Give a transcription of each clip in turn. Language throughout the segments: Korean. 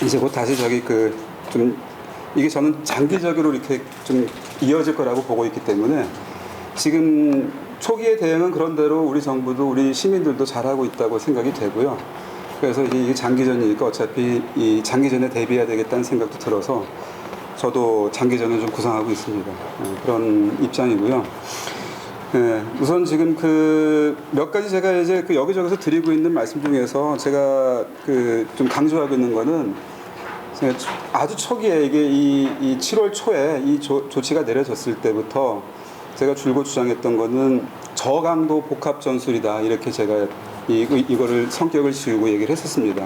이제 곧 다시 좀 이게 저는 장기적으로 이렇게 좀 이어질 거라고 보고 있기 때문에 지금 초기의 대응은 그런대로 우리 정부도 우리 시민들도 잘하고 있다고 생각이 되고요. 그래서 이게 장기전이니까 어차피 이 장기전에 대비해야 되겠다는 생각도 들어서 저도 장기전을 좀 구상하고 있습니다. 그런 입장이고요. 우선 지금 몇 가지 제가 이제 여기저기서 드리고 있는 말씀 중에서 제가 좀 강조하고 있는 거는 아주 초기에 이게 이 7월 초에 이 조치가 내려졌을 때부터 제가 줄곧 주장했던 거는 저강도 복합 전술이다, 이렇게 제가 이거를 성격을 지우고 얘기를 했었습니다.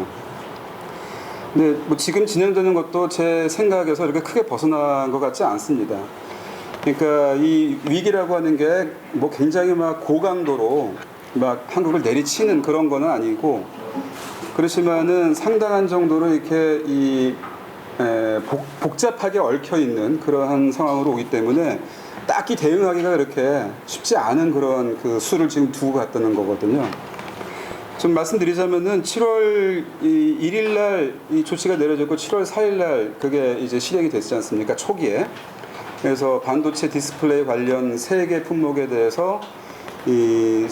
근데 뭐 지금 진행되는 것도 제 생각에서 이렇게 크게 벗어난 것 같지 않습니다. 그러니까 이 위기라고 하는 게 뭐 굉장히 막 고강도로 막 한국을 내리치는 그런 거는 아니고, 그렇지만은 상당한 정도로 이렇게 복잡하게 얽혀 있는 그러한 상황으로 오기 때문에 딱히 대응하기가 그렇게 쉽지 않은 그런 수를 지금 두고 갔다는 거거든요. 좀 말씀드리자면은 7월 1일 날 이 조치가 내려졌고 7월 4일 날 그게 이제 실행이 됐지 않습니까? 초기에. 그래서 반도체 디스플레이 관련 3개 품목에 대해서 이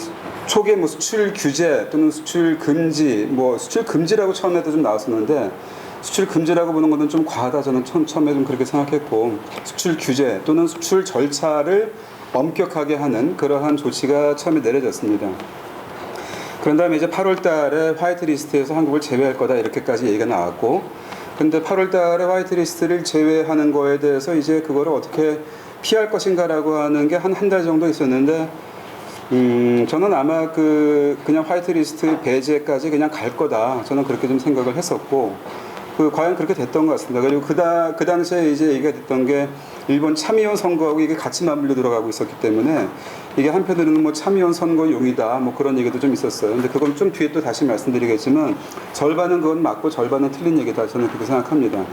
초기에 뭐 수출 규제 또는 수출 금지, 뭐 수출 금지라고 처음에도 좀 나왔었는데 수출 금지라고 보는 것은 좀 과하다, 저는 처음에 좀 그렇게 생각했고, 수출 규제 또는 수출 절차를 엄격하게 하는 그러한 조치가 처음에 내려졌습니다. 그런 다음에 이제 8월 달에 화이트리스트에서 한국을 제외할 거다, 이렇게까지 얘기가 나왔고, 근데 8월 달에 화이트리스트를 제외하는 거에 대해서 이제 그거를 어떻게 피할 것인가라고 하는 게 한 달 정도 있었는데, 저는 아마 그냥 화이트리스트 배제까지 그냥 갈 거다, 저는 그렇게 좀 생각을 했었고, 과연 그렇게 됐던 것 같습니다. 그리고 그 당시에 이제 얘기가 됐던 게 일본 참의원 선거하고 이게 같이 맞물려 들어가고 있었기 때문에 이게 한편으로는 뭐 참의원 선거용이다, 뭐 그런 얘기도 좀 있었어요. 근데 그건 좀 뒤에 또 다시 말씀드리겠지만 절반은 그건 맞고 절반은 틀린 얘기다, 저는 그렇게 생각합니다.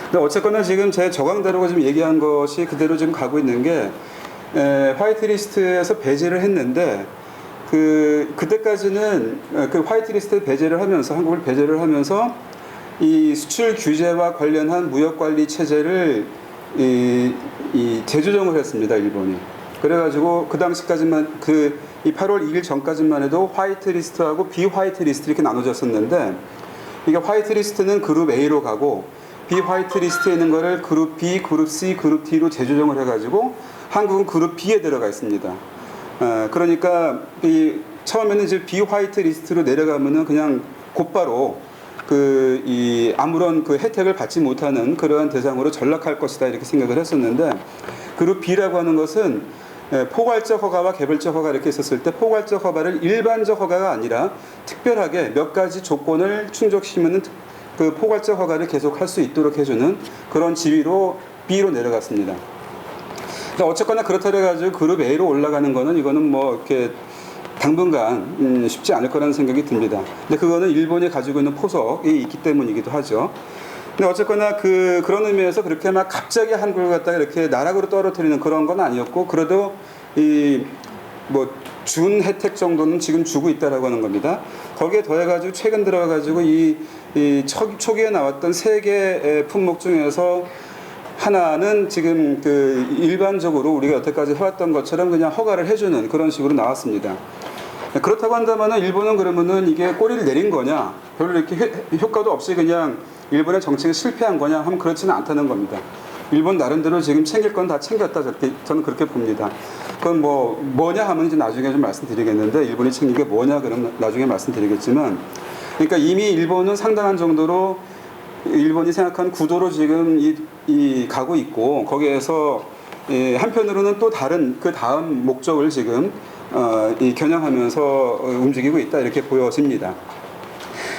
근데 어쨌거나 지금 제 저강대로가 지금 얘기한 것이 그대로 지금 가고 있는 게, 화이트리스트에서 배제를 했는데 그때까지는 화이트리스트에 배제를 하면서, 한국을 배제를 하면서 이 수출 규제와 관련한 무역관리 체제를 재조정을 했습니다, 일본이. 그래가지고 그 당시까지만 이 8월 2일 전까지만 해도 화이트리스트하고 비화이트리스트 이렇게 나눠졌었는데, 이게 화이트리스트는 그룹 A로 가고 비화이트리스트에 있는 거를 그룹 B, 그룹 C, 그룹 D로 재조정을 해가지고 한국은 그룹 B에 들어가 있습니다. 그러니까 처음에는 이제 비화이트리스트로 내려가면은 그냥 곧바로 아무런 혜택을 받지 못하는 그러한 대상으로 전락할 것이다, 이렇게 생각을 했었는데, 그룹 B라고 하는 것은 포괄적 허가와 개별적 허가 이렇게 있었을 때 포괄적 허가를 일반적 허가가 아니라 특별하게 몇 가지 조건을 충족시키면 그 포괄적 허가를 계속 할 수 있도록 해주는 그런 지위로 B로 내려갔습니다. 어쨌거나 그렇다 해가지고 그룹 A로 올라가는 거는 이거는 뭐 이렇게 당분간 쉽지 않을 거라는 생각이 듭니다. 근데 그거는 일본이 가지고 있는 포석이 있기 때문이기도 하죠. 근데 어쨌거나 그런 의미에서 그렇게 막 갑자기 한국을 갖다가 이렇게 나락으로 떨어뜨리는 그런 건 아니었고, 그래도 준 혜택 정도는 지금 주고 있다라고 하는 겁니다. 거기에 더해가지고 최근 들어가지고 초기에 나왔던 3개 품목 중에서 하나는 지금 일반적으로 우리가 여태까지 해왔던 것처럼 그냥 허가를 해주는 그런 식으로 나왔습니다. 그렇다고 한다면은 일본은 그러면은 이게 꼬리를 내린 거냐, 별로 이렇게 효과도 없이 그냥 일본의 정책이 실패한 거냐 하면 그렇지는 않다는 겁니다. 일본 나름대로 지금 챙길 건 다 챙겼다, 저는 그렇게 봅니다. 그건 뭐냐 하면 이제 나중에 좀 말씀드리겠는데, 일본이 챙긴 게 뭐냐 그럼 나중에 말씀드리겠지만, 그러니까 이미 일본은 상당한 정도로 일본이 생각한 구도로 지금 가고 있고, 거기에서 한편으로는 또 다른 다음 목적을 지금 겨냥하면서 움직이고 있다, 이렇게 보여집니다.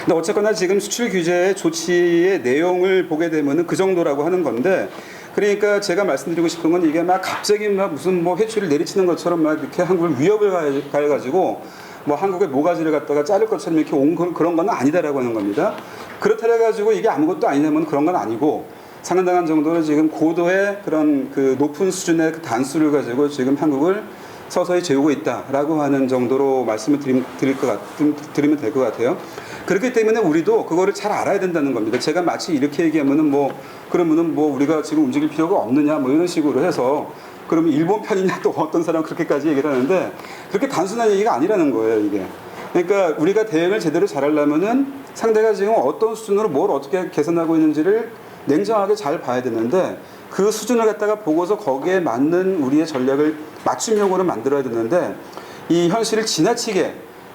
근데 어쨌거나 지금 수출 규제 조치의 내용을 보게 되면은 그 정도라고 하는 건데, 그러니까 제가 말씀드리고 싶은 건 이게 막 갑자기 무슨 회출을 내리치는 것처럼 막 이렇게 한국을 위협을 가해가지고 한국의 모가지를 갖다가 자를 것처럼 이렇게 온 그런 건 아니다라고 하는 겁니다. 그렇다 해가지고 이게 아무것도 아니냐면 그런 건 아니고, 상당한 정도로 지금 고도의 그런 높은 수준의 단수를 가지고 지금 한국을 서서히 재우고 있다라고 하는 정도로 말씀을 드리면 될 것 같아요. 그렇기 때문에 우리도 그거를 잘 알아야 된다는 겁니다. 제가 마치 이렇게 얘기하면은 그러면은 우리가 지금 움직일 필요가 없느냐 이런 식으로 해서 그러면 일본 편이냐 또 어떤 사람은 그렇게까지 얘기를 하는데 그렇게 단순한 얘기가 아니라는 거예요, 이게. 그러니까 우리가 대응을 제대로 잘하려면은 상대가 지금 어떤 수준으로 뭘 어떻게 개선하고 있는지를 냉정하게 잘 봐야 되는데 그 수준을 갖다가 보고서 거기에 맞는 우리의 전략을 맞춤형으로 만들어야 되는데 이 현실을 지나치게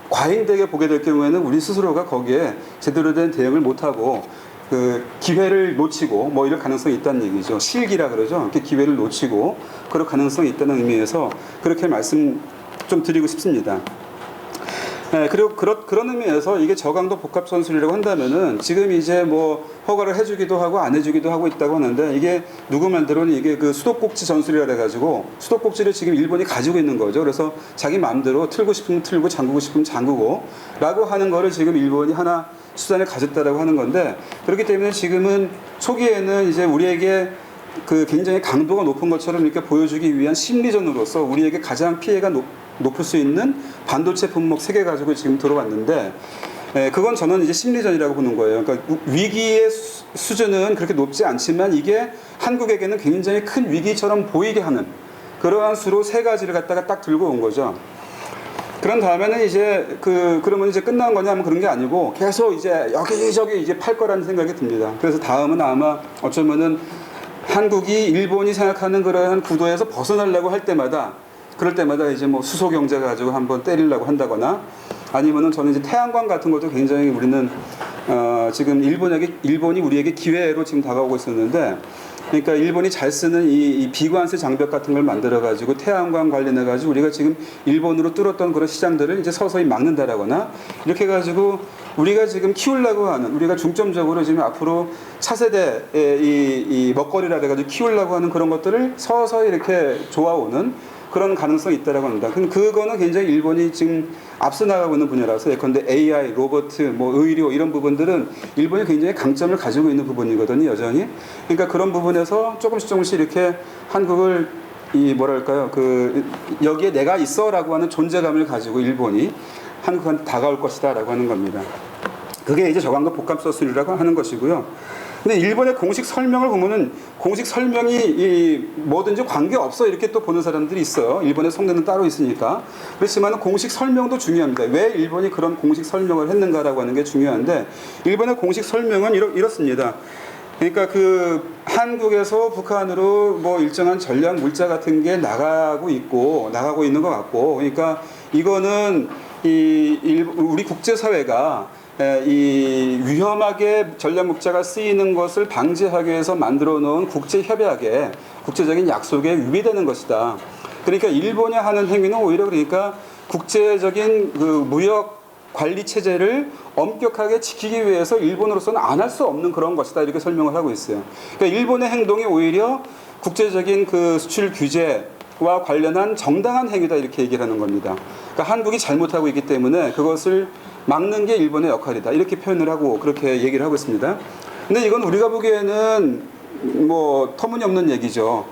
과잉되게 보게 될 경우에는 우리 스스로가 거기에 제대로 된 대응을 못하고 그 기회를 놓치고 이럴 가능성이 있다는 얘기죠. 실기라 그러죠. 이렇게 기회를 놓치고 그럴 가능성이 있다는 의미에서 그렇게 말씀 좀 드리고 싶습니다. 네, 그리고 그런 의미에서 이게 저강도 복합 전술이라고 한다면은 지금 이제 허가를 해주기도 하고 안 해주기도 하고 있다고 하는데 이게 누구 말대로는 이게 그 수도꼭지 전술이라 해가지고 수도꼭지를 지금 일본이 가지고 있는 거죠. 그래서 자기 마음대로 틀고 싶으면 틀고 잠그고 싶으면 잠그고 라고 하는 거를 지금 일본이 하나 수단을 가졌다라고 하는 건데 그렇기 때문에 지금은 초기에는 이제 우리에게 그 굉장히 강도가 높은 것처럼 이렇게 보여주기 위한 심리전으로서 우리에게 가장 피해가 높을 수 있는 반도체 품목 3개 가지고 지금 들어왔는데 그건 저는 이제 심리전이라고 보는 거예요. 그러니까 위기의 수준은 그렇게 높지 않지만 이게 한국에게는 굉장히 큰 위기처럼 보이게 하는 그러한 수로 3가지를 갖다가 딱 들고 온 거죠. 그런 다음에는 이제 그러면 이제 끝난 거냐면 그런 게 아니고 계속 이제 여기저기 이제 팔 거라는 생각이 듭니다. 그래서 다음은 아마 어쩌면은 한국이 일본이 생각하는 그러한 구도에서 벗어나려고 할 때마다 그럴 때마다 이제 수소 경제 가지고 한번 때리려고 한다거나 아니면은 저는 이제 태양광 같은 것도 굉장히 우리는 지금 일본이 우리에게 기회로 지금 다가오고 있었는데 그러니까 일본이 잘 쓰는 이 비관세 장벽 같은 걸 만들어 가지고 태양광 관련해 가지고 우리가 지금 일본으로 뚫었던 그런 시장들을 이제 서서히 막는다라거나 이렇게 해 가지고 우리가 지금 키우려고 하는 우리가 중점적으로 지금 앞으로 차세대의 이 먹거리라 해가지고 키우려고 하는 그런 것들을 서서히 이렇게 좋아오는 그런 가능성이 있다라고 합니다. 그거는 굉장히 일본이 지금 앞서 나가고 있는 분야라서 예컨대 AI, 로봇, 의료 이런 부분들은 일본이 굉장히 강점을 가지고 있는 부분이거든요, 여전히. 그러니까 그런 부분에서 조금씩 이렇게 한국을 여기에 내가 있어라고 하는 존재감을 가지고 일본이 한국한테 다가올 것이다라고 하는 겁니다. 그게 이제 저강도 복합 서술이라고 하는 것이고요. 근데 일본의 공식 설명을 보면은 공식 설명이 뭐든지 관계 없어 이렇게 또 보는 사람들이 있어요. 일본의 속내는 따로 있으니까. 그렇지만 공식 설명도 중요합니다. 왜 일본이 그런 공식 설명을 했는가라고 하는 게 중요한데 일본의 공식 설명은 이렇습니다. 그러니까 한국에서 북한으로 일정한 전략 물자 같은 게 나가고 있는 것 같고, 그러니까 이거는 우리 국제사회가 이 위험하게 전략 물자가 쓰이는 것을 방지하기 위해서 만들어 놓은 국제협약에 국제적인 약속에 위배되는 것이다. 그러니까 일본이 하는 행위는 오히려 그러니까 국제적인 무역 관리 체제를 엄격하게 지키기 위해서 일본으로서는 안 할 수 없는 그런 것이다 이렇게 설명을 하고 있어요. 그러니까 일본의 행동이 오히려 국제적인 수출 규제와 관련한 정당한 행위다 이렇게 얘기를 하는 겁니다. 그러니까 한국이 잘못하고 있기 때문에 그것을 막는 게 일본의 역할이다 이렇게 표현을 하고 그렇게 얘기를 하고 있습니다. 근데 이건 우리가 보기에는 터무니없는 얘기죠.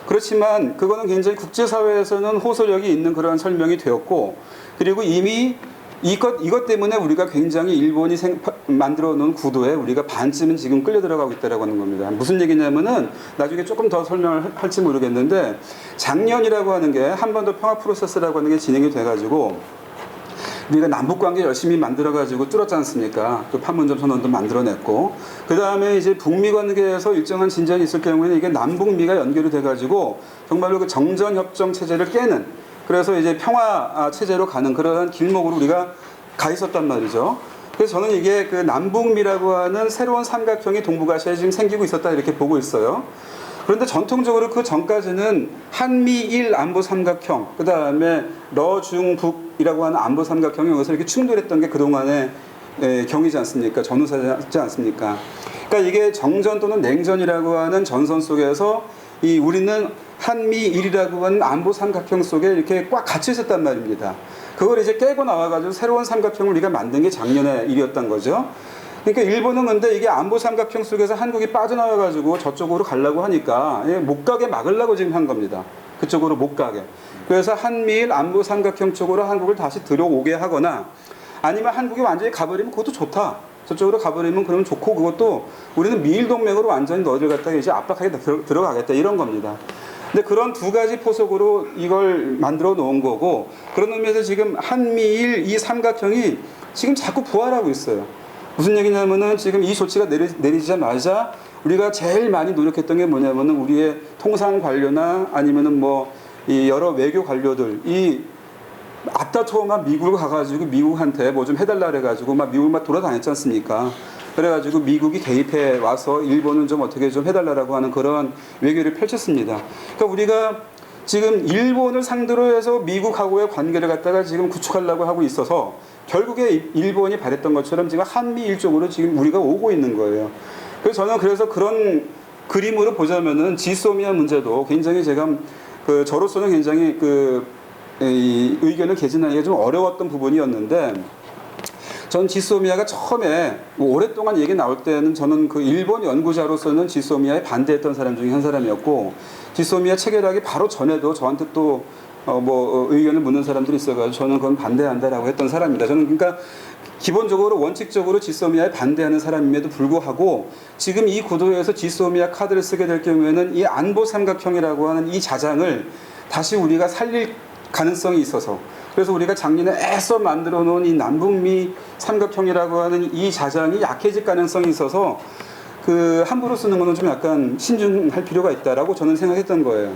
그렇지만 그거는 굉장히 국제사회에서는 호소력이 있는 그러한 설명이 되었고 그리고 이미 이것 때문에 우리가 굉장히 일본이 만들어 놓은 구도에 우리가 반쯤은 지금 끌려 들어가고 있다라고 하는 겁니다. 무슨 얘기냐면은 나중에 조금 더 설명을 할지 모르겠는데 작년이라고 하는 게 한반도 평화 프로세스라고 하는 게 진행이 돼가지고 우리가 남북관계 열심히 만들어가지고 뚫었지 않습니까? 또 판문점 선언도 만들어냈고 그 다음에 이제 북미 관계에서 일정한 진전이 있을 경우에는 이게 남북미가 연결이 돼가지고 정말로 그 정전협정 체제를 깨는 그래서 이제 평화 체제로 가는 그러한 길목으로 우리가 가 있었단 말이죠. 그래서 저는 이게 남북미라고 하는 새로운 삼각형이 동북아시아에 지금 생기고 있었다 이렇게 보고 있어요. 그런데 전통적으로 그 전까지는 한미일 안보 삼각형, 그 다음에 러중북이라고 하는 안보 삼각형이 여기서 이렇게 충돌했던 게 그동안의 경이지 않습니까? 전후사지 않습니까? 그러니까 이게 정전 또는 냉전이라고 하는 전선 속에서 우리는 한미일이라고 하는 안보 삼각형 속에 이렇게 꽉 갇혀 있었단 말입니다. 그걸 이제 깨고 나와가지고 새로운 삼각형을 우리가 만든 게 작년의 일이었던 거죠. 그러니까 일본은 근데 이게 안보 삼각형 속에서 한국이 빠져나와가지고 저쪽으로 가려고 하니까 못 가게 막으려고 지금 한 겁니다. 그쪽으로 못 가게. 그래서 한미일 안보 삼각형 쪽으로 한국을 다시 들어오게 하거나 아니면 한국이 완전히 가버리면 그것도 좋다. 저쪽으로 가버리면 그러면 좋고 그것도 우리는 미일 동맹으로 완전히 너희들 갖다가 이제 압박하게 들어가겠다 이런 겁니다. 근데 그런 두 가지 포석으로 이걸 만들어 놓은 거고 그런 의미에서 지금 한미일 이 삼각형이 지금 자꾸 부활하고 있어요. 무슨 얘기냐면은 지금 이 조치가 내리자마자 우리가 제일 많이 노력했던 게 뭐냐면은 우리의 통상 관료나 아니면은 뭐 이 여러 외교 관료들 이 앞다퉈만 미국을 가가지고 미국한테 뭐 좀 해달라 그래가지고 막 미국 막 돌아다녔지 않습니까? 그래가지고 미국이 개입해 와서 일본은 좀 어떻게 좀 해달라고 하는 그런 외교를 펼쳤습니다. 그러니까 우리가 지금 일본을 상대로 해서 미국하고의 관계를 갖다가 지금 구축하려고 하고 있어서 결국에 일본이 바랬던 것처럼 지금 한미일 쪽으로 지금 우리가 오고 있는 거예요. 그래서 저는 그래서 그런 그림으로 보자면은 지소미아 문제도 굉장히 제가 저로서는 굉장히 이 의견을 개진하기가 좀 어려웠던 부분이었는데 전 지소미아가 처음에 오랫동안 얘기 나올 때는 저는 그 일본 연구자로서는 지소미아에 반대했던 사람 중에 한 사람이었고 지소미아 체결하기 바로 전에도 저한테 또 의견을 묻는 사람들이 있어가지고 저는 그건 반대한다라고 했던 사람입니다. 저는 그러니까 기본적으로 원칙적으로 지소미아에 반대하는 사람임에도 불구하고 지금 이 구도에서 지소미아 카드를 쓰게 될 경우에는 이 안보 삼각형이라고 하는 이 자장을 다시 우리가 살릴 가능성이 있어서 그래서 우리가 작년에 애써 만들어 놓은 이 남북미 삼각형이라고 하는 이 자장이 약해질 가능성이 있어서 함부로 쓰는 거는 좀 약간 신중할 필요가 있다라고 저는 생각했던 거예요.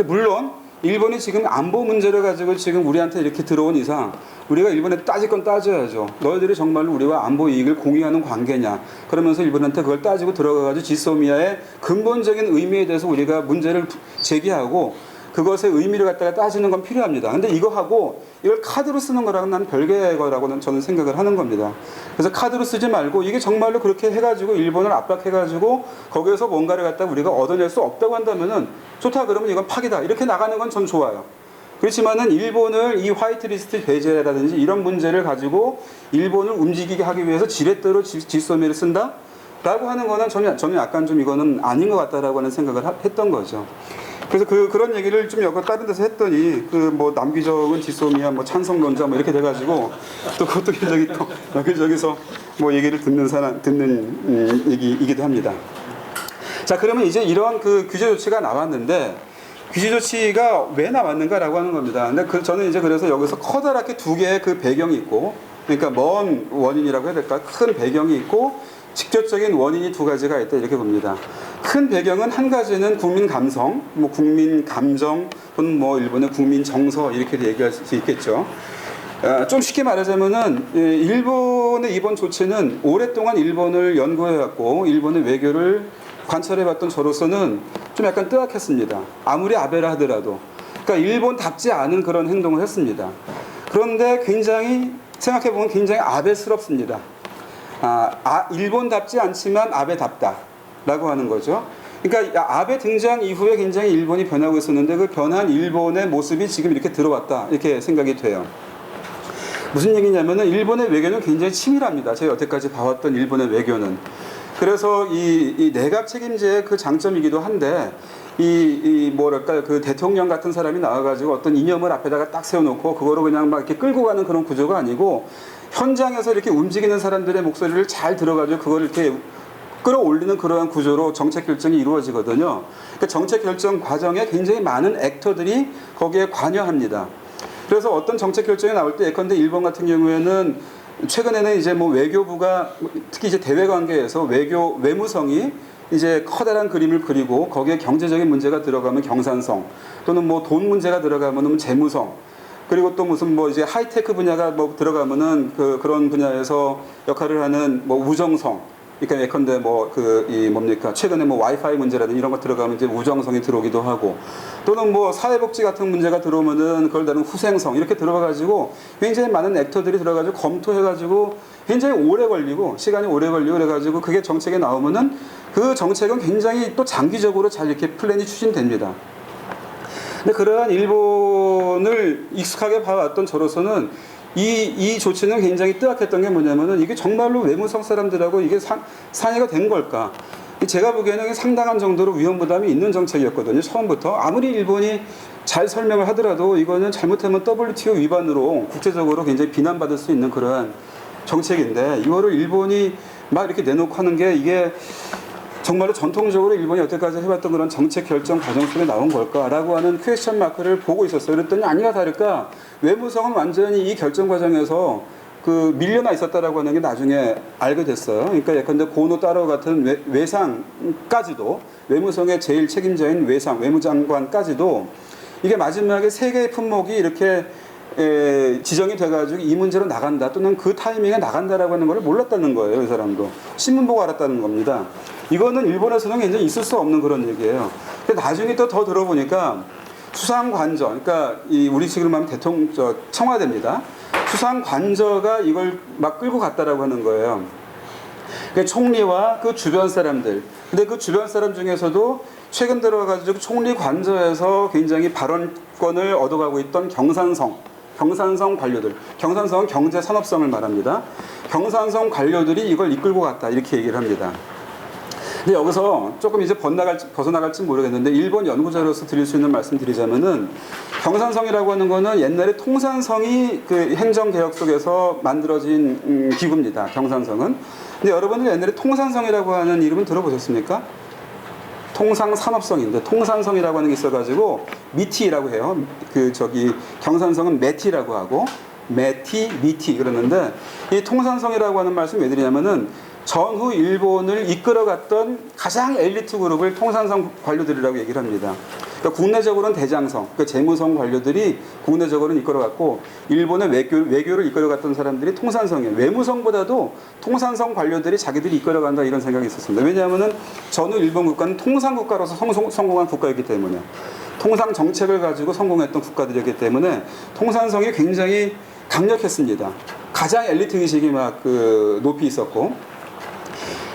물론 일본이 지금 안보 문제를 가지고 지금 우리한테 이렇게 들어온 이상 우리가 일본에 따질 건 따져야죠. 너희들이 정말로 우리와 안보 이익을 공유하는 관계냐. 그러면서 일본한테 그걸 따지고 들어가가지고 지소미아의 근본적인 의미에 대해서 우리가 문제를 제기하고 그것의 의미를 갖다가 따지는 건 필요합니다. 근데 이거 이걸 카드로 쓰는 거랑은 난 별개의 거라고는 저는 생각을 하는 겁니다. 그래서 카드로 쓰지 말고 이게 정말로 그렇게 해가지고 일본을 압박해가지고 거기에서 뭔가를 갖다가 우리가 얻어낼 수 없다고 한다면은 좋다 그러면 이건 파기다. 이렇게 나가는 건 전 좋아요. 그렇지만은 일본을 이 화이트리스트 배제라든지 이런 문제를 가지고 일본을 움직이게 하기 위해서 지렛대로 지소미아를 쓴다? 라고 하는 거는 저는 약간 좀 이거는 아닌 것 같다라고 하는 생각을 했던 거죠. 그래서 그런 얘기를 좀 여러 다른 데서 했더니 남기적은 지소미아 찬성론자 이렇게 돼가지고 또 그것도 굉장히 또 여기저기서 얘기를 듣는 얘기이기도 합니다. 자, 그러면 이제 이런 규제 조치가 나왔는데 규제 조치가 왜 나왔는가라고 하는 겁니다. 근데 저는 이제 그래서 여기서 커다랗게 두 개의 배경이 있고 그러니까 먼 원인이라고 해야 될까? 큰 배경이 있고 직접적인 원인이 두 가지가 있다 이렇게 봅니다. 큰 배경은 한 가지는 국민 감성, 국민 감정 또는 일본의 국민 정서 이렇게 얘기할 수 있겠죠. 좀 쉽게 말하자면은 일본의 이번 조치는 오랫동안 일본을 연구해왔고 일본의 외교를 관찰해봤던 저로서는 좀 약간 뜨악했습니다. 아무리 아베라 하더라도. 그러니까 일본답지 않은 그런 행동을 했습니다. 그런데 생각해보면 굉장히 아베스럽습니다. 일본답지 않지만 아베답다라고 하는 거죠. 그러니까 아베 등장 이후에 굉장히 일본이 변하고 있었는데 그 변한 일본의 모습이 지금 이렇게 들어왔다 이렇게 생각이 돼요. 무슨 얘기냐면은 일본의 외교는 굉장히 치밀합니다. 제가 여태까지 봐왔던 일본의 외교는. 그래서 이 내각 책임제의 장점이기도 한데 대통령 같은 사람이 나와가지고 어떤 이념을 앞에다가 딱 세워놓고 그거로 그냥 막 이렇게 끌고 가는 그런 구조가 아니고 현장에서 이렇게 움직이는 사람들의 목소리를 잘 들어가지고 그걸 이렇게 끌어올리는 그러한 구조로 정책 결정이 이루어지거든요. 그러니까 정책 결정 과정에 굉장히 많은 액터들이 거기에 관여합니다. 그래서 어떤 정책 결정이 나올 때 예컨대 일본 같은 경우에는 최근에는 이제 외교부가 특히 이제 대외 관계에서 외무성이 이제 커다란 그림을 그리고 거기에 경제적인 문제가 들어가면 경산성 또는 돈 문제가 들어가면 재무성 그리고 또 무슨 이제 하이테크 분야가 들어가면은 그런 분야에서 역할을 하는 우정성 그러니까 예컨대 최근에 와이파이 문제라든지 이런 거 들어가면 이제 우정성이 들어오기도 하고 또는 사회복지 같은 문제가 들어오면은 그걸 다른 후생성 이렇게 들어가가지고 굉장히 많은 액터들이 들어가지고 검토해가지고 굉장히 시간이 오래 걸리고 그래가지고 그게 정책에 나오면은 그 정책은 굉장히 또 장기적으로 잘 이렇게 플랜이 추진됩니다. 근데 그러한 일본을 익숙하게 봐왔던 저로서는 이 조치는 굉장히 뜨악했던 게 뭐냐면은 이게 정말로 외무성 사람들하고 이게 상의가 된 걸까? 제가 보기에는 상당한 정도로 위험 부담이 있는 정책이었거든요. 처음부터. 아무리 일본이 잘 설명을 하더라도 이거는 잘못하면 WTO 위반으로 국제적으로 굉장히 비난받을 수 있는 그런 정책인데 이거를 일본이 막 이렇게 내놓고 하는 게 이게 정말로 전통적으로 일본이 여태까지 해왔던 그런 정책 결정 과정 속에 나온 걸까라고 하는 퀘스천 마크를 보고 있었어요. 그랬더니 아니나 다를까 외무성은 완전히 이 결정 과정에서 그 밀려나 있었다라고 하는 게 나중에 알게 됐어요. 그러니까 예컨대 고노 따로 같은 외상까지도 외무성의 제일 책임자인 외무장관까지도 이게 마지막에 세 개의 품목이 이렇게 지정이 돼가지고 이 문제로 나간다 또는 그 타이밍에 나간다라고 하는 걸 몰랐다는 거예요. 이 사람도 신문 보고 알았다는 겁니다. 이거는 일본에서는 굉장히 있을 수 없는 그런 얘기예요. 근데 나중에 또 더 들어보니까 수상관저, 그러니까 우리 지금 하면 청와대입니다. 수상관저가 이걸 막 끌고 갔다라고 하는 거예요. 그러니까 총리와 그 주변 사람들. 근데 그 주변 사람 중에서도 최근 들어가지고 총리 관저에서 굉장히 발언권을 얻어가고 있던 경산성 관료들. 경산성은 경제산업성을 말합니다. 경산성 관료들이 이걸 이끌고 갔다 이렇게 얘기를 합니다. 근데 여기서 조금 이제 벗어나갈지 모르겠는데 일본 연구자로서 드릴 수 있는 말씀 드리자면은 경산성이라고 하는 거는 옛날에 통산성이 그 행정개혁 속에서 만들어진 기구입니다. 경산성은. 근데 여러분들 옛날에 통산성이라고 하는 이름은 들어보셨습니까? 통상산업성인데 통산성이라고 하는 게 있어가지고 미티라고 해요. 경산성은 메티라고 하고 미티 그러는데 이 통산성이라고 하는 말씀 왜 드리냐면은 전후 일본을 이끌어갔던 가장 엘리트 그룹을 통산성 관료들이라고 얘기를 합니다. 그러니까 국내적으로는 대장성, 그러니까 재무성 관료들이 국내적으로는 이끌어갔고 일본의 외교를 이끌어갔던 사람들이 통산성이에요. 외무성보다도 통산성 관료들이 자기들이 이끌어간다 이런 생각이 있었습니다. 왜냐하면 전후 일본 국가는 통상국가로서 성공한 국가이기 때문에 통상 정책을 가지고 성공했던 국가들이기 때문에 통산성이 굉장히 강력했습니다. 가장 엘리트 의식이 막 높이 있었고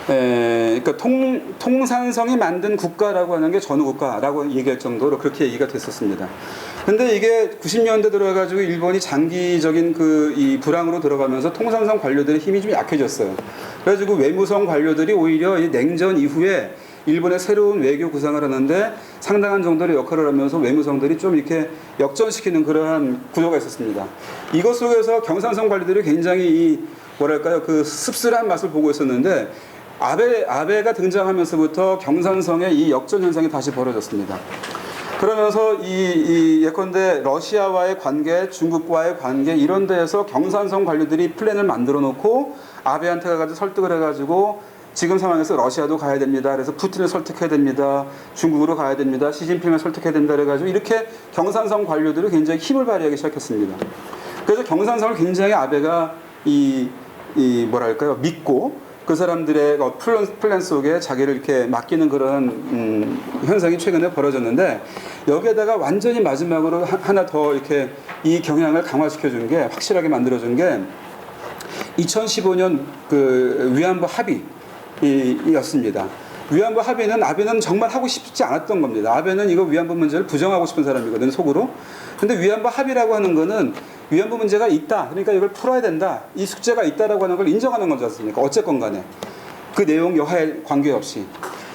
그러니까 통산성이 만든 국가라고 하는 게 전후국가라고 얘기할 정도로 그렇게 얘기가 됐었습니다. 근데 이게 90년대 들어가지고 일본이 장기적인 이 불황으로 들어가면서 통산성 관료들의 힘이 좀 약해졌어요. 그래가지고 외무성 관료들이 오히려 이 냉전 이후에 일본의 새로운 외교 구상을 하는데 상당한 정도의 역할을 하면서 외무성들이 좀 이렇게 역전시키는 그러한 구조가 있었습니다. 이것 속에서 경산성 관료들이 굉장히 그 씁쓸한 맛을 보고 있었는데 아베가 등장하면서부터 경산성의 이 역전 현상이 다시 벌어졌습니다. 그러면서 예컨대 러시아와의 관계, 중국과의 관계 이런 데에서 경산성 관료들이 플랜을 만들어 놓고 아베한테 가가지고 설득을 해가지고 지금 상황에서 러시아도 가야 됩니다. 그래서 푸틴을 설득해야 됩니다. 중국으로 가야 됩니다. 시진핑을 설득해야 된다. 그래가지고 이렇게 경산성 관료들이 굉장히 힘을 발휘하기 시작했습니다. 그래서 경산성을 굉장히 아베가 믿고 그 사람들의 플랜 속에 자기를 이렇게 맡기는 그런 현상이 최근에 벌어졌는데 여기에다가 완전히 마지막으로 하나 더 이렇게 이 경향을 강화시켜 준 게 확실하게 만들어 준 게 2015년 그 위안부 합의였습니다. 위안부 합의는 아베는 정말 하고 싶지 않았던 겁니다. 아베는 이거 위안부 문제를 부정하고 싶은 사람이거든요, 속으로. 근데 위안부 합의라고 하는 거는 위안부 문제가 있다. 그러니까 이걸 풀어야 된다. 이 숙제가 있다라고 하는 걸 인정하는 거지 않습니까? 어쨌건 간에. 그 내용 여하에 관계없이.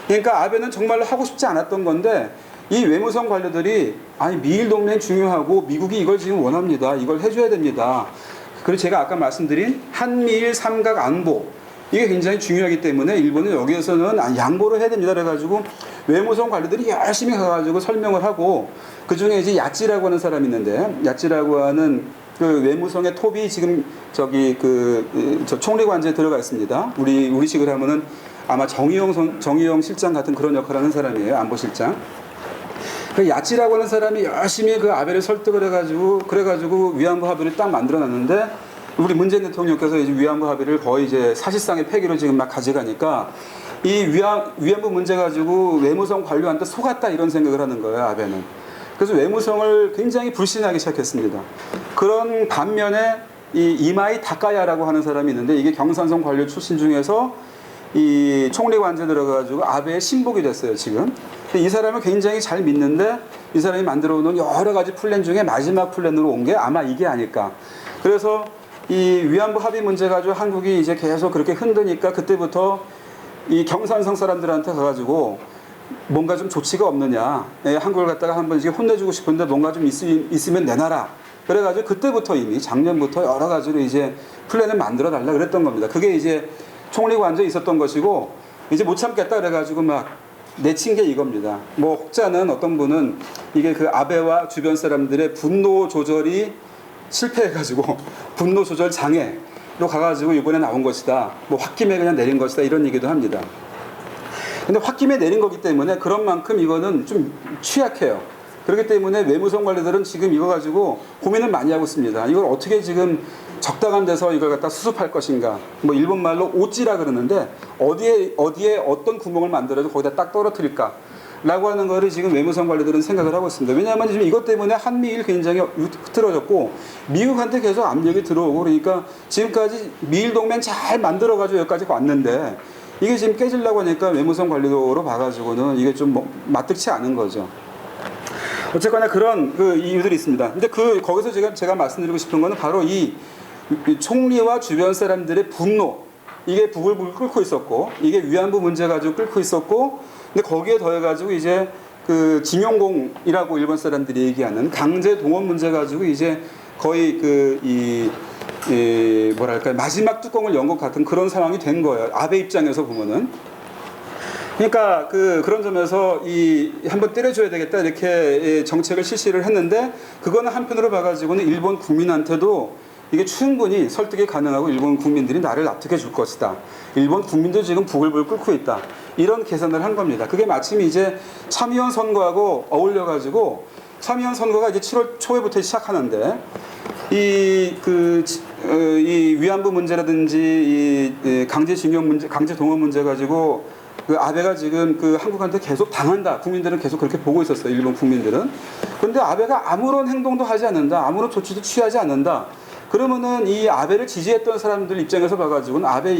그러니까 아베는 정말로 하고 싶지 않았던 건데 이 외무성 관료들이 아니 미일 동맹 중요하고 미국이 이걸 지금 원합니다. 이걸 해줘야 됩니다. 그리고 제가 아까 말씀드린 한미일 삼각 안보 이게 굉장히 중요하기 때문에 일본은 여기에서는 양보를 해야 됩니다. 그래가지고 외무성 관료들이 열심히 가가지고 설명을 하고 그 중에 이제 야찌라고 하는 사람이 있는데 야찌라고 하는 그 외무성의 톱이 지금 저 총리관저에 들어가 있습니다. 우리식으로 하면은 아마 정의용 실장 같은 그런 역할을 하는 사람이에요. 안보실장. 그 야찌라고 하는 사람이 열심히 그 아베를 설득을 그래가지고 위안부 합의를 딱 만들어놨는데 우리 문재인 대통령께서 이제 위안부 합의를 거의 이제 사실상의 폐기로 지금 막 가져가니까 이 위안부 문제 가지고 외무성 관료한테 속았다 이런 생각을 하는 거예요, 아베는. 그래서 외무성을 굉장히 불신하기 시작했습니다. 그런 반면에 이 이마이 다카야라고 하는 사람이 있는데 이게 경산성 관료 출신 중에서 이 총리관저에 들어가가지고 아베의 신복이 됐어요, 지금. 근데 이 사람을 굉장히 잘 믿는데 이 사람이 만들어 놓은 여러 가지 플랜 중에 마지막 플랜으로 온 게 아마 이게 아닐까. 그래서 이 위안부 합의 문제 가지고 한국이 이제 계속 그렇게 흔드니까 그때부터 이 경산성 사람들한테 가가지고 뭔가 좀 조치가 없느냐. 한국을 갖다가 한번 이제 혼내주고 싶은데 뭔가 좀 있으면 내놔라. 그래가지고 그때부터 이미 작년부터 여러 가지로 이제 플랜을 만들어 달라 그랬던 겁니다. 그게 이제 총리가 앉아 있었던 것이고 이제 못 참겠다 그래가지고 막 내친 게 이겁니다. 뭐 혹자는 어떤 분은 이게 그 아베와 주변 사람들의 분노 조절이 실패해가지고 분노 조절 장애로 가가지고 이번에 나온 것이다. 뭐 홧김에 그냥 내린 것이다 이런 얘기도 합니다. 근데 홧김에 내린 거기 때문에 그런 만큼 이거는 좀 취약해요. 그렇기 때문에 외무성 관리들은 지금 이거 가지고 고민을 많이 하고 있습니다. 이걸 어떻게 지금 적당한 데서 이걸 갖다 수습할 것인가. 뭐 일본 말로 오찌라 그러는데 어디에 어떤 구멍을 만들어서 거기다 딱 떨어뜨릴까. 라고 하는 거를 지금 외무성 관리들은 생각을 하고 있습니다. 왜냐하면 지금 이것 때문에 한미일 굉장히 흐트러졌고 미국한테 계속 압력이 들어오고 그러니까 지금까지 미일 동맹 잘 만들어가지고 여기까지 왔는데 이게 지금 깨지려고 하니까 외무성 관리로 봐가지고는 이게 좀 마뜩치 않은 거죠. 어쨌거나 그런 그 이유들이 있습니다. 근데 거기서 제가 말씀드리고 싶은 거는 바로 이 총리와 주변 사람들의 분노, 이게 부글부글 끓고 있었고, 이게 위안부 문제 가지고 끓고 있었고, 근데 거기에 더해가지고 이제 그 징용공이라고 일본 사람들이 얘기하는 강제 동원 문제 가지고 이제 거의 뭐랄까 마지막 뚜껑을 연 것 같은 그런 상황이 된 거예요. 아베 입장에서 보면은. 그러니까 그런 점에서 한번 때려줘야 되겠다 이렇게 정책을 실시를 했는데 그거는 한편으로 봐가지고는 일본 국민한테도 이게 충분히 설득이 가능하고 일본 국민들이 나를 납득해 줄 것이다. 일본 국민도 지금 부글부글 끓고 있다. 이런 계산을 한 겁니다. 그게 마침 이제 참의원 선거하고 어울려가지고 참의원 선거가 이제 7월 초에부터 시작하는데 이 위안부 문제라든지 강제징용 문제, 강제 동원 문제 가지고 그 아베가 지금 한국한테 계속 당한다. 국민들은 계속 그렇게 보고 있었어요. 일본 국민들은. 그런데 아베가 아무런 행동도 하지 않는다. 아무런 조치도 취하지 않는다. 그러면은 이 아베를 지지했던 사람들 입장에서 봐가지고는 아베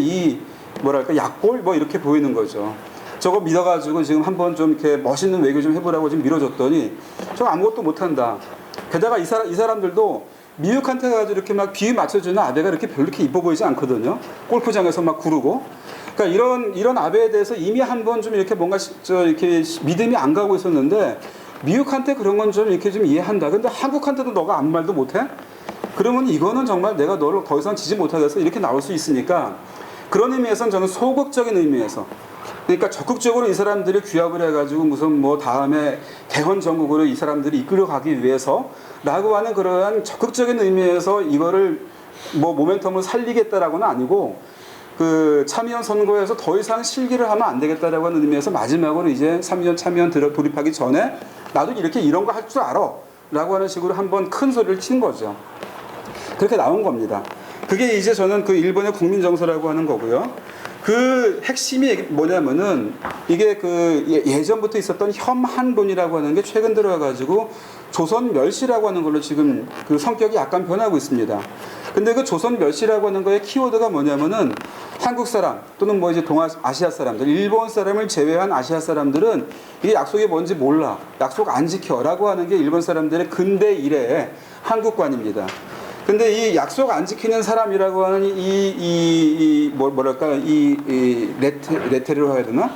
뭐랄까 약골 뭐 이렇게 보이는 거죠. 저거 믿어가지고 지금 한번 좀 이렇게 멋있는 외교 좀 해보라고 지금 밀어줬더니 저거 아무것도 못한다. 게다가 이 사람들도 미국한테 가지고 이렇게 막 비위 맞춰주는 아베가 이렇게 별로 이렇게 이뻐 보이지 않거든요. 골프장에서 막 구르고. 그러니까 이런 아베에 대해서 이미 한번 좀 이렇게 뭔가 이렇게 믿음이 안 가고 있었는데 미국한테 그런 건 좀 이렇게 좀 이해한다. 근데 한국한테도 너가 아무 말도 못해? 그러면 이거는 정말 내가 너를 더 이상 지지 못하겠어 이렇게 나올 수 있으니까 그런 의미에서는 저는 소극적인 의미에서 그러니까 적극적으로 이 사람들을 규합을 해가지고 무슨 뭐 다음에 개헌 정국으로 이 사람들이 이끌어가기 위해서라고 하는 그러한 적극적인 의미에서 이거를 뭐 모멘텀을 살리겠다라고는 아니고 참의원 선거에서 더 이상 실기를 하면 안 되겠다라고 하는 의미에서 마지막으로 이제 참의원 돌입하기 전에 나도 이런 거 할 줄 알아 라고 하는 식으로 한번 큰 소리를 친 거죠. 그렇게 나온 겁니다. 그게 이제 저는 일본의 국민 정서라고 하는 거고요. 그 핵심이 뭐냐면은 이게 예전부터 있었던 혐한론이라고 하는 게 최근 들어와가지고 조선 멸시라고 하는 걸로 지금 성격이 약간 변하고 있습니다. 근데 조선 멸시라고 하는 거의 키워드가 뭐냐면은 한국 사람 또는 뭐 이제 아시아 사람들, 일본 사람을 제외한 아시아 사람들은 이게 약속이 뭔지 몰라. 약속 안 지켜라고 하는 게 일본 사람들의 근대 이래의 한국관입니다. 근데 이 약속 안 지키는 사람이라고 하는 레테르로 해야 되나?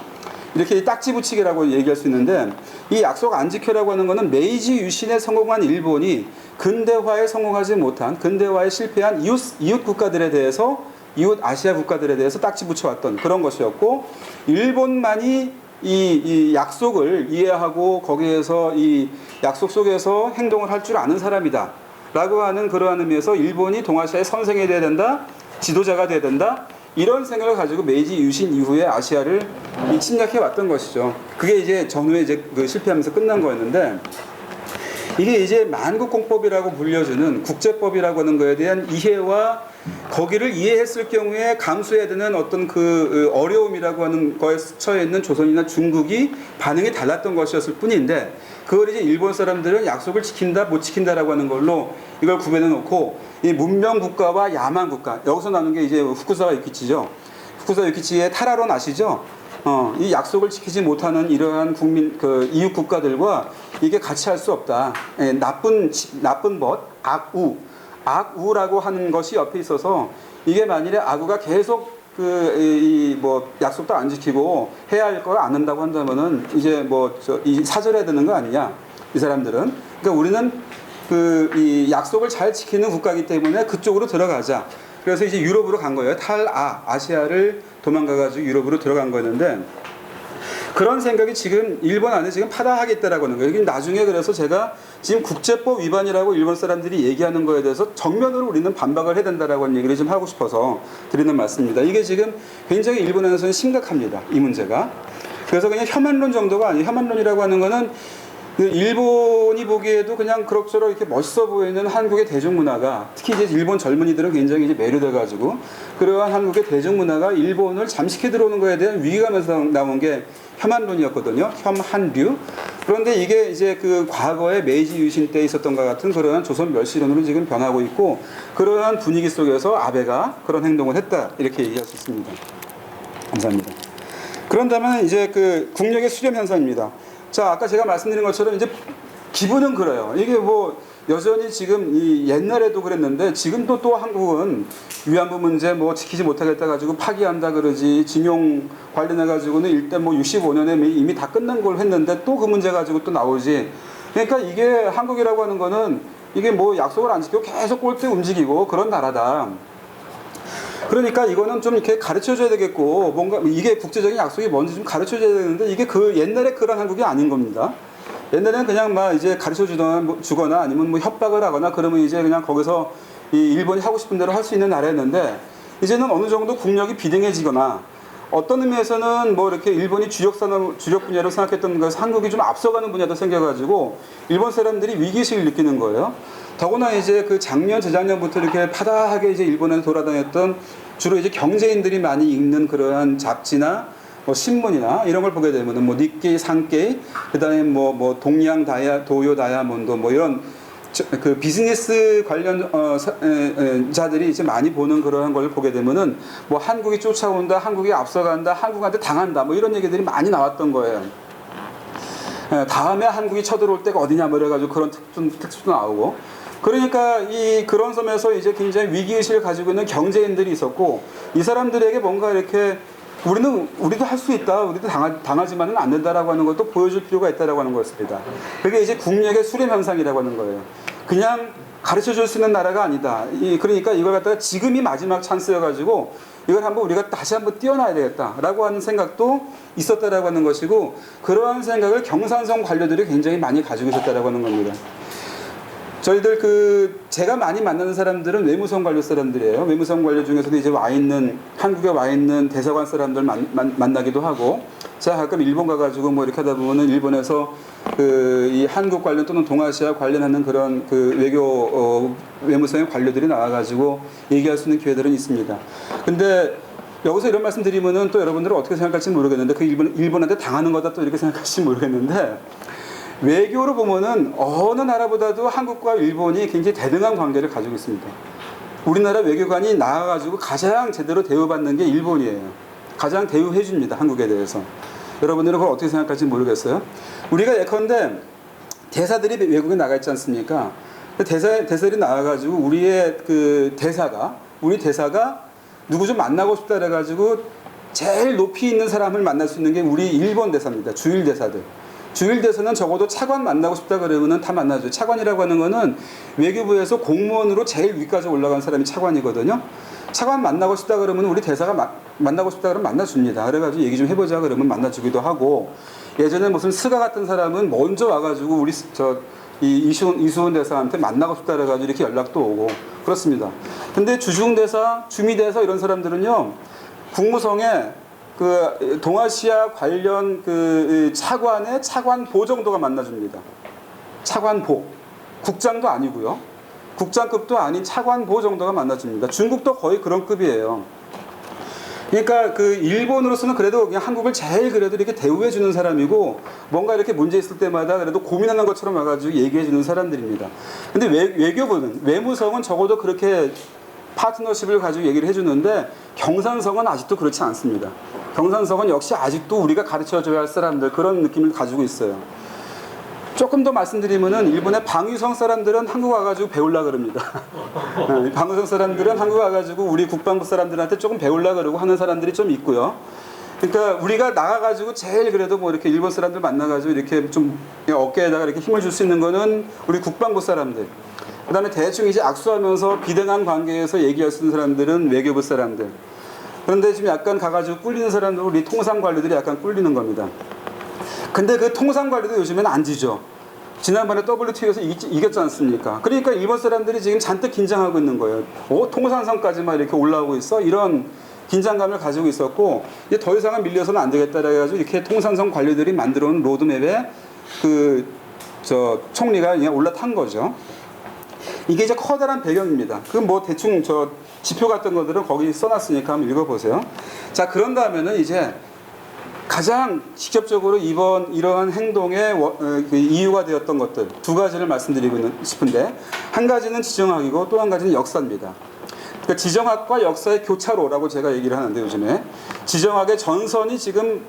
이렇게 딱지 붙이기라고 얘기할 수 있는데 이 약속 안 지켜라고 하는 거는 메이지 유신에 성공한 일본이 근대화에 성공하지 못한 근대화에 실패한 이웃 국가들에 대해서 이웃 아시아 국가들에 대해서 딱지 붙여왔던 그런 것이었고 일본만이 이 약속을 이해하고 거기에서 이 약속 속에서 행동을 할 줄 아는 사람이다 라고 하는 그러한 의미에서 일본이 동아시아의 선생이 돼야 된다, 지도자가 돼야 된다 이런 생각을 가지고 메이지 유신 이후에 아시아를 침략해 왔던 것이죠. 그게 이제 전후에 이제 실패하면서 끝난 거였는데 이게 이제 만국공법이라고 불려주는 국제법이라고 하는 거에 대한 이해와 거기를 이해했을 경우에 감수해야 되는 어떤 어려움이라고 하는 거에 처해 있는 조선이나 중국이 반응이 달랐던 것이었을 뿐인데 그걸 이제 일본 사람들은 약속을 지킨다 못 지킨다라고 하는 걸로 이걸 구별해 놓고 이 문명 국가와 야만 국가 여기서 나오는 게 이제 후쿠사와 유키치죠. 후쿠사와 유키치의 타라론 아시죠? 이 약속을 지키지 못하는 이러한 이웃 국가들과 이게 같이 할 수 없다. 나쁜 악우라고 하는 것이 옆에 있어서 이게 만일에 악우가 계속 뭐 약속도 안 지키고 해야 할 걸 안 한다고 한다면은 이제 이 사절해야 되는 거 아니냐 이 사람들은. 그러니까 우리는 이 약속을 잘 지키는 국가이기 때문에 그쪽으로 들어가자. 그래서 이제 유럽으로 간 거예요. 아시아를 도망가가지고 유럽으로 들어간 거였는데, 그런 생각이 지금 일본 안에 지금 파다하겠다라고 하는 거예요. 나중에 그래서 제가 지금 국제법 위반이라고 일본 사람들이 얘기하는 거에 대해서 정면으로 우리는 반박을 해야 된다라고 하는 얘기를 좀 하고 싶어서 드리는 말씀입니다. 이게 지금 굉장히 일본에서는 심각합니다. 이 문제가. 그래서 그냥 혐한론 정도가 아니에요. 혐한론이라고 하는 거는 일본이 보기에도 그냥 그럭저럭 이렇게 멋있어 보이는 한국의 대중문화가, 특히 이제 일본 젊은이들은 굉장히 이제 매료돼가지고 그러한 한국의 대중문화가 일본을 잠식해 들어오는 거에 대한 위기감에서 나온 게 혐한론이었거든요. 혐한류. 그런데 이게 이제 과거에 메이지 유신 때 있었던 것 같은 그러한 조선 멸시론으로 지금 변하고 있고, 그러한 분위기 속에서 아베가 그런 행동을 했다, 이렇게 얘기할 수 있습니다. 감사합니다. 그런다면 이제 국력의 수렴 현상입니다. 자, 아까 제가 말씀드린 것처럼 이제 기분은 그래요. 이게 여전히 지금 옛날에도 그랬는데 지금도 또 한국은 위안부 문제 지키지 못하겠다 가지고 파기한다 그러지, 징용 관련해 가지고는 일단 65년에 이미 다 끝난 걸 했는데 또 그 문제 가지고 또 나오지. 그러니까 이게 한국이라고 하는 거는 이게 약속을 안 지키고 계속 꼴대 움직이고 그런 나라다. 그러니까 이거는 좀 이렇게 가르쳐 줘야 되겠고, 뭔가 이게 국제적인 약속이 뭔지 좀 가르쳐 줘야 되는데, 이게 옛날에 그런 한국이 아닌 겁니다. 옛날에는 그냥 이제 가르쳐 주거나 아니면 협박을 하거나 그러면 이제 그냥 거기서 이 일본이 하고 싶은 대로 할 수 있는 나라였는데, 이제는 어느 정도 국력이 비등해지거나 어떤 의미에서는 이렇게 일본이 주력 분야로 생각했던 것에서 한국이 좀 앞서가는 분야도 생겨가지고 일본 사람들이 위기의식을 느끼는 거예요. 더구나 이제 작년, 재작년부터 이렇게 파다하게 이제 일본에 돌아다녔던 주로 이제 경제인들이 많이 읽는 그러한 잡지나 신문이나 이런 걸 보게 되면은 니케이, 산케이, 그다음에 동양 도요 다이아몬드 이런 비즈니스 관련 자들이 이제 많이 보는 그러한 걸 보게 되면은 한국이 쫓아온다, 한국이 앞서간다, 한국한테 당한다 이런 얘기들이 많이 나왔던 거예요. 다음에 한국이 쳐들어올 때가 어디냐 이래가지고 그런 특수도 나오고. 그러니까 그런 점에서 이제 굉장히 위기의식을 가지고 있는 경제인들이 있었고, 이 사람들에게 뭔가 이렇게 우리도 할 수 있다, 우리도 당하지만은 안 된다라고 하는 것도 보여줄 필요가 있다라고 하는 거였습니다. 그게 이제 국력의 수렴 현상이라고 하는 거예요. 그냥 가르쳐 줄 수 있는 나라가 아니다. 그러니까 이걸 갖다가 지금이 마지막 찬스여가지고 이걸 우리가 다시 한번 뛰어나야 되겠다라고 하는 생각도 있었다라고 하는 것이고, 그러한 생각을 경산성 관료들이 굉장히 많이 가지고 있었다라고 하는 겁니다. 저희들 제가 많이 만나는 사람들은 외무성 관료 사람들이에요. 외무성 관료 중에서도 이제 한국에 와 있는 대사관 사람들 만나기도 하고, 제가 가끔 일본 가가지고 이렇게 하다 보면은 일본에서 이 한국 관련 또는 동아시아 관련하는 그런 외무성의 관료들이 나와가지고 얘기할 수 있는 기회들은 있습니다. 근데 여기서 이런 말씀 드리면은 또 여러분들은 어떻게 생각할지 모르겠는데, 일본한테 당하는 거다 또 이렇게 생각할지 모르겠는데, 외교로 보면은 어느 나라보다도 한국과 일본이 굉장히 대등한 관계를 가지고 있습니다. 우리나라 외교관이 나와가지고 가장 제대로 대우받는 게 일본이에요. 가장 대우해줍니다, 한국에 대해서. 여러분들은 그걸 어떻게 생각할지 모르겠어요. 우리가 예컨대 대사들이 외국에 나가 있지 않습니까? 대사들이 나와가지고 우리 대사가 누구 좀 만나고 싶다 그래가지고 제일 높이 있는 사람을 만날 수 있는 게 우리 일본 대사입니다. 주일 대사들. 주일 대사는 적어도 차관 만나고 싶다 그러면은 다 만나죠. 차관이라고 하는 거는 외교부에서 공무원으로 제일 위까지 올라간 사람이 차관이거든요. 차관 만나고 싶다 그러면 우리 대사가 만나고 싶다 그러면 만나줍니다. 그래가지고 얘기 좀 해보자 그러면 만나주기도 하고, 예전에 무슨 스가 같은 사람은 먼저 와가지고 우리 이수원 대사한테 만나고 싶다 그래가지고 이렇게 연락도 오고 그렇습니다. 근데 주중 대사, 주미 대사 이런 사람들은요, 국무성에 동아시아 관련 차관의 차관보 정도가 만나줍니다. 차관보. 국장도 아니고요. 국장급도 아닌 차관보 정도가 만나줍니다. 중국도 거의 그런 급이에요. 그러니까 일본으로서는 그래도 그냥 한국을 제일 그래도 이렇게 대우해주는 사람이고, 뭔가 이렇게 문제 있을 때마다 그래도 고민하는 것처럼 와가지고 얘기해주는 사람들입니다. 근데 외교부는, 외무성은 적어도 그렇게 파트너십을 가지고 얘기를 해주는데, 경산성은 아직도 그렇지 않습니다. 경산성은 역시 아직도 우리가 가르쳐줘야 할 사람들, 그런 느낌을 가지고 있어요. 조금 더 말씀드리면은 일본의 방위성 사람들은 한국 와가지고 배울라 그럽니다. 방위성 사람들은 한국 와가지고 우리 국방부 사람들한테 조금 배울라 그러고 하는 사람들이 좀 있고요. 그러니까 우리가 나가가지고 제일 그래도 뭐 이렇게 일본 사람들 만나가지고 이렇게 좀 어깨에다가 이렇게 힘을 줄 수 있는 거는 우리 국방부 사람들. 그다음에 대충 이제 악수하면서 비등한 관계에서 얘기할 수 있는 사람들은 외교부 사람들. 그런데 지금 약간 가가지고 꿀리는 사람들 우리 통상 관료들이 약간 꿀리는 겁니다. 근데 그 통상 관료도 요즘에는 안 지죠. 지난번에 WTO에서 이겼지 않습니까? 그러니까 일본 사람들이 지금 잔뜩 긴장하고 있는 거예요. 통상선까지만 이렇게 올라오고 있어? 이런 긴장감을 가지고 있었고, 이제 더 이상은 밀려서는 안 되겠다 해가지고 이렇게 통상선 관료들이 만들어 놓은 로드맵에 총리가 그냥 올라탄 거죠. 이게 이제 커다란 배경입니다. 그 뭐 대충 지표 같은 것들은 거기 써놨으니까 한번 읽어보세요. 자, 그런 다음에는 이제 가장 직접적으로 이러한 행동의 이유가 되었던 것들 두 가지를 말씀드리고 싶은데, 한 가지는 지정학이고 또 한 가지는 역사입니다. 그러니까 지정학과 역사의 교차로라고 제가 얘기를 하는데, 요즘에 지정학의 전선이 지금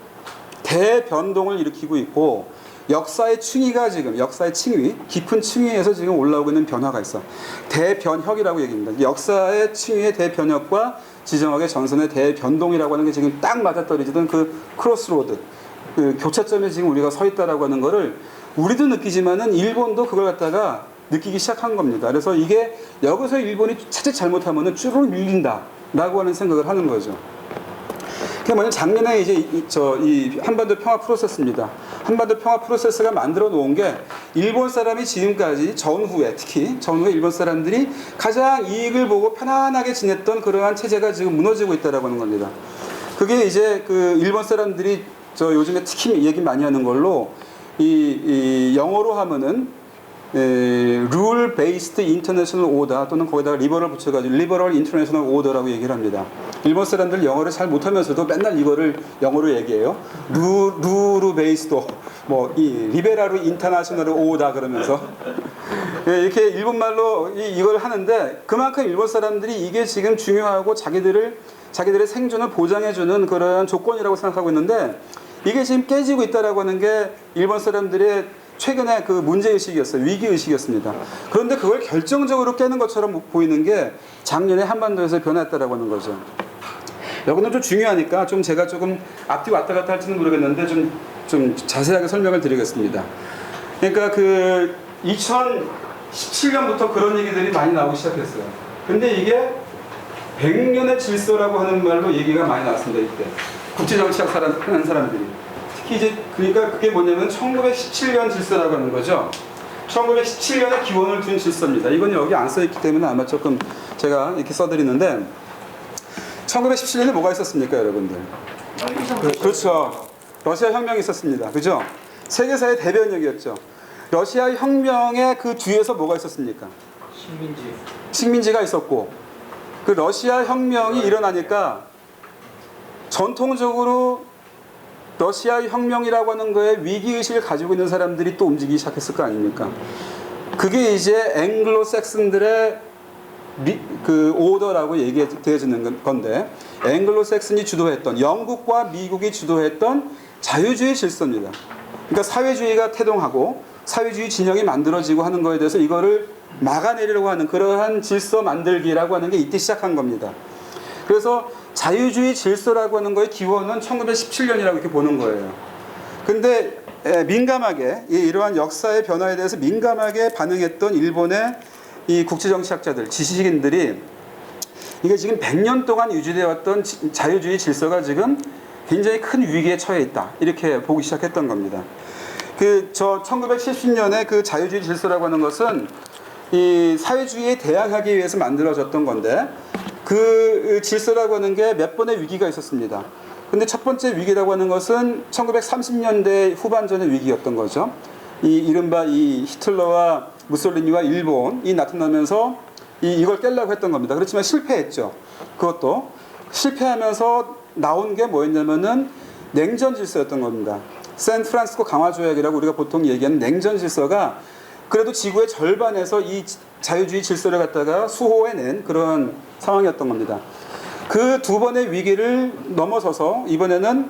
대변동을 일으키고 있고, 역사의 층위가 지금 역사의 층위, 깊은 층위에서 지금 올라오고 있는 변화가 있어. 대변혁이라고 얘기합니다. 역사의 층위의 대변혁과 지정학의 전선의 대변동이라고 하는 게 지금 딱 맞아떨어지던 그 크로스로드, 그 교차점에 지금 우리가 서 있다라고 하는 거를 우리도 느끼지만은 일본도 그걸 갖다가 느끼기 시작한 겁니다. 그래서 이게 여기서 일본이 자칫 잘못하면은 쭈르륵 밀린다라고 하는 생각을 하는 거죠. 그게 뭐냐면 작년에 이제 이 한반도 평화 프로세스입니다. 한반도 평화 프로세스가 만들어 놓은 게 일본 사람이 지금까지 특히 전후에 일본 사람들이 가장 이익을 보고 편안하게 지냈던 그러한 체제가 지금 무너지고 있다라고 하는 겁니다. 그게 이제 그 일본 사람들이 요즘에 특히 얘기 많이 하는 걸로 이 영어로 하면은 Rule Based International Order, 또는 거기다가 리버럴 붙여가지고 Liberal International Order라고 얘기를 합니다. 일본 사람들 영어를 잘 못하면서도 맨날 이거를 영어로 얘기해요. Rule Based, 리베랄 인터내셔널 오다 그러면서 이렇게 일본말로 이걸 하는데, 그만큼 일본 사람들이 이게 지금 중요하고 자기들의 생존을 보장해주는 그런 조건이라고 생각하고 있는데, 이게 지금 깨지고 있다라고 하는 게 일본 사람들의 최근에 그 문제의식이었어요. 위기의식이었습니다. 그런데 그걸 결정적으로 깨는 것처럼 보이는 게 작년에 한반도에서 변했다라고 하는 거죠. 이거는 좀 중요하니까 제가 조금 앞뒤 왔다 갔다 할지는 모르겠는데 좀 자세하게 설명을 드리겠습니다. 그러니까 그 2017년부터 그런 얘기들이 많이 나오기 시작했어요. 근데 이게 100년의 질서라고 하는 말로 얘기가 많이 나왔습니다. 이때 국제정치학 하는 사람들이. 특히 이제 그러니까 그게 뭐냐면 1917년 질서라고 하는 거죠. 1917년에 기원을 둔 질서입니다. 이건 여기 안 써있기 때문에 아마 조금 제가 이렇게 써드리는데, 1917년에 뭐가 있었습니까, 여러분들? 그렇죠. 러시아 혁명이 있었습니다. 그죠? 세계사의 대변혁이었죠. 러시아 혁명의 그 뒤에서 뭐가 있었습니까? 식민지가 있었고, 그 러시아 혁명이 일어나니까 전통적으로 러시아 혁명이라고 하는 거에 위기의식을 가지고 있는 사람들이 또 움직이기 시작했을 거 아닙니까? 그게 이제 앵글로색슨들의 그 오더라고 얘기되어지는 건데, 앵글로색슨이 주도했던, 영국과 미국이 주도했던 자유주의 질서입니다. 그러니까 사회주의가 태동하고 사회주의 진영이 만들어지고 하는 거에 대해서 이거를 막아내려고 하는 그러한 질서 만들기라고 하는 게 이때 시작한 겁니다. 그래서 자유주의 질서라고 하는 거의 기원은 1917년이라고 이렇게 보는 거예요. 근데 민감하게 이러한 역사의 변화에 대해서 민감하게 반응했던 일본의 이 국제정치학자들, 지식인들이 이게 지금 100년 동안 유지되어 왔던 자유주의 질서가 지금 굉장히 큰 위기에 처해 있다, 이렇게 보기 시작했던 겁니다. 1970년에 그 자유주의 질서라고 하는 것은 이 사회주의에 대항하기 위해서 만들어졌던 건데, 그 질서라고 하는 게 몇 번의 위기가 있었습니다. 근데 첫 번째 위기라고 하는 것은 1930년대 후반전의 위기였던 거죠. 이른바 이 히틀러와 무솔리니와 일본이 나타나면서 이걸 깨려고 했던 겁니다. 그렇지만 실패했죠. 그것도 실패하면서 나온 게 뭐였냐면은 냉전 질서였던 겁니다. 샌프란시스코 강화 조약이라고 우리가 보통 얘기하는 냉전 질서가 그래도 지구의 절반에서 이 자유주의 질서를 갖다가 수호해낸 그런 상황이었던 겁니다. 그 두 번의 위기를 넘어서서 이번에는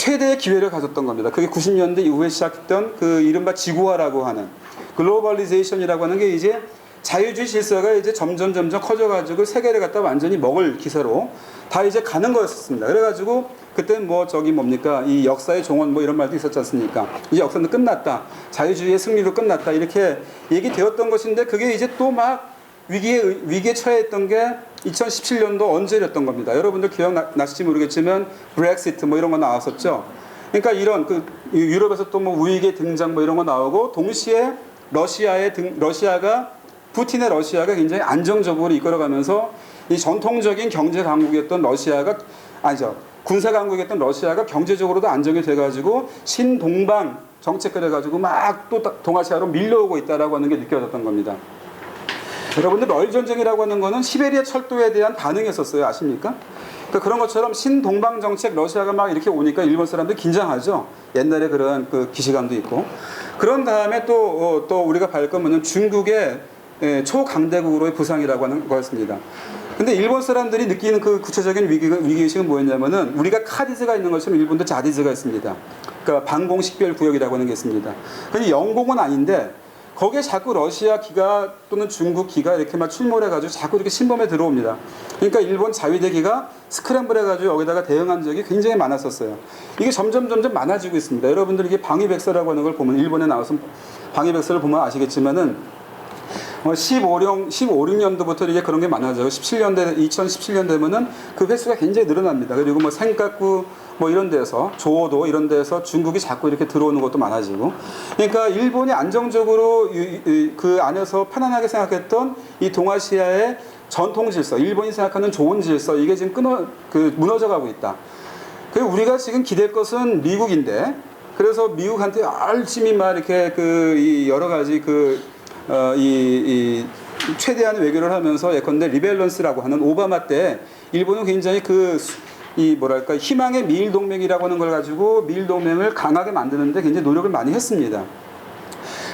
최대의 기회를 가졌던 겁니다. 그게 90년대 이후에 시작했던 그 이른바 지구화라고 하는 글로벌리제이션이라고 하는 게 이제 자유주의 질서가 이제 점점 커져가지고 세계를 갖다 완전히 먹을 기세로 다 이제 가는 거였습니다. 그래가지고 그때는 뭐 저기 뭡니까 이 역사의 종언 뭐 이런 말도 있었지 않습니까? 이제 역사는 끝났다. 자유주의의 승리로 끝났다. 이렇게 얘기되었던 것인데 그게 이제 또 막 위기에 처해있던 게 2017년도 언제였던 겁니다. 여러분들 기억나실지 모르겠지만 브렉시트 뭐 이런 거 나왔었죠. 그러니까 이런 그 유럽에서 또 뭐 우익의 등장 뭐 이런 거 나오고 동시에 푸틴의 러시아가 굉장히 안정적으로 이끌어가면서 이 전통적인 경제 강국이었던 군사 강국이었던 러시아가 경제적으로도 안정이 돼가지고 신동방 정책을 해가지고 막 또 동아시아로 밀려오고 있다라고 하는 게 느껴졌던 겁니다. 여러분들 러일 전쟁이라고 하는 거는 시베리아 철도에 대한 반응이었었어요. 아십니까? 그러니까 그런 것처럼 신동방 정책 러시아가 막 이렇게 오니까 일본 사람들 긴장하죠. 옛날에 그런 그 기시감도 있고. 그런 다음에 또 우리가 볼 거면 중국의 초강대국으로의 부상이라고 하는 거였습니다. 근데 일본 사람들이 느끼는 그 구체적인 위기의식은 뭐였냐면은 우리가 카디즈가 있는 것처럼 일본도 자디즈가 있습니다. 그러니까 방공식별 구역이라고 하는 게 있습니다. 근데 영공은 아닌데 거기에 자꾸 러시아 기가 또는 중국 기가 이렇게 막 출몰해가지고 자꾸 이렇게 침범해 들어옵니다. 그러니까 일본 자위대기가 스크램블해가지고 여기다가 대응한 적이 굉장히 많았었어요. 이게 점점 많아지고 있습니다. 여러분들 이게 방위백서라고 하는 걸 보면 일본에 나와서 방위백서를 보면 아시겠지만은 16년도부터 이게 그런 게 많아져요. 2017년 되면은 그 횟수가 굉장히 늘어납니다. 그리고 뭐 생각구 뭐 이런 데서 조도 이런 데서 중국이 자꾸 이렇게 들어오는 것도 많아지고. 그러니까 일본이 안정적으로 그 안에서 편안하게 생각했던 이 동아시아의 전통 질서, 일본이 생각하는 좋은 질서 이게 지금 무너져 가고 있다. 그리고 우리가 지금 기댈 것은 미국인데 그래서 미국한테 열심히 막 이렇게 여러 가지 최대한 외교를 하면서 예컨대 리밸런스라고 하는 오바마 때 일본은 굉장히 희망의 미일 동맹이라고 하는 걸 가지고 미일 동맹을 강하게 만드는데 굉장히 노력을 많이 했습니다.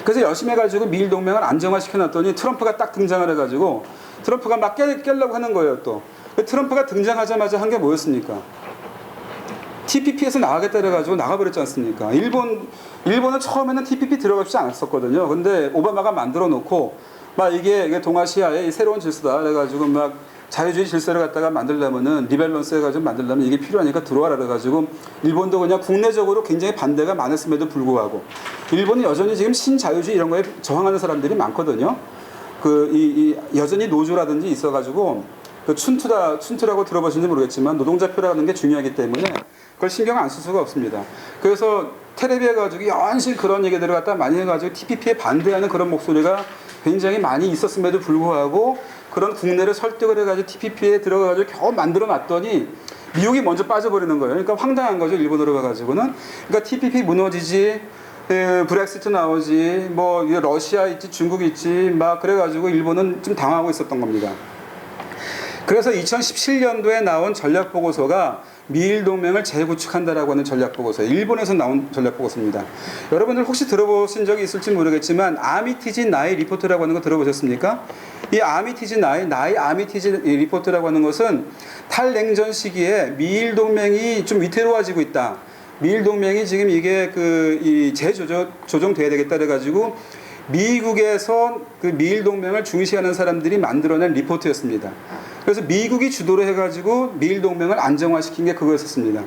그래서 열심히 해가지고 미일 동맹을 안정화시켜 놨더니 트럼프가 딱 등장을 해가지고 트럼프가 막 깨려고 하는 거예요. 또 트럼프가 등장하자마자 한 게 뭐였습니까? TPP에서 나가겠다 그래가지고 나가버렸지 않습니까? 일본은 처음에는 TPP 들어가지 않았었거든요. 근데 오바마가 만들어 놓고 막 이게 동아시아의 새로운 질서다 그래가지고 막 자유주의 질서를 갖다가 만들려면은 리밸런스 해가지고 만들려면 이게 필요하니까 들어와라 그래가지고 일본도 그냥 국내적으로 굉장히 반대가 많았음에도 불구하고 일본은 여전히 지금 신자유주의 이런 거에 저항하는 사람들이 많거든요. 여전히 노조라든지 있어가지고 춘투라고 들어보시는지 모르겠지만 노동자표라는 게 중요하기 때문에 그걸 신경 안 쓸 수가 없습니다. 그래서 텔레비에 가지고 연신 그런 얘기들을 갖다 많이 해가지고 TPP에 반대하는 그런 목소리가 굉장히 많이 있었음에도 불구하고 그런 국내를 설득을 해가지고 TPP에 들어가가지고 겨우 만들어 놨더니 미국이 먼저 빠져버리는 거예요. 그러니까 황당한 거죠. 일본으로 가가지고는. 그러니까 TPP 무너지지, 브렉시트 나오지, 뭐 러시아 있지, 중국 있지, 막 그래가지고 일본은 좀 당하고 있었던 겁니다. 그래서 2017년도에 나온 전략보고서가 미일 동맹을 재구축한다라고 하는 전략보고서예요. 일본에서 나온 전략보고서입니다. 여러분들 혹시 들어보신 적이 있을지 모르겠지만 아미티지 나이 리포트라고 하는 거 들어보셨습니까? 이 아미티지 나이 아미티지 리포트라고 하는 것은 탈냉전 시기에 미일 동맹이 좀 위태로워지고 있다. 미일 동맹이 지금 이게 재조정돼야 되겠다 그래가지고 미국에서 그 미일 동맹을 중시하는 사람들이 만들어낸 리포트였습니다. 그래서 미국이 주도를 해가지고 미일 동맹을 안정화시킨 게 그거였었습니다.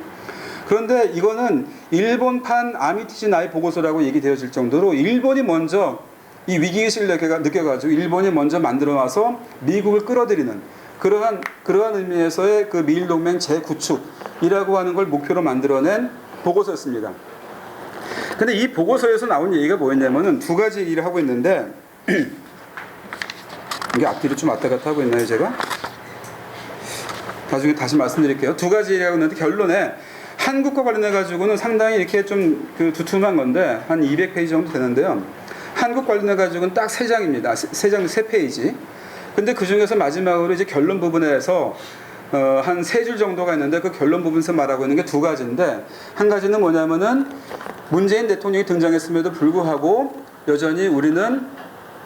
그런데 이거는 일본판 아미티지 나이 보고서라고 얘기되어질 정도로 일본이 먼저 이 위기의식을 느껴가지고 일본이 먼저 만들어와서 미국을 끌어들이는 그러한 의미에서의 그 미일 동맹 재구축이라고 하는 걸 목표로 만들어낸 보고서였습니다. 근데 이 보고서에서 나온 얘기가 뭐였냐면은 두 가지 일을 하고 있는데 이게 앞뒤로 좀 왔다 갔다 하고 있나요 제가? 나중에 다시 말씀드릴게요. 두 가지 일을 하고 있는데 결론에 한국과 관련해 가지고는 상당히 이렇게 좀 두툼한 건데 한 200페이지 정도 되는데요. 한국 관련해 가지고는 딱 3장입니다. 3페이지. 근데 그 중에서 마지막으로 이제 결론 부분에서 한 3줄 정도가 있는데 그 결론 부분에서 말하고 있는 게 두 가지인데 한 가지는 뭐냐면은 문재인 대통령이 등장했음에도 불구하고 여전히 우리는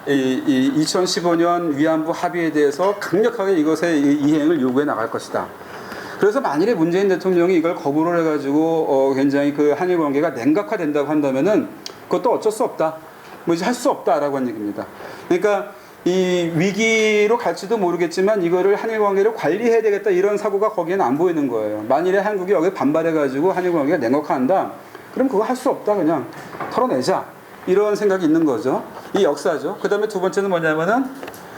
2015년 위안부 합의에 대해서 강력하게 이것의 이행을 요구해 나갈 것이다. 그래서 만일에 문재인 대통령이 이걸 거부를 해가지고 굉장히 그 한일 관계가 냉각화된다고 한다면은 그것도 어쩔 수 없다. 뭐 이제 할 수 없다라고 하는 얘기입니다. 그러니까 이 위기로 갈지도 모르겠지만 이거를 한일 관계를 관리해야 되겠다 이런 사고가 거기에는 안 보이는 거예요. 만일에 한국이 여기 반발해가지고 한일 관계가 냉각화한다. 그럼 그거 할 수 없다. 그냥 털어내자. 이런 생각이 있는 거죠. 이 역사죠. 그 다음에 두 번째는 뭐냐면은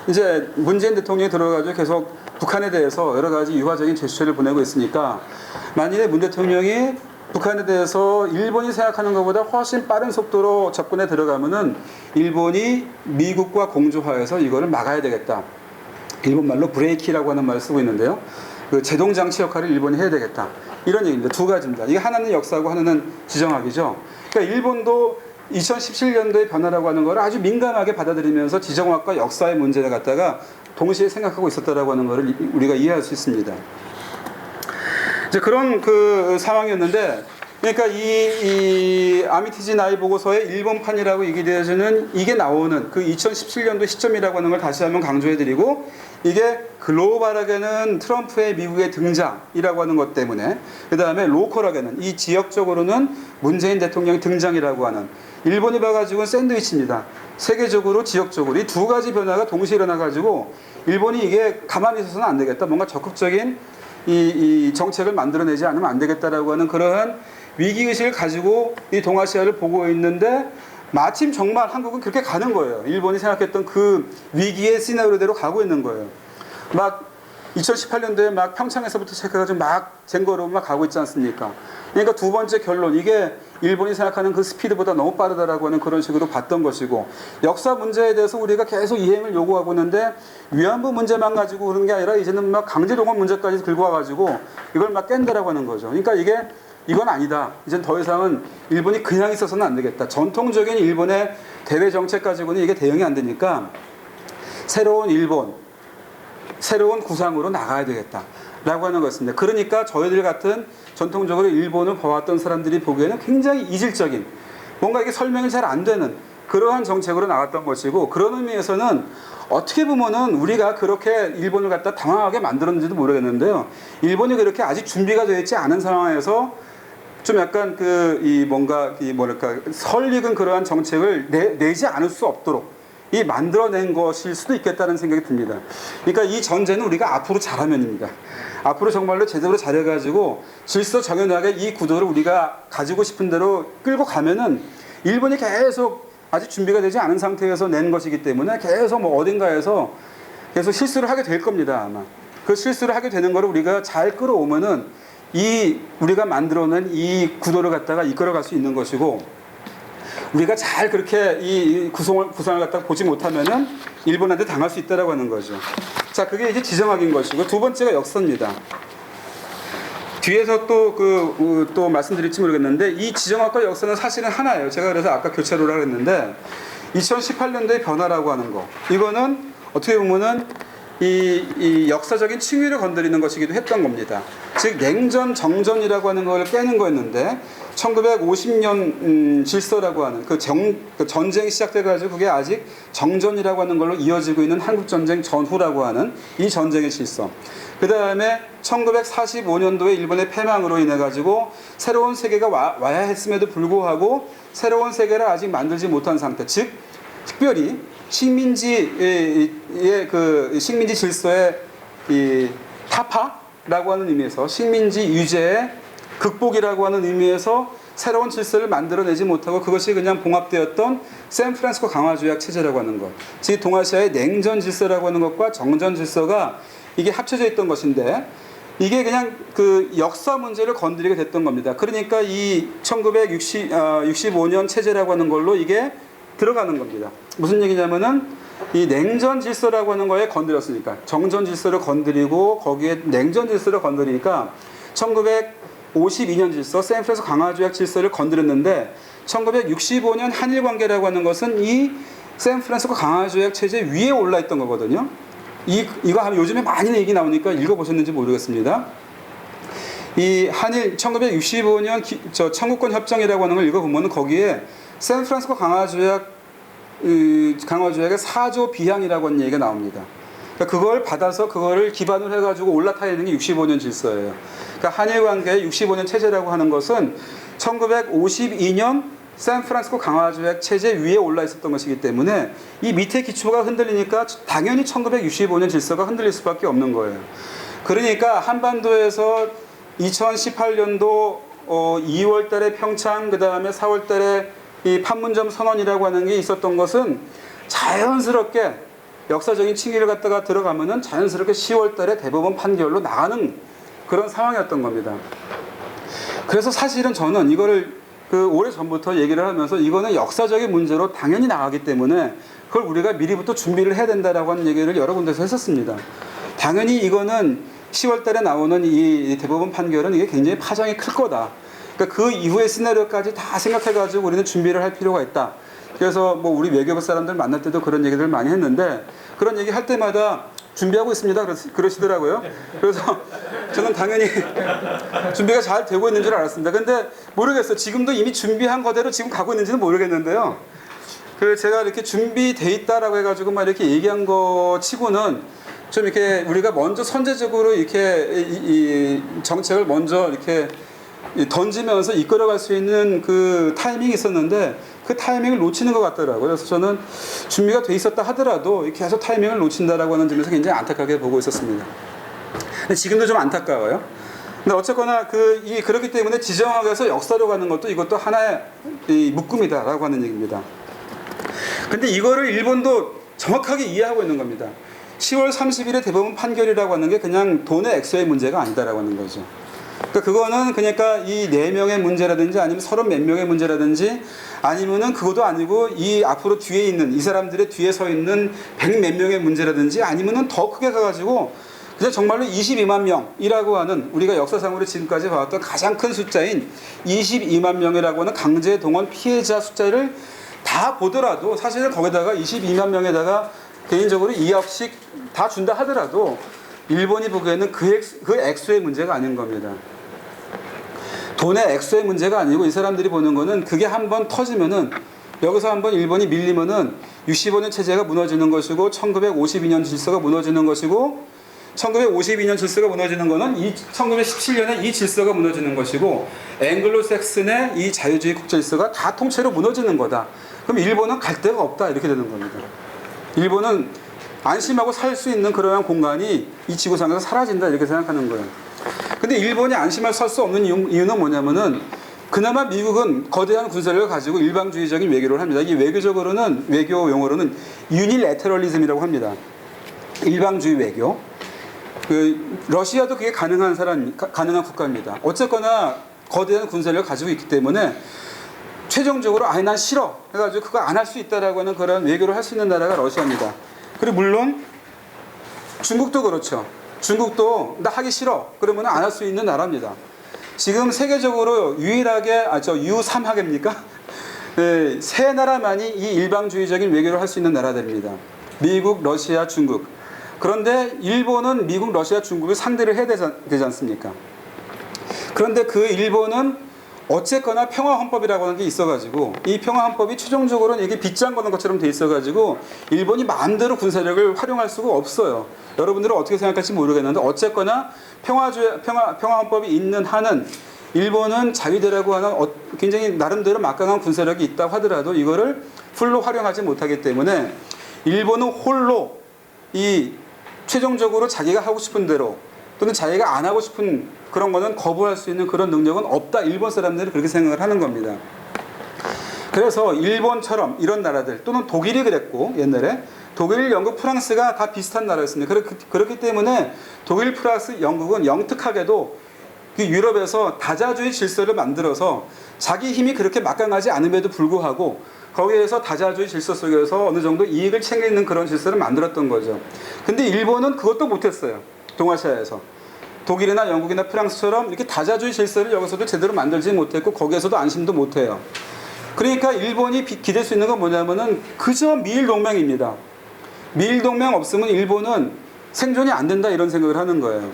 이제 문재인 대통령이 들어가지고 계속 북한에 대해서 여러 가지 유화적인 제스처를 보내고 있으니까 만일에 문 대통령이 북한에 대해서 일본이 생각하는 것보다 훨씬 빠른 속도로 접근에 들어가면은 일본이 미국과 공조하여서 이거를 막아야 되겠다. 일본 말로 브레이키라고 하는 말을 쓰고 있는데요. 그 제동 장치 역할을 일본이 해야 되겠다. 이런 얘기입니다. 두 가지입니다. 이게 하나는 역사고 하나는 지정학이죠. 그러니까 일본도 2017년도의 변화라고 하는 걸 아주 민감하게 받아들이면서 지정학과 역사의 문제를 갖다가 동시에 생각하고 있었다라고 하는 것을 우리가 이해할 수 있습니다. 이제 그런 그 상황이었는데, 그러니까 이 아미티지 나이 보고서의 일본판이라고 얘기되어지는 이게 나오는 그 2017년도 시점이라고 하는 걸 다시 한번 강조해드리고, 이게 글로벌하게는 트럼프의 미국의 등장이라고 하는 것 때문에, 그 다음에 로컬하게는 이 지역적으로는 문재인 대통령의 등장이라고 하는, 일본이 봐가지고는 샌드위치입니다. 세계적으로 지역적으로 이 두 가지 변화가 동시에 일어나가지고 일본이 이게 가만히 있어서는 안 되겠다. 뭔가 적극적인 이 정책을 만들어내지 않으면 안 되겠다라고 하는 그러한 위기의식을 가지고 이 동아시아를 보고 있는데, 마침 정말 한국은 그렇게 가는 거예요. 일본이 생각했던 그 위기의 시나리오대로 가고 있는 거예요. 막 2018년도에 막 평창에서부터 시작해가지고 막 쟁거로 막 가고 있지 않습니까? 그러니까 두 번째 결론, 이게 일본이 생각하는 그 스피드보다 너무 빠르다라고 하는 그런 식으로 봤던 것이고, 역사 문제에 대해서 우리가 계속 이행을 요구하고 있는데 위안부 문제만 가지고 그런 게 아니라 이제는 막 강제동원 문제까지 들고 와가지고 이걸 막 깬다라고 하는 거죠. 그러니까 이건 아니다. 이젠 더 이상은 일본이 그냥 있어서는 안 되겠다. 전통적인 일본의 대외 정책 가지고는 이게 대응이 안 되니까 새로운 일본, 새로운 구상으로 나가야 되겠다라고 하는 것입니다. 그러니까 저희들 같은 전통적으로 일본을 봐왔던 사람들이 보기에는 굉장히 이질적인, 뭔가 이게 설명이 잘 안 되는 그러한 정책으로 나갔던 것이고, 그런 의미에서는 어떻게 보면은 우리가 그렇게 일본을 갖다 당황하게 만들었는지도 모르겠는데요. 일본이 그렇게 아직 준비가 되어 있지 않은 상황에서 좀 약간 뭐랄까 설익은 그러한 정책을 내지 않을 수 없도록 만들어낸 것일 수도 있겠다는 생각이 듭니다. 그러니까 이 전제는 우리가 앞으로 잘하면입니다. 앞으로 정말로 제대로 잘해가지고 질서 정연하게 이 구도를 우리가 가지고 싶은 대로 끌고 가면은, 일본이 계속 아직 준비가 되지 않은 상태에서 낸 것이기 때문에 계속 뭐 어딘가에서 계속 실수를 하게 될 겁니다. 아마 그 실수를 하게 되는 거를 우리가 잘 끌어오면은 우리가 만들어낸 이 구도를 갖다가 이끌어갈 수 있는 것이고, 우리가 잘 그렇게 이 구성을 갖다가 보지 못하면은 일본한테 당할 수 있다라고 하는 거죠. 자, 그게 이제 지정학인 것이고, 두 번째가 역사입니다. 뒤에서 또 말씀드릴지 모르겠는데, 이 지정학과 역사는 사실은 하나예요. 제가 그래서 아까 교차로를 하랬는데, 2018년도의 변화라고 하는 거, 이거는 어떻게 보면은 이 역사적인 층위를 건드리는 것이기도 했던 겁니다. 즉 냉전 정전이라고 하는 걸 깨는 거였는데, 1950년 질서라고 하는 그 전쟁이 시작돼가지고 그게 아직 정전이라고 하는 걸로 이어지고 있는 한국전쟁 전후라고 하는 이 전쟁의 질서, 그 다음에 1945년도에 일본의 패망으로 인해 가지고 새로운 세계가 와야 했음에도 불구하고 새로운 세계를 아직 만들지 못한 상태, 즉 특별히 식민지 질서의 이 타파라고 하는 의미에서, 식민지 유죄의 극복이라고 하는 의미에서 새로운 질서를 만들어내지 못하고 그것이 그냥 봉합되었던 샌프란시스코 강화조약 체제라고 하는 것, 즉 동아시아의 냉전 질서라고 하는 것과 정전 질서가 이게 합쳐져 있던 것인데, 이게 그냥 그 역사 문제를 건드리게 됐던 겁니다. 그러니까 이 1965년 체제라고 하는 걸로 이게 들어가는 겁니다. 무슨 얘기냐면은 이 냉전 질서라고 하는 거에 건드렸으니까, 정전 질서를 건드리고 거기에 냉전 질서를 건드리니까 1952년 질서, 샌프란시스코 강화조약 질서를 건드렸는데, 1965년 한일 관계라고 하는 것은 이 샌프란시스코 강화조약 체제 위에 올라 있던 거거든요. 이거 하면 요즘에 많이 얘기 나오니까 읽어보셨는지 모르겠습니다. 이 한일 1965년 청구권 협정이라고 하는 걸 읽어보면 거기에 샌프란시스코 강화조약의 4조 비항이라고 하는 얘기가 나옵니다. 그러니까 그걸 받아서 그거를 기반으로 해가지고 올라타 있는 게 65년 질서예요. 그러니까 한일 관계의 65년 체제라고 하는 것은 1952년 샌프란시스코 강화조약 체제 위에 올라 있었던 것이기 때문에 이 밑에 기초가 흔들리니까 당연히 1965년 질서가 흔들릴 수밖에 없는 거예요. 그러니까 한반도에서 2018년도 2월 달에 평창, 그 다음에 4월 달에 이 판문점 선언이라고 하는 게 있었던 것은 자연스럽게 역사적인 층위를 갖다가 들어가면은 자연스럽게 10월 달에 대법원 판결로 나가는 그런 상황이었던 겁니다. 그래서 사실은 저는 이거를 오래 전부터 얘기를 하면서 이거는 역사적인 문제로 당연히 나가기 때문에 그걸 우리가 미리부터 준비를 해야 된다라고 하는 얘기를 여러 군데서 했었습니다. 당연히 이거는 10월 달에 나오는 이 대법원 판결은 이게 굉장히 파장이 클 거다. 그러니까 그 이후의 시나리오까지 다 생각해가지고 우리는 준비를 할 필요가 있다. 그래서 뭐 우리 외교부 사람들 만날 때도 그런 얘기들 많이 했는데 그런 얘기 할 때마다 준비하고 있습니다. 그러시더라고요. 그래서 저는 당연히 준비가 잘 되고 있는 줄 알았습니다. 근데 모르겠어요. 지금도 이미 준비한 거대로 지금 가고 있는지는 모르겠는데요. 제가 이렇게 준비돼 있다라고 해가지고 막 이렇게 얘기한 거 치고는 좀 이렇게 우리가 먼저 선제적으로 이렇게 이 정책을 먼저 이렇게 던지면서 이끌어갈 수 있는 그 타이밍이 있었는데 그 타이밍을 놓치는 것 같더라고요. 그래서 저는 준비가 돼 있었다 하더라도 계속 타이밍을 놓친다라고 하는 점에서 굉장히 안타깝게 보고 있었습니다. 근데 지금도 좀 안타까워요. 근데 어쨌거나 그렇기 때문에 지정학에서 역사로 가는 것도 이것도 하나의 묶음이다라고 하는 얘기입니다. 근데 이거를 일본도 정확하게 이해하고 있는 겁니다. 10월 30일의 대법원 판결이라고 하는 게 그냥 돈의 액수의 문제가 아니다라고 하는 거죠. 그거는 그러니까 이 4명의 문제라든지 아니면 30 몇 명의 문제라든지 아니면은 그것도 아니고 이 앞으로 뒤에 있는 이 사람들의 뒤에 서 있는 100 몇 명의 문제라든지 아니면은 더 크게 가가지고 그냥 정말로 22만 명이라고 하는 우리가 역사상으로 지금까지 봐왔던 가장 큰 숫자인 22만 명이라고 하는 강제 동원 피해자 숫자를 다 보더라도 사실은 거기다가 22만 명에다가 개인적으로 2억씩 다 준다 하더라도 일본이 보기에는 그 액수의 문제가 아닌 겁니다. 돈의 액수의 문제가 아니고 이 사람들이 보는 거는 그게 한번 터지면은 여기서 한번 일본이 밀리면은 65년 체제가 무너지는 것이고 1952년 질서가 무너지는 것이고 1952년 질서가 무너지는 거는 1917년에 이 질서가 무너지는 것이고 앵글로색슨의 이 자유주의 국제질서가 다 통째로 무너지는 거다. 그럼 일본은 갈 데가 없다 이렇게 되는 겁니다. 일본은 안심하고 살 수 있는 그러한 공간이 이 지구상에서 사라진다 이렇게 생각하는 거예요. 근데 일본이 안심할 살 수 없는 이유는 뭐냐면은 그나마 미국은 거대한 군사력을 가지고 일방주의적인 외교를 합니다. 이게 외교적으로는 외교 용어로는 유니래터럴리즘이라고 합니다. 일방주의 외교. 러시아도 그게 가능한 국가입니다. 어쨌거나 거대한 군사력을 가지고 있기 때문에 최종적으로 아니 난 싫어 해가지고 그거 안 할 수 있다라고 하는 그런 외교를 할 수 있는 나라가 러시아입니다. 그리고 물론 중국도 그렇죠. 중국도 나 하기 싫어 그러면 안 할 수 있는 나라입니다. 지금 세계적으로 유일하게 U3학입니까? 네, 세 나라만이 이 일방주의적인 외교를 할 수 있는 나라들입니다. 미국, 러시아, 중국. 그런데 일본은 미국, 러시아, 중국을 상대를 해야 되지 않습니까? 그런데 그 일본은 어쨌거나 평화헌법이라고 하는 게 있어가지고 이 평화헌법이 최종적으로는 이게 빗장 거는 것처럼 돼 있어가지고 일본이 마음대로 군사력을 활용할 수가 없어요. 여러분들은 어떻게 생각할지 모르겠는데 어쨌거나 평화헌법이 있는 한은 일본은 자위대라고 하는 굉장히 나름대로 막강한 군사력이 있다고 하더라도 이거를 풀로 활용하지 못하기 때문에 일본은 홀로 이 최종적으로 자기가 하고 싶은 대로 또는 자기가 안 하고 싶은 그런 거는 거부할 수 있는 그런 능력은 없다. 일본 사람들이 그렇게 생각을 하는 겁니다. 그래서 일본처럼 이런 나라들 또는 독일이 그랬고 옛날에 독일, 영국, 프랑스가 다 비슷한 나라였습니다. 그렇기 때문에 독일, 프랑스, 영국은 영특하게도 유럽에서 다자주의 질서를 만들어서 자기 힘이 그렇게 막강하지 않음에도 불구하고 거기에서 다자주의 질서 속에서 어느 정도 이익을 챙기는 그런 질서를 만들었던 거죠. 근데 일본은 그것도 못했어요. 동아시아에서. 독일이나 영국이나 프랑스처럼 이렇게 다자주의 질서를 여기서도 제대로 만들지 못했고 거기에서도 안심도 못해요. 그러니까 일본이 기댈 수 있는 건 뭐냐면은 그저 미일 동맹입니다. 미일 동맹 없으면 일본은 생존이 안 된다 이런 생각을 하는 거예요.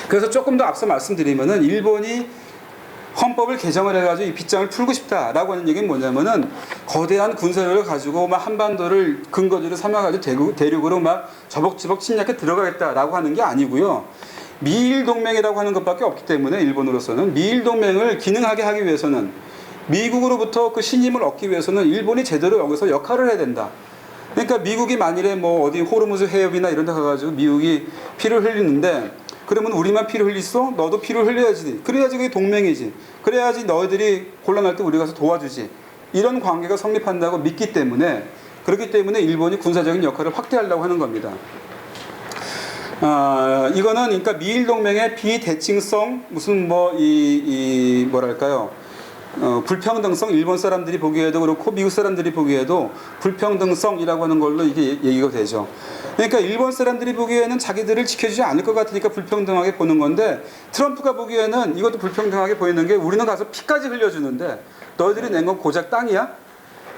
그래서 조금 더 앞서 말씀드리면은 일본이 헌법을 개정을 해가지고 이 빗장을 풀고 싶다라고 하는 얘기는 뭐냐면은 거대한 군사력을 가지고 막 한반도를 근거지로 삼아가지고 대륙으로 막 저벅저벅 침략해 들어가겠다라고 하는 게 아니고요. 미일 동맹이라고 하는 것밖에 없기 때문에 일본으로서는 미일 동맹을 기능하게 하기 위해서는 미국으로부터 그 신임을 얻기 위해서는 일본이 제대로 여기서 역할을 해야 된다. 그러니까 미국이 만일에 뭐 어디 호르무즈 해협이나 이런 데 가가지고 미국이 피를 흘리는데 그러면 우리만 피를 흘리소? 너도 피를 흘려야지. 그래야지 그게 동맹이지. 그래야지 너희들이 곤란할 때 우리 가서 도와주지. 이런 관계가 성립한다고 믿기 때문에 그렇기 때문에 일본이 군사적인 역할을 확대하려고 하는 겁니다. 이거는 그러니까 미일 동맹의 비대칭성 무슨 뭐 뭐랄까요? 불평등성 일본 사람들이 보기에도 그렇고 미국 사람들이 보기에도 불평등성이라고 하는 걸로 이게 얘기가 되죠. 그러니까 일본 사람들이 보기에는 자기들을 지켜주지 않을 것 같으니까 불평등하게 보는 건데 트럼프가 보기에는 이것도 불평등하게 보이는 게 우리는 가서 피까지 흘려주는데 너희들이 낸 건 고작 땅이야?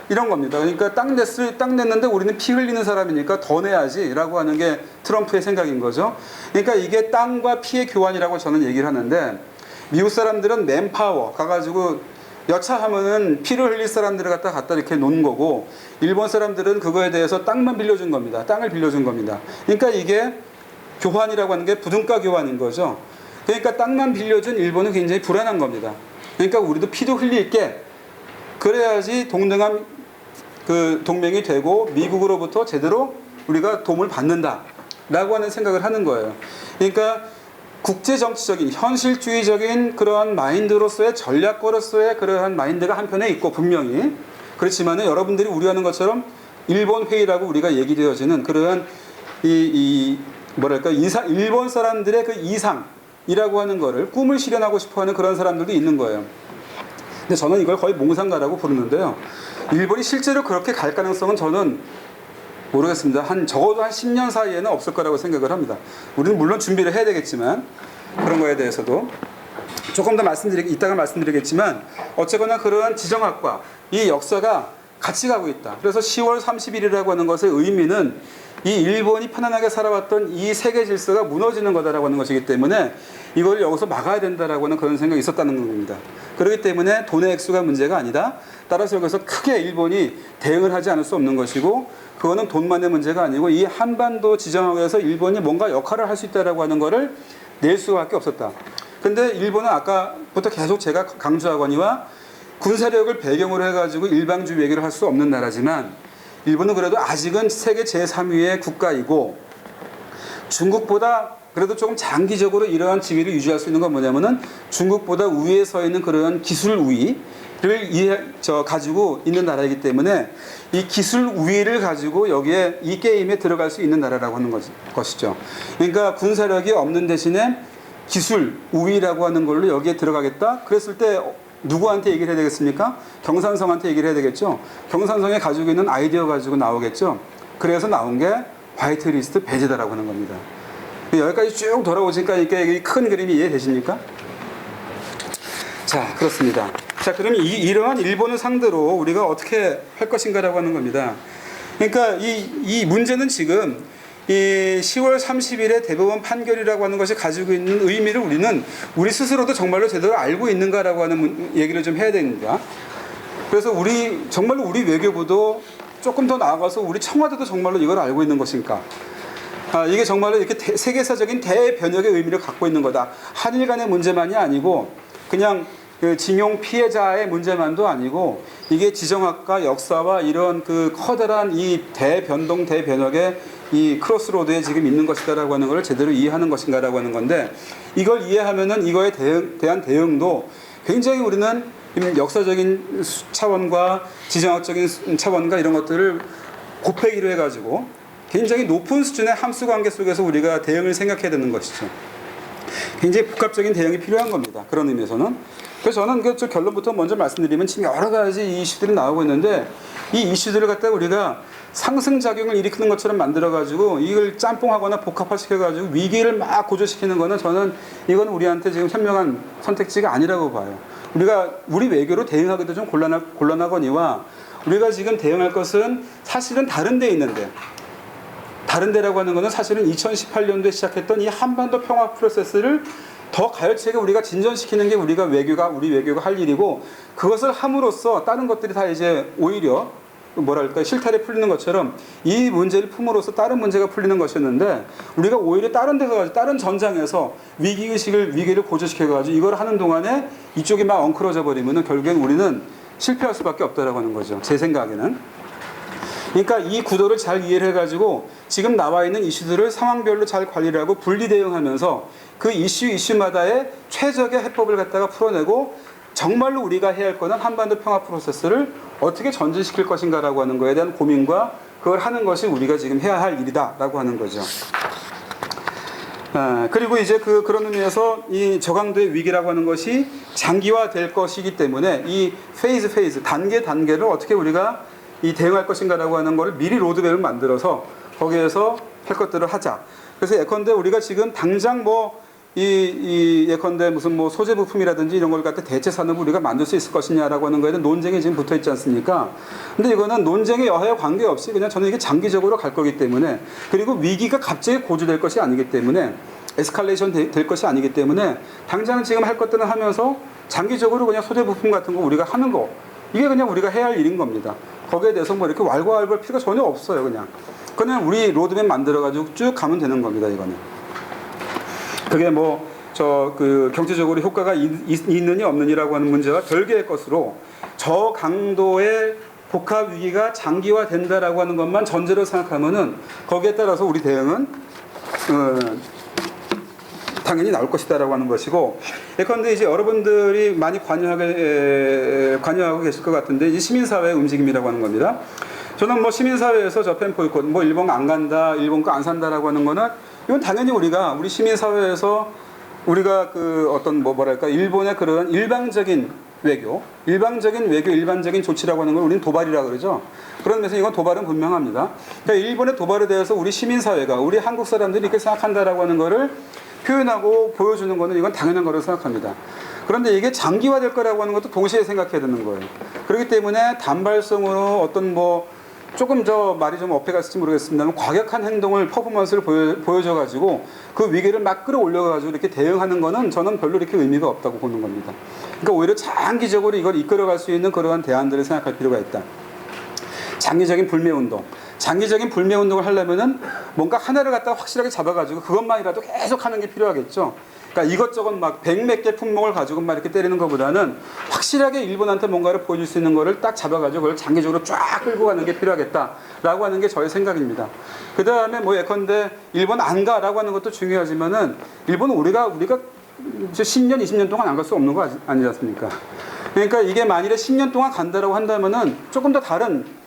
이런 겁니다. 그러니까 땅 냈는데 우리는 피 흘리는 사람이니까 더 내야지 라고 하는 게 트럼프의 생각인 거죠. 그러니까 이게 땅과 피의 교환이라고 저는 얘기를 하는데 미국 사람들은 맨파워 가가지고 여차하면은 피를 흘릴 사람들을 갖다 이렇게 놓은 거고 일본 사람들은 그거에 대해서 땅만 빌려준 겁니다. 땅을 빌려준 겁니다. 그러니까 이게 교환이라고 하는 게 부등가 교환인 거죠. 그러니까 땅만 빌려준 일본은 굉장히 불안한 겁니다. 그러니까 우리도 피도 흘릴게 그래야지 동등한 그 동맹이 되고 미국으로부터 제대로 우리가 도움을 받는다라고 하는 생각을 하는 거예요. 그러니까 국제정치적인 현실주의적인 그러한 마인드로서의 전략가로서의 그러한 마인드가 한편에 있고 분명히 그렇지만은 여러분들이 우려하는 것처럼 일본 회의라고 우리가 얘기되어지는 그러한 뭐랄까 일본 사람들의 그 이상이라고 하는 거를 꿈을 실현하고 싶어하는 그런 사람들도 있는 거예요. 근데 저는 이걸 거의 몽상가라고 부르는데요. 일본이 실제로 그렇게 갈 가능성은 저는 모르겠습니다. 적어도 한 10년 사이에는 없을 거라고 생각을 합니다. 우리는 물론 준비를 해야 되겠지만 그런 거에 대해서도 조금 더 이따가 말씀드리겠지만 어쨌거나 그러한 지정학과 이 역사가 같이 가고 있다. 그래서 10월 30일이라고 하는 것의 의미는 이 일본이 편안하게 살아왔던 이 세계 질서가 무너지는 거다라고 하는 것이기 때문에 이걸 여기서 막아야 된다라고 하는 그런 생각이 있었다는 겁니다. 그렇기 때문에 돈의 액수가 문제가 아니다. 따라서 여기서 크게 일본이 대응을 하지 않을 수 없는 것이고 그거는 돈만의 문제가 아니고 이 한반도 지정학에서 일본이 뭔가 역할을 할 수 있다라고 하는 거를 낼 수밖에 없었다. 근데 일본은 아까부터 계속 제가 강조하거니와 군사력을 배경으로 해가지고 일방주의 얘기를 할 수 없는 나라지만 일본은 그래도 아직은 세계 제3위의 국가이고 중국보다 그래도 조금 장기적으로 이러한 지위를 유지할 수 있는 건 뭐냐면은 중국보다 우위에 서 있는 그런 기술 우위를 가지고 있는 나라이기 때문에 이 기술 우위를 가지고 여기에 이 게임에 들어갈 수 있는 나라라고 하는 것이죠. 그러니까 군사력이 없는 대신에 기술 우위라고 하는 걸로 여기에 들어가겠다. 그랬을 때 누구한테 얘기를 해야 되겠습니까? 경산성한테 얘기를 해야 되겠죠. 경산성에 가지고 있는 아이디어 가지고 나오겠죠. 그래서 나온 게 화이트리스트 배제다라고 하는 겁니다. 여기까지 쭉 돌아오니까 이게 큰 그림이 이해되십니까? 자, 그렇습니다. 자, 그럼 이러한 일본을 상대로 우리가 어떻게 할 것인가라고 하는 겁니다. 그러니까 이 문제는 지금 이 10월 30일의 대법원 판결이라고 하는 것이 가지고 있는 의미를 우리 스스로도 정말로 제대로 알고 있는가라고 하는 얘기를 좀 해야 됩니다. 그래서 정말로 우리 외교부도 조금 더 나아가서 우리 청와대도 정말로 이걸 알고 있는 것인가? 이게 정말로 이렇게 세계사적인 대변혁의 의미를 갖고 있는 거다. 한일 간의 문제만이 아니고 그냥 그 징용 피해자의 문제만도 아니고 이게 지정학과 역사와 이런 그 커다란 이 대변동 대변혁의 이 크로스로드에 지금 있는 것이다라고 하는 걸 제대로 이해하는 것인가라고 하는 건데 이걸 이해하면은 이거에 대한 대응도 굉장히 우리는 역사적인 차원과 지정학적인 차원과 이런 것들을 곱하기로 해가지고 굉장히 높은 수준의 함수 관계 속에서 우리가 대응을 생각해야 되는 것이죠. 굉장히 복합적인 대응이 필요한 겁니다. 그런 의미에서는. 그래서 저는 그 결론부터 먼저 말씀드리면 지금 여러 가지 이슈들이 나오고 있는데 이 이슈들을 갖다 우리가 상승작용을 일으키는 것처럼 만들어가지고 이걸 짬뽕하거나 복합화시켜가지고 위기를 막 고조시키는 거는 저는 이건 우리한테 지금 현명한 선택지가 아니라고 봐요. 우리 외교로 대응하기도 좀 곤란하거니와 우리가 지금 대응할 것은 사실은 다른 데 있는데 다른 데라고 하는 것은 사실은 2018년도에 시작했던 이 한반도 평화 프로세스를 더 가열차게 우리가 진전시키는 게 우리 외교가 할 일이고, 그것을 함으로써 다른 것들이 다 이제 오히려 뭐랄까 실타래 풀리는 것처럼 이 문제를 품으로써 다른 문제가 풀리는 것이었는데, 우리가 오히려 다른 데 가서 다른 전장에서 위기를 고조시켜가지고 이걸 하는 동안에 이쪽이 막 엉클어져 버리면은 결국엔 우리는 실패할 수밖에 없다라고 하는 거죠. 제 생각에는. 그러니까 이 구도를 잘 이해를 해가지고 지금 나와 있는 이슈들을 상황별로 잘 관리를 하고 분리 대응하면서 그 이슈마다의 최적의 해법을 갖다가 풀어내고, 정말로 우리가 해야 할 거는 한반도 평화 프로세스를 어떻게 전진시킬 것인가라고 하는 거에 대한 고민과 그걸 하는 것이 우리가 지금 해야 할 일이다라고 하는 거죠. 그리고 이제 그런 의미에서 이 저강도의 위기라고 하는 것이 장기화될 것이기 때문에 이 페이즈 단계를 어떻게 우리가 이 대응할 것인가라고 하는 거를 미리 로드맵을 만들어서 거기에서 할 것들을 하자. 그래서 예컨대 우리가 지금 당장 예컨대 무슨 소재 부품이라든지 이런 걸 갖다 대체 산업을 우리가 만들 수 있을 것이냐라고 하는 거에는 논쟁이 지금 붙어 있지 않습니까? 근데 이거는 논쟁의 여하에 관계없이 그냥 저는 이게 장기적으로 갈 거기 때문에, 그리고 위기가 갑자기 고조될 것이 아니기 때문에, 에스컬레이션 될 것이 아니기 때문에 당장 지금 할 것들은 하면서 장기적으로 그냥 소재 부품 같은 거 우리가 하는 거, 이게 그냥 우리가 해야 할 일인 겁니다. 거기에 대해서 뭐 이렇게 왈가왈부할 필요가 전혀 없어요. 그냥 우리 로드맵 만들어가지고 쭉 가면 되는 겁니다. 이거는. 그게 경제적으로 효과가 있느니 없느니라고 하는 문제와 별개의 것으로, 저강도의 복합 위기가 장기화된다라고 하는 것만 전제로 생각하면은 거기에 따라서 우리 대응은 당연히 나올 것이다라고 하는 것이고, 예컨대 이제 여러분들이 많이 관여하고 계실 것 같은데, 이 시민사회의 움직임이라고 하는 겁니다. 저는 시민사회에서 저펜 보이콧, 일본 안 간다, 일본 거 안 산다라고 하는 거는, 이건 당연히 우리 시민사회에서 우리가 일본의 그런 일방적인 일반적인 조치라고 하는 걸 우리는 도발이라고 그러죠. 그런 면에서 이건 도발은 분명합니다. 그러니까 일본의 도발에 대해서 우리 시민사회가, 우리 한국 사람들이 이렇게 생각한다라고 하는 거를 표현하고 보여주는 거는 이건 당연한 거라고 생각합니다. 그런데 이게 장기화될 거라고 하는 것도 동시에 생각해야 되는 거예요. 그렇기 때문에 단발성으로 조금 말이 좀 어폐갔을지 모르겠습니다만, 과격한 행동을, 퍼포먼스를 보여줘가지고 그 위기를 막 끌어올려가지고 이렇게 대응하는 거는 저는 별로 이렇게 의미가 없다고 보는 겁니다. 그러니까 오히려 장기적으로 이걸 이끌어갈 수 있는 그러한 대안들을 생각할 필요가 있다. 장기적인 불매운동을 하려면은 뭔가 하나를 갖다가 확실하게 잡아가지고 그것만이라도 계속 하는 게 필요하겠죠. 그러니까 이것저것 백몇 개 품목을 가지고 이렇게 때리는 것보다는 확실하게 일본한테 뭔가를 보여줄 수 있는 거를 딱 잡아가지고 그걸 장기적으로 쫙 끌고 가는 게 필요하겠다라고 하는 게 저의 생각입니다. 그 다음에 예컨대 일본 안 가라고 하는 것도 중요하지만은, 일본은 우리가 10년, 20년 동안 안 갈 수 없는 거 아니지 않습니까? 그러니까 이게 만일에 10년 동안 간다라고 한다면은 조금 더 다른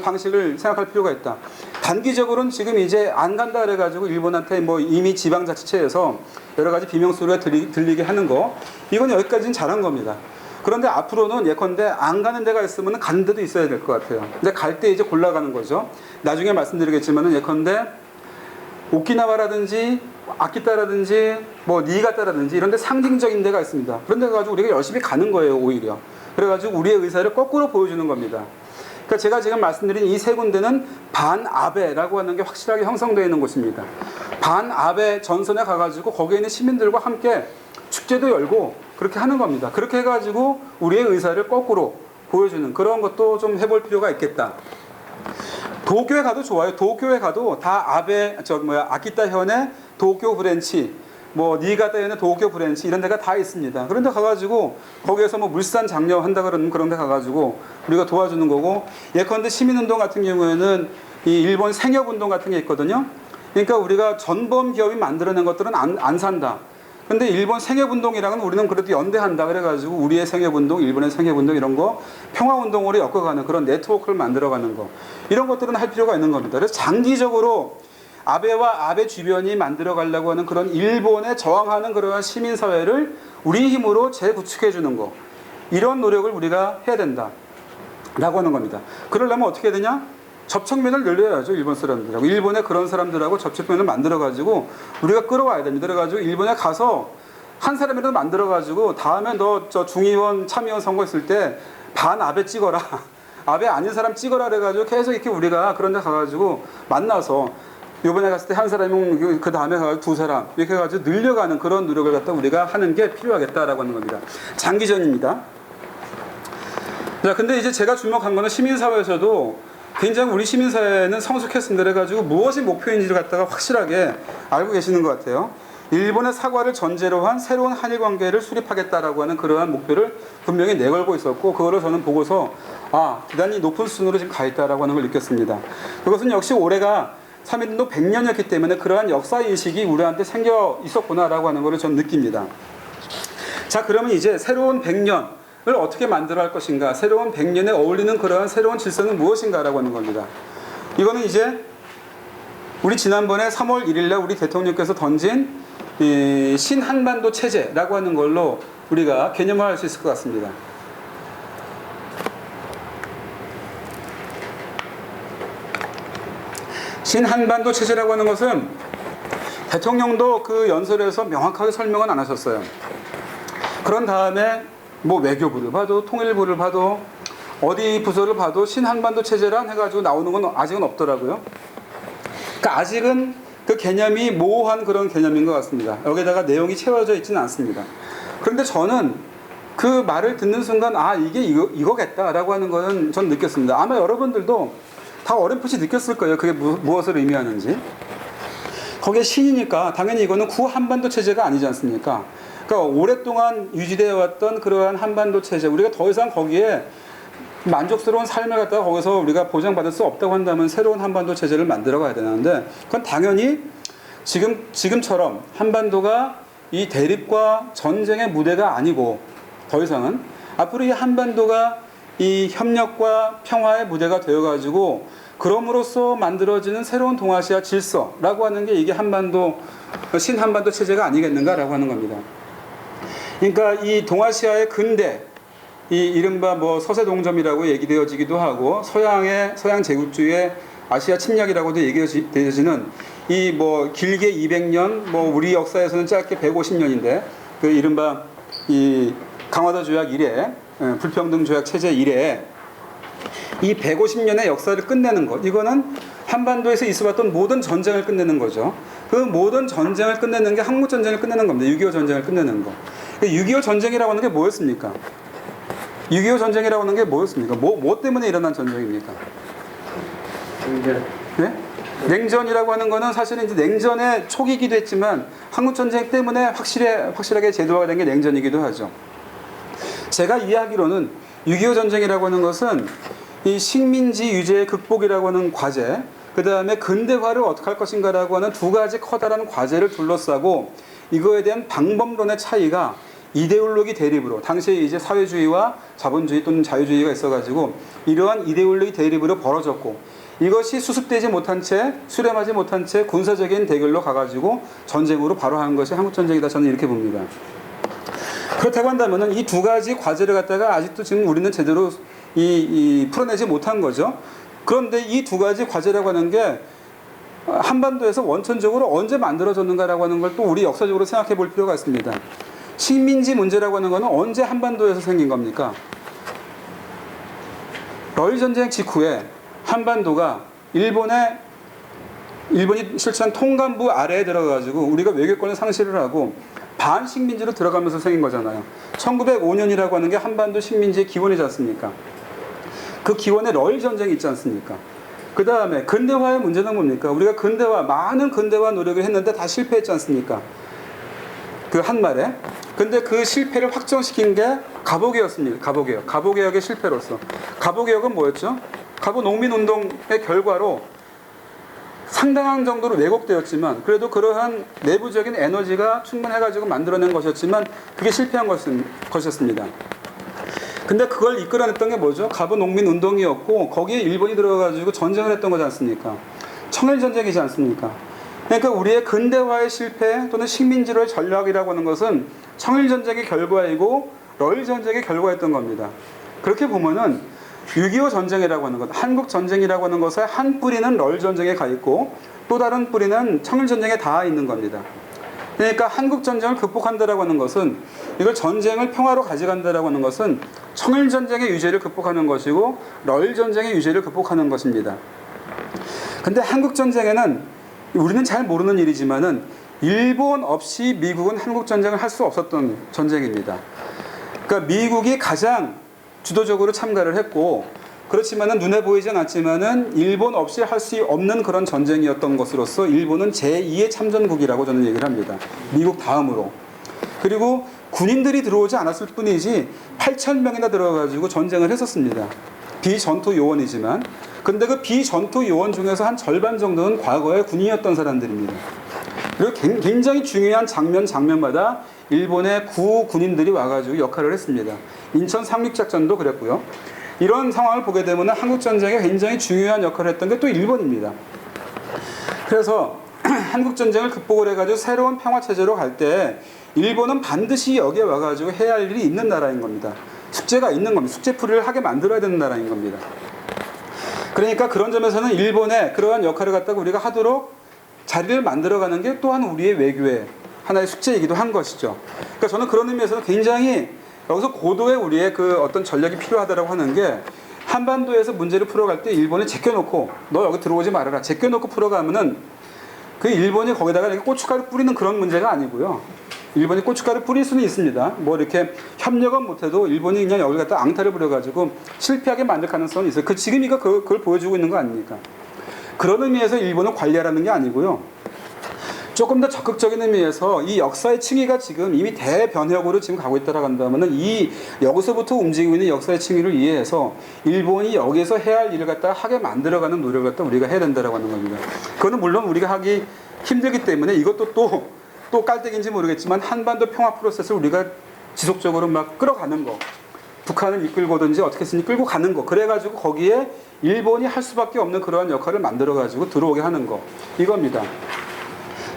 방식을 생각할 필요가 있다. 단기적으로는 지금 이제 안 간다 그래가지고 일본한테 이미 지방자치체에서 여러 가지 비명소리가 들리게 하는 거, 이건 여기까지는 잘한 겁니다. 그런데 앞으로는 예컨대 안 가는 데가 있으면 가는 데도 있어야 될 것 같아요. 근데 갈 때 이제 골라가는 거죠. 나중에 말씀드리겠지만은 예컨대 오키나와라든지 아키타라든지 니가타라든지 이런 데 상징적인 데가 있습니다. 그런 데 가지고 우리가 열심히 가는 거예요, 오히려. 그래가지고 우리의 의사를 거꾸로 보여주는 겁니다. 그러니까 제가 지금 말씀드린 이 세 군데는 반아베라고 하는 게 확실하게 형성되어 있는 곳입니다. 반아베 전선에 가가지고 거기에 있는 시민들과 함께 축제도 열고 그렇게 하는 겁니다. 그렇게 해가지고 우리의 의사를 거꾸로 보여주는 그런 것도 좀 해볼 필요가 있겠다. 도쿄에 가도 좋아요. 도쿄에 가도 다 아키타현의 도쿄 브랜치, 니가타현의 도쿄 브랜치 이런 데가 다 있습니다. 그런 데 가가지고 거기에서 물산 장려 한다 그런 데 가가지고 우리가 도와주는 거고, 예컨대 시민운동 같은 경우에는 이 일본 생협운동 같은 게 있거든요. 그러니까 우리가 전범 기업이 만들어낸 것들은 안 산다. 근데 일본 생협운동이랑은 우리는 그래도 연대한다 그래가지고 우리의 생협운동, 일본의 생협운동 이런 거 평화운동으로 엮어가는 그런 네트워크를 만들어가는 거, 이런 것들은 할 필요가 있는 겁니다. 그래서 장기적으로 아베와 아베 주변이 만들어가려고 하는 그런 일본에 저항하는 그러한 시민사회를 우리 힘으로 재구축해주는 거, 이런 노력을 우리가 해야 된다 라고 하는 겁니다. 그러려면 어떻게 해야 되냐? 접촉면을 늘려야죠. 일본 사람들하고, 일본의 그런 사람들하고 접촉면을 만들어가지고 우리가 끌어와야 됩니다. 그래가지고 일본에 가서 한 사람이라도 만들어가지고 다음에 너 중의원 참의원 선거 있을 때 반 아베 찍어라, 아베 아닌 사람 찍어라 그래가지고 계속 이렇게 우리가 그런 데 가가지고 만나서 요번에 갔을 때 한 사람이면 그 다음에 가서 두 사람 이렇게 해가지고 늘려가는 그런 노력을 갖다 우리가 하는 게 필요하겠다라고 하는 겁니다. 장기전입니다. 자, 근데 이제 제가 주목한 거는 시민사회에서도 굉장히 우리 시민사회는 성숙했습니다. 그래가지고 무엇이 목표인지를 갖다가 확실하게 알고 계시는 것 같아요. 일본의 사과를 전제로 한 새로운 한일 관계를 수립하겠다라고 하는 그러한 목표를 분명히 내걸고 있었고, 그거를 저는 보고서 대단히 높은 수준으로 지금 가 있다라고 하는 걸 느꼈습니다. 그것은 역시 올해가 3.1운동 100년이었기 때문에 그러한 역사인식이 우리한테 생겨 있었구나라고 하는 것을 저는 느낍니다. 자, 그러면 이제 새로운 100년을 어떻게 만들어 할 것인가, 새로운 100년에 어울리는 그러한 새로운 질서는 무엇인가라고 하는 겁니다. 이거는 이제 우리 지난번에 3월 1일날 우리 대통령께서 던진 이 신한반도 체제라고 하는 걸로 우리가 개념화할 수 있을 것 같습니다. 신한반도 체제라고 하는 것은 대통령도 그 연설에서 명확하게 설명은 안 하셨어요. 그런 다음에 뭐 외교부를 봐도 통일부를 봐도 어디 부서를 봐도 신한반도 체제란 해가지고 나오는 건 아직은 없더라고요. 그러니까 아직은 그 개념이 모호한 그런 개념인 것 같습니다. 여기다가 내용이 채워져 있지는 않습니다. 그런데 저는 그 말을 듣는 순간 이게 이거겠다라고 하는 거는 전 느꼈습니다. 아마 여러분들도 다 어렴풋이 느꼈을 거예요. 그게 무엇을 의미하는지. 거기에 신이니까 당연히 이거는 구한반도 체제가 아니지 않습니까? 그러니까 오랫동안 유지되어 왔던 그러한 한반도 체제, 우리가 더 이상 거기에 만족스러운 삶을 갖다가 거기서 우리가 보장받을 수 없다고 한다면 새로운 한반도 체제를 만들어 가야 되는데, 그건 당연히 지금처럼 한반도가 이 대립과 전쟁의 무대가 아니고, 더 이상은 앞으로 이 한반도가 이 협력과 평화의 무대가 되어가지고 그럼으로써 만들어지는 새로운 동아시아 질서라고 하는 게 이게 신한반도 체제가 아니겠는가라고 하는 겁니다. 그러니까 이 동아시아의 근대, 이 이른바 뭐 서세동점이라고 얘기되어지기도 하고 서양 제국주의의 아시아 침략이라고도 얘기되어지는 이 뭐 길게 200년, 뭐 우리 역사에서는 짧게 150년인데 그 이른바 이 강화도 조약 이래, 불평등 조약 체제 이래 이 150년의 역사를 끝내는 것, 이거는 한반도에서 있어왔던 모든 전쟁을 끝내는 거죠. 그 모든 전쟁을 끝내는 게 한국전쟁을 끝내는 겁니다. 6.25 전쟁을 끝내는 거. 6.25 전쟁이라고 하는 게 뭐였습니까? 6.25 전쟁이라고 하는 게 뭐였습니까? 뭐 때문에 일어난 전쟁입니까? 네? 냉전이라고 하는 거는 사실은 이제 냉전의 초기이기도 했지만 한국전쟁 때문에 확실하게 제도화가 된 게 냉전이기도 하죠. 제가 이해하기로는 6.25 전쟁이라고 하는 것은 이 식민지 유죄의 극복이라고 하는 과제, 그 다음에 근대화를 어떻게 할 것인가라고 하는 두 가지 커다란 과제를 둘러싸고 이거에 대한 방법론의 차이가 이데올로기 대립으로, 당시에 이제 사회주의와 자본주의 또는 자유주의가 있어가지고 이러한 이데올로기 대립으로 벌어졌고, 이것이 수습되지 못한 채, 수렴하지 못한 채 군사적인 대결로 가가지고 전쟁으로 바로 한 것이 한국전쟁이다, 저는 이렇게 봅니다. 그렇다고 한다면은 이 두 가지 과제를 갖다가 아직도 지금 우리는 제대로 풀어내지 못한 거죠. 그런데 이 두 가지 과제라고 하는 게 한반도에서 원천적으로 언제 만들어졌는가라고 하는 걸 또 우리 역사적으로 생각해 볼 필요가 있습니다. 식민지 문제라고 하는 것은 언제 한반도에서 생긴 겁니까? 러일전쟁 직후에 한반도가 일본이 실시한 통감부 아래에 들어가가지고 우리가 외교권을 상실을 하고 반식민지로 들어가면서 생긴 거잖아요. 1905년이라고 하는 게 한반도 식민지의 기원이지 않습니까? 그 기원에 러일전쟁이 있지 않습니까? 그 다음에 근대화의 문제는 뭡니까? 우리가 많은 근대화 노력을 했는데 다 실패했지 않습니까? 그 한말에. 근데 그 실패를 확정시킨 게 갑오개혁이었습니다. 갑오개혁의 실패로서. 갑오개혁은 뭐였죠? 갑오농민운동의 결과로 상당한 정도로 왜곡되었지만 그래도 그러한 내부적인 에너지가 충분해가지고 만들어낸 것이었지만 그게 실패한 것이었습니다. 근데 그걸 이끌어냈던 게 뭐죠? 갑오농민운동이었고 거기에 일본이 들어가가지고 전쟁을 했던 거지 않습니까? 청일전쟁이지 않습니까? 그러니까 우리의 근대화의 실패 또는 식민지로의 전략이라고 하는 것은 청일전쟁의 결과이고 러일전쟁의 결과였던 겁니다. 그렇게 보면은 6.25 전쟁이라고 하는 것, 한국전쟁이라고 하는 것의 한 뿌리는 러일전쟁에 가 있고 또 다른 뿌리는 청일전쟁에 닿아 있는 겁니다. 그러니까 한국전쟁을 극복한다라고 하는 것은, 이걸 전쟁을 평화로 가져간다라고 하는 것은 청일전쟁의 유죄를 극복하는 것이고 러일전쟁의 유죄를 극복하는 것입니다. 근데 한국전쟁에는 우리는 잘 모르는 일이지만은 일본 없이 미국은 한국 전쟁을 할 수 없었던 전쟁입니다. 그러니까 미국이 가장 주도적으로 참가를 했고, 그렇지만은 눈에 보이진 않지만은 일본 없이 할 수 없는 그런 전쟁이었던 것으로서 일본은 제2의 참전국이라고 저는 얘기를 합니다. 미국 다음으로. 그리고 군인들이 들어오지 않았을 뿐이지 8,000명이나 들어가지고 전쟁을 했었습니다. 비전투 요원이지만. 근데 그 비전투 요원 중에서 한 절반 정도는 과거에 군인이었던 사람들입니다. 그리고 굉장히 중요한 장면마다 일본의 구 군인들이 와가지고 역할을 했습니다. 인천 상륙작전도 그랬고요. 이런 상황을 보게 되면 한국전쟁에 굉장히 중요한 역할을 했던 게 또 일본입니다. 그래서 한국전쟁을 극복을 해가지고 새로운 평화체제로 갈 때 일본은 반드시 여기에 와가지고 해야 할 일이 있는 나라인 겁니다. 숙제가 있는 겁니다. 숙제풀이를 하게 만들어야 되는 나라인 겁니다. 그러니까 그런 점에서는 일본의 그러한 역할을 갖다가 우리가 하도록 자리를 만들어가는 게 또한 우리의 외교의 하나의 숙제이기도 한 것이죠. 그러니까 저는 그런 의미에서는 굉장히 여기서 고도의 우리의 그 어떤 전략이 필요하다고 하는 게, 한반도에서 문제를 풀어갈 때 일본이 제껴놓고 너 여기 들어오지 말아라, 제껴놓고 풀어가면은 그 일본이 거기다가 이렇게 고춧가루 뿌리는 그런 문제가 아니고요. 일본이 고춧가루 뿌릴 수는 있습니다. 뭐 이렇게 협력은 못해도 일본이 그냥 여기 갖다 앙탈을 부려가지고 실패하게 만들 가능성은 있어요. 지금 이거 그걸 보여주고 있는 거 아닙니까? 그런 의미에서 일본을 관리하라는 게 아니고요. 조금 더 적극적인 의미에서 이 역사의 층위가 지금 이미 대변혁으로 지금 가고 있다라고 한다면은 이 여기서부터 움직이고 있는 역사의 층위를 이해해서 일본이 여기서 해야 할 일을 갖다 하게 만들어가는 노력을 갖다 우리가 해야 된다라고 하는 겁니다. 그거는 물론 우리가 하기 힘들기 때문에 이것도 또 깔때기인지 모르겠지만 한반도 평화 프로세스를 우리가 지속적으로 막 끌어가는 거, 북한을 이끌고든지 어떻게 쓰니 끌고 가는 거, 그래가지고 거기에 일본이 할 수밖에 없는 그러한 역할을 만들어가지고 들어오게 하는 거, 이겁니다.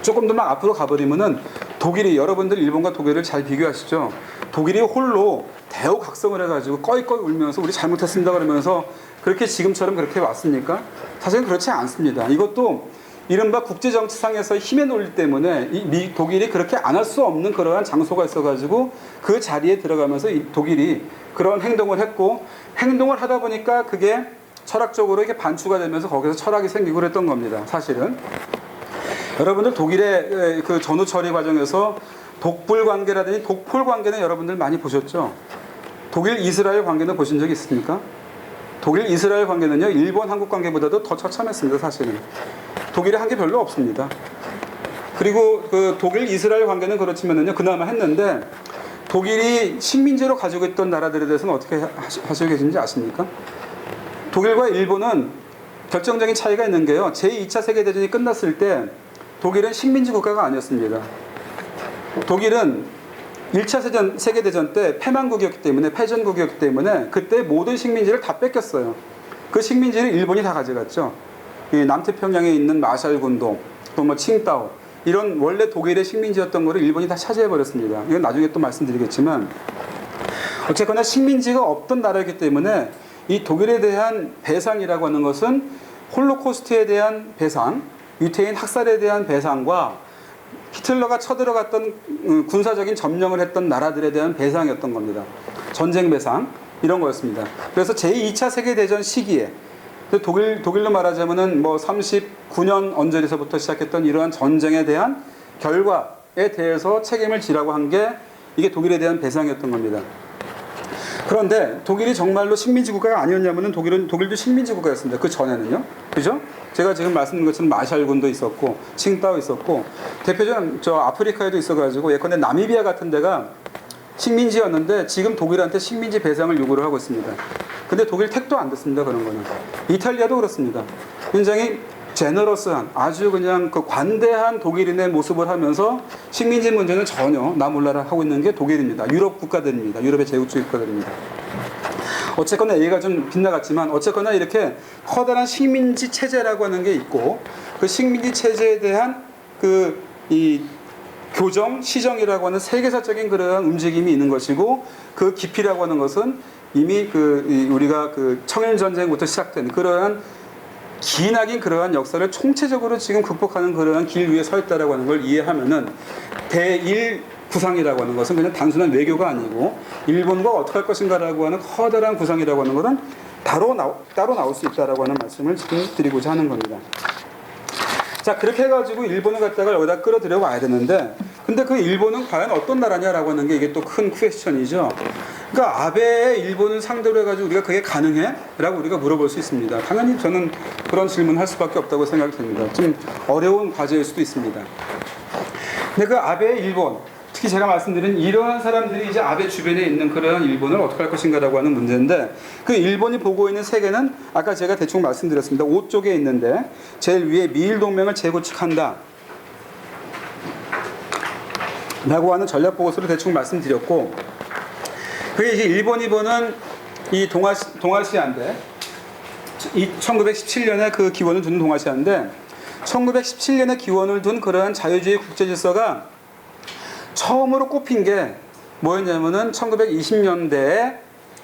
조금 더 막 앞으로 가버리면은 독일이, 여러분들 일본과 독일을 잘 비교하시죠. 독일이 홀로 대우각성을 해가지고 꺼이꺼이 울면서 우리 잘못했습니다 그러면서 그렇게 지금처럼 그렇게 왔습니까? 사실은 그렇지 않습니다. 이것도 이른바 국제정치상에서 힘의 논리 때문에 독일이 그렇게 안 할 수 없는 그러한 장소가 있어가지고 그 자리에 들어가면서 이 독일이 그런 행동을 했고, 행동을 하다 보니까 그게 철학적으로 이렇게 반추가 되면서 거기서 철학이 생기고 그랬던 겁니다. 사실은. 여러분들 독일의 그 전후 처리 과정에서 독불 관계라든지 독폴 관계는 여러분들 많이 보셨죠? 독일 이스라엘 관계는 보신 적이 있습니까? 독일 이스라엘 관계는요, 일본 한국 관계보다도 더 처참했습니다. 사실은 독일이 한 게 별로 없습니다. 그리고 그 독일 이스라엘 관계는 그렇지만은요, 그나마 했는데 독일이 식민지로 가지고 있던 나라들에 대해서는 어떻게 하시고 계신지 아십니까? 독일과 일본은 결정적인 차이가 있는 게요, 제2차 세계대전이 끝났을 때 독일은 식민지 국가가 아니었습니다. 독일은 1차 세계대전 때 패망국이었기 때문에, 패전국이었기 때문에 그때 모든 식민지를 다 뺏겼어요. 그 식민지를 일본이 다 가져갔죠. 이 남태평양에 있는 마샬군도, 또 뭐 칭다오, 이런 원래 독일의 식민지였던 거를 일본이 다 차지해버렸습니다. 이건 나중에 또 말씀드리겠지만, 어쨌거나 식민지가 없던 나라이기 때문에 이 독일에 대한 배상이라고 하는 것은 홀로코스트에 대한 배상, 유태인 학살에 대한 배상과 히틀러가 쳐들어갔던 군사적인 점령을 했던 나라들에 대한 배상이었던 겁니다. 전쟁 배상, 이런 거였습니다. 그래서 제2차 세계대전 시기에 독일로 말하자면은 뭐 39년 언저리서부터 시작했던 이러한 전쟁에 대한 결과에 대해서 책임을 지라고 한 게 이게 독일에 대한 배상이었던 겁니다. 그런데 독일이 정말로 식민지 국가가 아니었냐면은 독일도 식민지 국가였습니다. 그 전에는요. 그죠? 제가 지금 말씀드린 것처럼 마샬군도 있었고, 칭다오 있었고, 대표적인 저 아프리카에도 있어가지고, 예컨대 나미비아 같은 데가 식민지였는데 지금 독일한테 식민지 배상을 요구를 하고 있습니다. 근데 독일 택도 안 됐습니다. 그런 거는. 이탈리아도 그렇습니다. 굉장히 제너러스한, 아주 그냥 그 관대한 독일인의 모습을 하면서 식민지 문제는 전혀 나 몰라라 하고 있는 게 독일입니다. 유럽 국가들입니다. 유럽의 제국주의 국가들입니다. 어쨌거나 얘기가 좀 빗나갔지만, 어쨌거나 이렇게 커다란 식민지 체제라고 하는 게 있고, 그 식민지 체제에 대한 이 교정, 시정이라고 하는 세계사적인 그런 움직임이 있는 것이고, 그 깊이라고 하는 것은 이미 우리가 청일전쟁부터 시작된 그러한 기나긴 그러한 역사를 총체적으로 지금 극복하는 그러한 길 위에 서 있다라고 하는 걸 이해하면은, 대일 구상이라고 하는 것은 그냥 단순한 외교가 아니고 일본과 어떻게 할 것인가라고 하는 커다란 구상이라고 하는 것은 따로 나올 수 있다라고 하는 말씀을 지금 드리고자 하는 겁니다. 자, 그렇게 해가지고 일본을 갖다가 여기다 끌어들여 와야 되는데, 근데 그 일본은 과연 어떤 나라냐라고 하는 게 이게 또 큰 퀘스천이죠. 그러니까 아베의 일본을 상대로 해가지고 우리가 그게 가능해? 라고 우리가 물어볼 수 있습니다. 당연히 저는 그런 질문을 할 수밖에 없다고 생각이 됩니다. 좀 어려운 과제일 수도 있습니다. 근데 그 아베의 일본, 특히 제가 말씀드린 이러한 사람들이 이제 아베 주변에 있는 그런 일본을 어떻게 할 것인가라고 하는 문제인데, 그 일본이 보고 있는 세계는 아까 제가 대충 말씀드렸습니다. 5쪽에 있는데 제일 위에 미일 동맹을 재구축한다 라고 하는 전략 보고서를 대충 말씀드렸고, 그게 이제 일본이 보는 이 동아시아인데, 1917년에 그 기원을 둔 동아시아인데, 1917년에 기원을 둔 그러한 자유주의 국제 질서가 처음으로 꼽힌 게 뭐였냐면은 1920년대에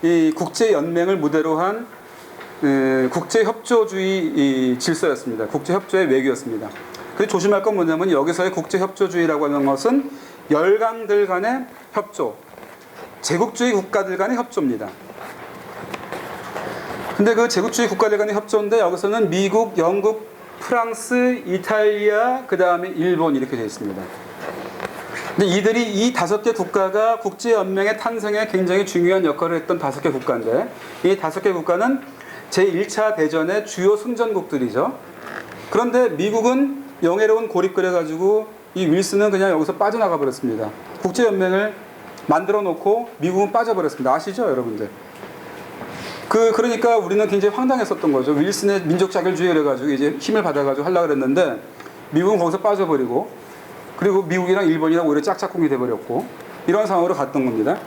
이 국제연맹을 무대로 한 국제협조주의 질서였습니다. 국제협조의 외교였습니다. 그래서 조심할 건 뭐냐면 여기서의 국제협조주의라고 하는 것은 열강들 간의 협조, 제국주의 국가들 간의 협조입니다. 근데 그 제국주의 국가들 간의 협조인데 여기서는 미국, 영국, 프랑스, 이탈리아, 그 다음에 일본 이렇게 되어 있습니다. 근데 이들이 이 5개 국가가 국제연맹의 탄생에 굉장히 중요한 역할을 했던 5개 국가인데, 이 5개 국가는 제1차 대전의 주요 승전국들이죠. 그런데 미국은 영예로운 고립을 해가지고 이 윌슨은 그냥 여기서 빠져나가 버렸습니다. 국제연맹을 만들어 놓고 미국은 빠져버렸습니다. 아시죠, 여러분들? 그러니까 우리는 굉장히 황당했었던 거죠. 윌슨의 민족 자결주의를 해가지고 이제 힘을 받아가지고 하려고 그랬는데 미국은 거기서 빠져버리고, 그리고 미국이랑 일본이랑 오히려 짝짝꿍이 돼버렸고, 이런 상황으로 갔던 겁니다.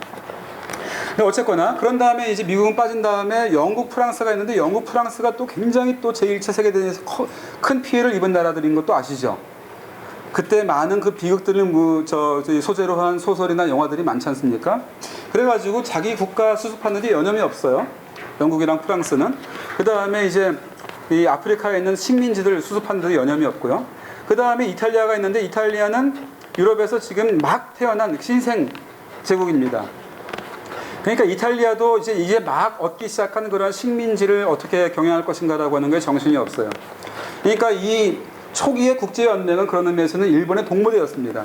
근데 어쨌거나 그런 다음에 이제 미국은 빠진 다음에 영국, 프랑스가 있는데, 영국, 프랑스가 또 굉장히 또 제1차 세계대전에서 큰 피해를 입은 나라들인 것도 아시죠? 그때 많은 그 비극들을 소재로 한 소설이나 영화들이 많지 않습니까? 그래가지고 자기 국가 수습하는 데 여념이 없어요. 영국이랑 프랑스는. 그 다음에 이제 이 아프리카에 있는 식민지들 수습하는 데 여념이 없고요. 그 다음에 이탈리아가 있는데, 이탈리아는 유럽에서 지금 막 태어난 신생 제국입니다. 그러니까 이탈리아도 이제 막 얻기 시작한 그런 식민지를 어떻게 경영할 것인가라고 하는 게 정신이 없어요. 그러니까 이 초기의 국제연맹은 그런 의미에서는 일본의 동무대였습니다.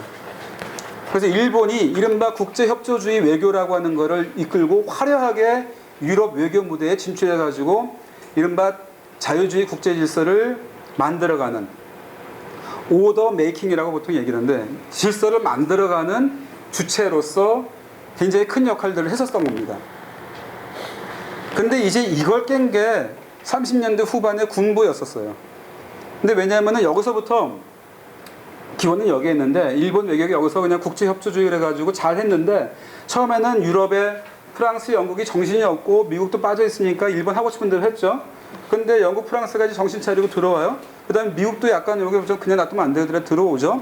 그래서 일본이 이른바 국제협조주의 외교라고 하는 것을 이끌고 화려하게 유럽 외교 무대에 진출해가지고 이른바 자유주의 국제 질서를 만들어가는, 오더 메이킹이라고 보통 얘기를 하는데, 질서를 만들어가는 주체로서 굉장히 큰 역할들을 했었던 겁니다. 근데 이제 이걸 깬 게 30년대 후반의 군부였었어요. 근데 왜냐하면 여기서부터 기원은 여기에 있는데, 일본 외교가 여기서 그냥 국제협조주의를 해가지고 잘 했는데, 처음에는 유럽에 프랑스, 영국이 정신이 없고 미국도 빠져 있으니까 일본 하고 싶은 대로 했죠. 근데 영국, 프랑스가 이제 정신 차리고 들어와요. 그 다음에 미국도 약간 여기 그냥 놔두면 안 되더라 들어오죠.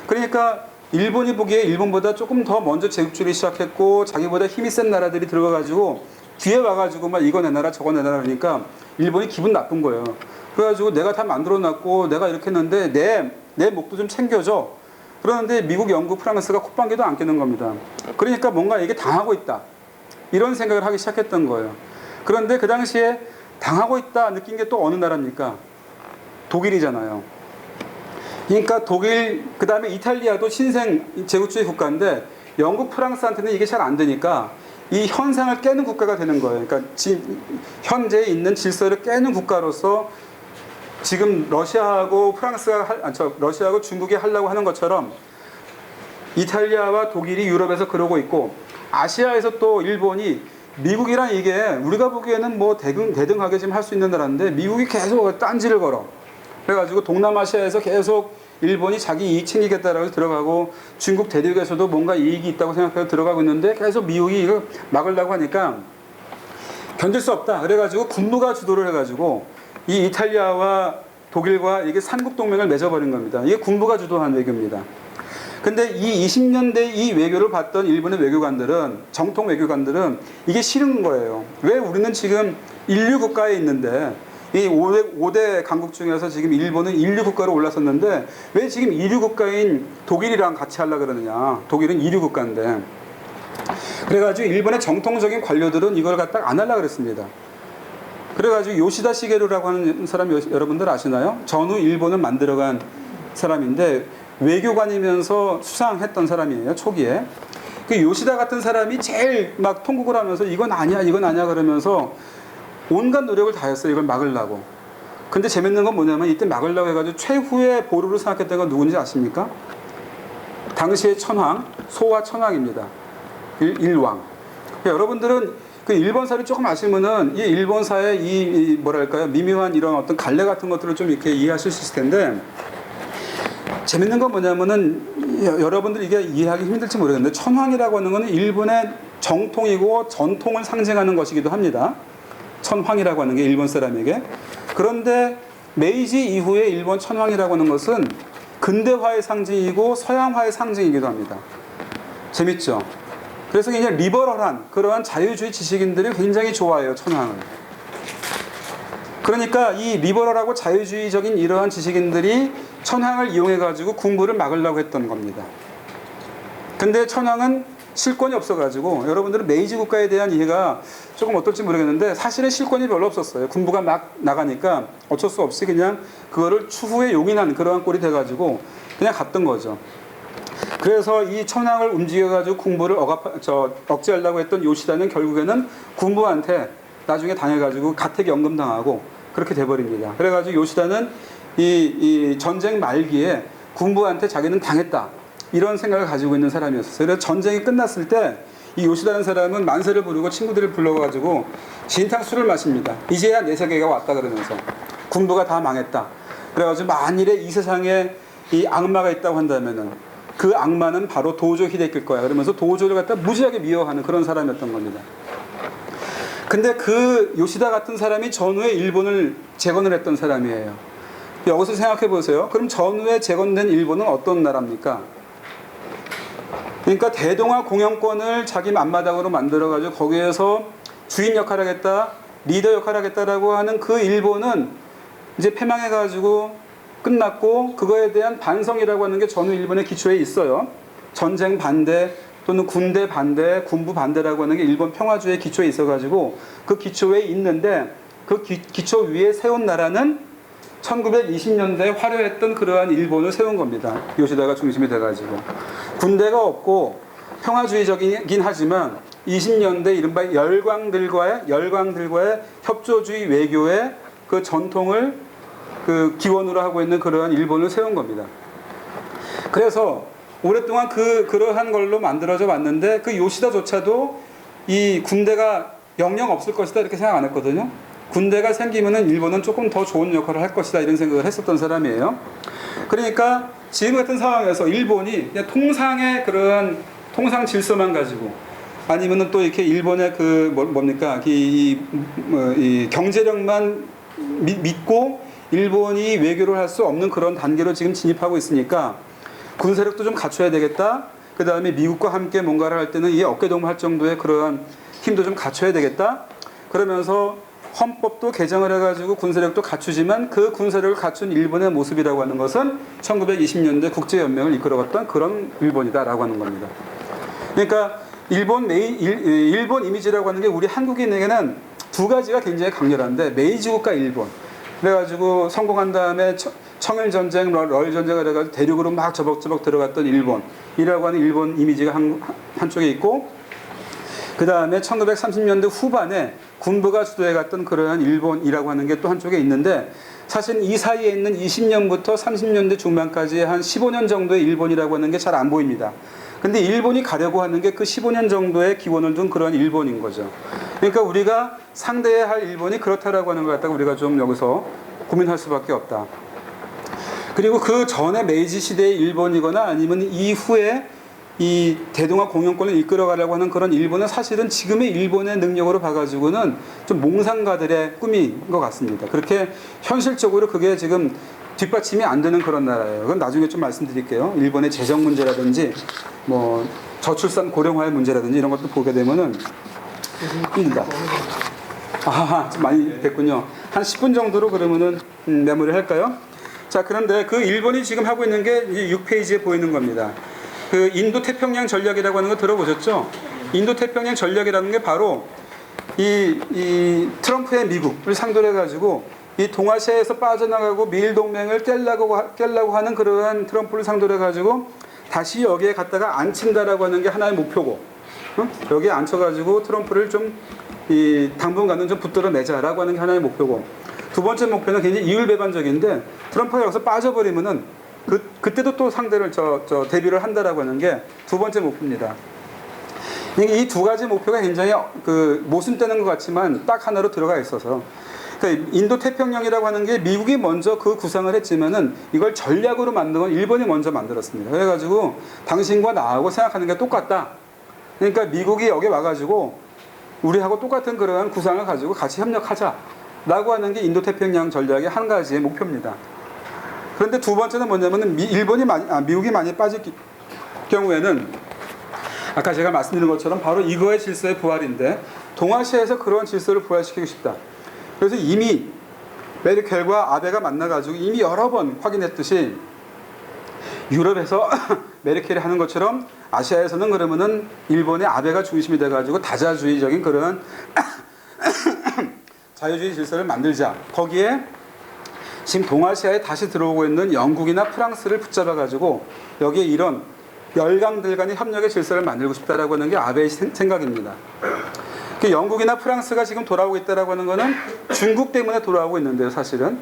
그러니까 일본이 보기에 일본보다 조금 더 먼저 제국주의를 시작했고, 자기보다 힘이 센 나라들이 들어가가지고 뒤에 와가지고 막 이거 내놔라 저거 내놔라 그러니까 일본이 기분 나쁜 거예요. 그래가지고 내가 다 만들어놨고 내가 이렇게 했는데 내 목도 좀 챙겨줘. 그러는데 미국, 영국, 프랑스가 콧방귀도 안 뀌는 겁니다. 그러니까 뭔가 이게 당하고 있다, 이런 생각을 하기 시작했던 거예요. 그런데 그 당시에 당하고 있다 느낀 게 또 어느 나라입니까? 독일이잖아요. 그러니까 독일, 그 다음에 이탈리아도 신생 제국주의 국가인데, 영국, 프랑스한테는 이게 잘 안 되니까 이 현상을 깨는 국가가 되는 거예요. 그러니까 현재 있는 질서를 깨는 국가로서 지금 러시아하고 러시아하고 중국이 하려고 하는 것처럼 이탈리아와 독일이 유럽에서 그러고 있고, 아시아에서 또 일본이, 미국이랑 이게 우리가 보기에는 뭐 대등하게 지금 할 수 있는 나라인데, 미국이 계속 딴지를 걸어. 그래가지고 동남아시아에서 계속 일본이 자기 이익 챙기겠다라고 해서 들어가고, 중국 대륙에서도 뭔가 이익이 있다고 생각해서 들어가고 있는데, 계속 미국이 이거 막으려고 하니까 견딜 수 없다. 그래가지고 군부가 주도를 해가지고 이 이탈리아와 독일과 이게 삼국동맹을 맺어버린 겁니다. 이게 군부가 주도한 외교입니다. 근데 이 20년대 이 외교를 봤던 일본의 외교관들은, 정통 외교관들은 이게 싫은 거예요. 왜 우리는 지금 인류 국가에 있는데, 이 5대 강국 중에서 지금 일본은 인류 국가로 올라섰는데 왜 지금 이류 국가인 독일이랑 같이 하려고 그러느냐. 독일은 이류 국가인데. 그래가지고 일본의 정통적인 관료들은 이걸 갖다가 안 하려고 그랬습니다. 그래가지고 요시다 시게루라고 하는 사람 여러분들 아시나요? 전후 일본을 만들어간 사람인데 외교관이면서 수상했던 사람이에요. 초기에. 그 요시다 같은 사람이 제일 막 통곡을 하면서 이건 아니야 그러면서 온갖 노력을 다했어요. 이걸 막으려고. 근데 재밌는 건 뭐냐면 이때 막으려고 해가지고 최후의 보루를 생각했던 건 누군지 아십니까? 당시의 천황, 소와 천황입니다. 일왕. 그러니까 여러분들은 그 일본사를 조금 아시면은 이 일본사의 이 뭐랄까요, 미묘한 이런 어떤 갈래 같은 것들을 좀 이렇게 이해하실 수 있을 텐데, 재밌는 건 뭐냐면은 여러분들 이게 이해하기 힘들지 모르겠는데, 천황이라고 하는 것은 일본의 정통이고 전통을 상징하는 것이기도 합니다. 천황이라고 하는 게 일본 사람에게. 그런데 메이지 이후에 일본 천황이라고 하는 것은 근대화의 상징이고 서양화의 상징이기도 합니다. 재밌죠? 그래서 그냥 리버럴한 그러한 자유주의 지식인들이 굉장히 좋아해요, 천황을. 그러니까 이 리버럴하고 자유주의적인 이러한 지식인들이 천황을 이용해가지고 군부를 막으려고 했던 겁니다. 근데 천황은 실권이 없어가지고, 여러분들은 메이지 국가에 대한 이해가 조금 어떨지 모르겠는데 사실은 실권이 별로 없었어요. 군부가 막 나가니까 어쩔 수 없이 그냥 그거를 추후에 용인한 그러한 꼴이 돼가지고 그냥 갔던 거죠. 그래서 이 천황을 움직여가지고 군부를 억제하려고 했던 요시다는 결국에는 군부한테 나중에 당해가지고 가택연금 당하고 그렇게 돼버립니다. 그래가지고 요시다는 이 전쟁 말기에 군부한테 자기는 당했다, 이런 생각을 가지고 있는 사람이었어요. 그래서 전쟁이 끝났을 때 이 요시다는 사람은 만세를 부르고 친구들을 불러가지고 진탕 술을 마십니다. 이제야 내 세계가 왔다 그러면서, 군부가 다 망했다. 그래가지고 만일에 이 세상에 이 악마가 있다고 한다면은 그 악마는 바로 도조 히데키일 거야. 그러면서 도조를 갖다 무지하게 미워하는 그런 사람이었던 겁니다. 근데 그 요시다 같은 사람이 전후에 일본을 재건을 했던 사람이에요. 여기서 생각해 보세요. 그럼 전후에 재건된 일본은 어떤 나라입니까? 그러니까 대동아 공영권을 자기 앞마당으로 만들어가지고 거기에서 주인 역할을 하겠다, 리더 역할을 하겠다라고 하는 그 일본은 이제 패망해가지고 끝났고, 그거에 대한 반성이라고 하는 게 전후 일본의 기초에 있어요. 전쟁 반대 또는 군대 반대, 군부 반대라고 하는 게 일본 평화주의 기초에 있어가지고 그 기초에 있는데, 그 기초 위에 세운 나라는 1920년대에 화려했던 그러한 일본을 세운 겁니다. 요시다가 중심이 돼가지고. 군대가 없고 평화주의적이긴 하지만 20년대 이른바 열광들과의 협조주의 외교의 그 전통을 그 기원으로 하고 있는 그러한 일본을 세운 겁니다. 그래서 오랫동안 그러한 걸로 만들어져 왔는데, 그 요시다조차도 이 군대가 영영 없을 것이다 이렇게 생각 안 했거든요. 군대가 생기면은 일본은 조금 더 좋은 역할을 할 것이다 이런 생각을 했었던 사람이에요. 그러니까 지금 같은 상황에서 일본이 그냥 통상의 그런 통상 질서만 가지고, 아니면은 또 이렇게 일본의 그 뭡니까 이 경제력만 믿고 일본이 외교를 할 수 없는 그런 단계로 지금 진입하고 있으니까 군사력도 좀 갖춰야 되겠다. 그 다음에 미국과 함께 뭔가를 할 때는 이 어깨동무할 정도의 그러한 힘도 좀 갖춰야 되겠다. 그러면서 헌법도 개정을 해가지고 군사력도 갖추지만, 그 군사력을 갖춘 일본의 모습이라고 하는 것은 1920년대 국제연맹을 이끌어갔던 그런 일본이다라고 하는 겁니다. 그러니까 일본 이미지라고 하는 게 우리 한국인에게는 두 가지가 굉장히 강렬한데, 메이지 국가 일본. 그래가지고 성공한 다음에 청일전쟁, 러일전쟁을 해가지고 대륙으로 막 저벅저벅 들어갔던 일본이라고 하는 일본 이미지가 한쪽에 있고, 그 다음에 1930년대 후반에 군부가 주도해갔던 그러한 일본이라고 하는 게 또 한쪽에 있는데, 사실 이 사이에 있는 20년부터 30년대 중반까지 한 15년 정도의 일본이라고 하는 게 잘 안 보입니다. 근데 일본이 가려고 하는 게 그 15년 정도의 기원을 둔 그런 일본인 거죠. 그러니까 우리가 상대해야 할 일본이 그렇다라고 하는 걸 갖다가 우리가 좀 여기서 고민할 수밖에 없다. 그리고 그 전에 메이지 시대의 일본이거나 아니면 이후에 이 대동아 공영권을 이끌어가려고 하는 그런 일본은 사실은 지금의 일본의 능력으로 봐가지고는 좀 몽상가들의 꿈인 것 같습니다. 그렇게 현실적으로 그게 지금 뒷받침이 안 되는 그런 나라예요. 그건 나중에 좀 말씀드릴게요. 일본의 재정 문제라든지 뭐 저출산 고령화의 문제라든지 이런 것도 보게 되면은 힘들다. 좀 많이 됐군요. 한 10분 정도로 그러면은 메모를 할까요? 자, 그런데 그 일본이 지금 하고 있는 게 6페이지에 보이는 겁니다. 그 인도 태평양 전략이라고 하는 거 들어보셨죠? 인도 태평양 전략이라는 게 바로 이 트럼프의 미국을 상대로 해가지고 이 동아시아에서 빠져나가고 미일 동맹을 깨려고 하는 그런 트럼프를 상대로 해가지고 다시 여기에 갖다가 앉힌다라고 하는 게 하나의 목표고, 여기에 앉혀가지고 트럼프를 좀 당분간은 좀 붙들어 내자라고 하는 게 하나의 목표고, 두 번째 목표는 굉장히 이율배반적인데 트럼프가 여기서 빠져버리면은 그때도 또 상대를 대비를 한다라고 하는 게 두 번째 목표입니다. 이 두 가지 목표가 굉장히 모순되는 것 같지만 딱 하나로 들어가 있어서, 그러니까 인도 태평양이라고 하는 게 미국이 먼저 그 구상을 했지만은 이걸 전략으로 만든 건 일본이 먼저 만들었습니다. 그래가지고 당신과 나하고 생각하는 게 똑같다. 그러니까 미국이 여기 와가지고 우리하고 똑같은 그러한 구상을 가지고 같이 협력하자라고 하는 게 인도 태평양 전략의 한 가지의 목표입니다. 그런데 두 번째는 뭐냐면은 미국이 많이 빠질 경우에는 아까 제가 말씀드린 것처럼 바로 이거의 질서의 부활인데, 동아시아에서 그런 질서를 부활시키고 싶다. 그래서 이미 메르켈과 아베가 만나가지고 이미 여러 번 확인했듯이 유럽에서 메르켈이 하는 것처럼 아시아에서는 그러면은 일본의 아베가 중심이 돼가지고 다자주의적인 그런 자유주의 질서를 만들자. 거기에 지금 동아시아에 다시 들어오고 있는 영국이나 프랑스를 붙잡아가지고 여기에 이런 열강들 간의 협력의 질서를 만들고 싶다라고 하는 게 아베의 생각입니다. 영국이나 프랑스가 지금 돌아오고 있다라고 하는 거는 중국 때문에 돌아오고 있는데요, 사실은.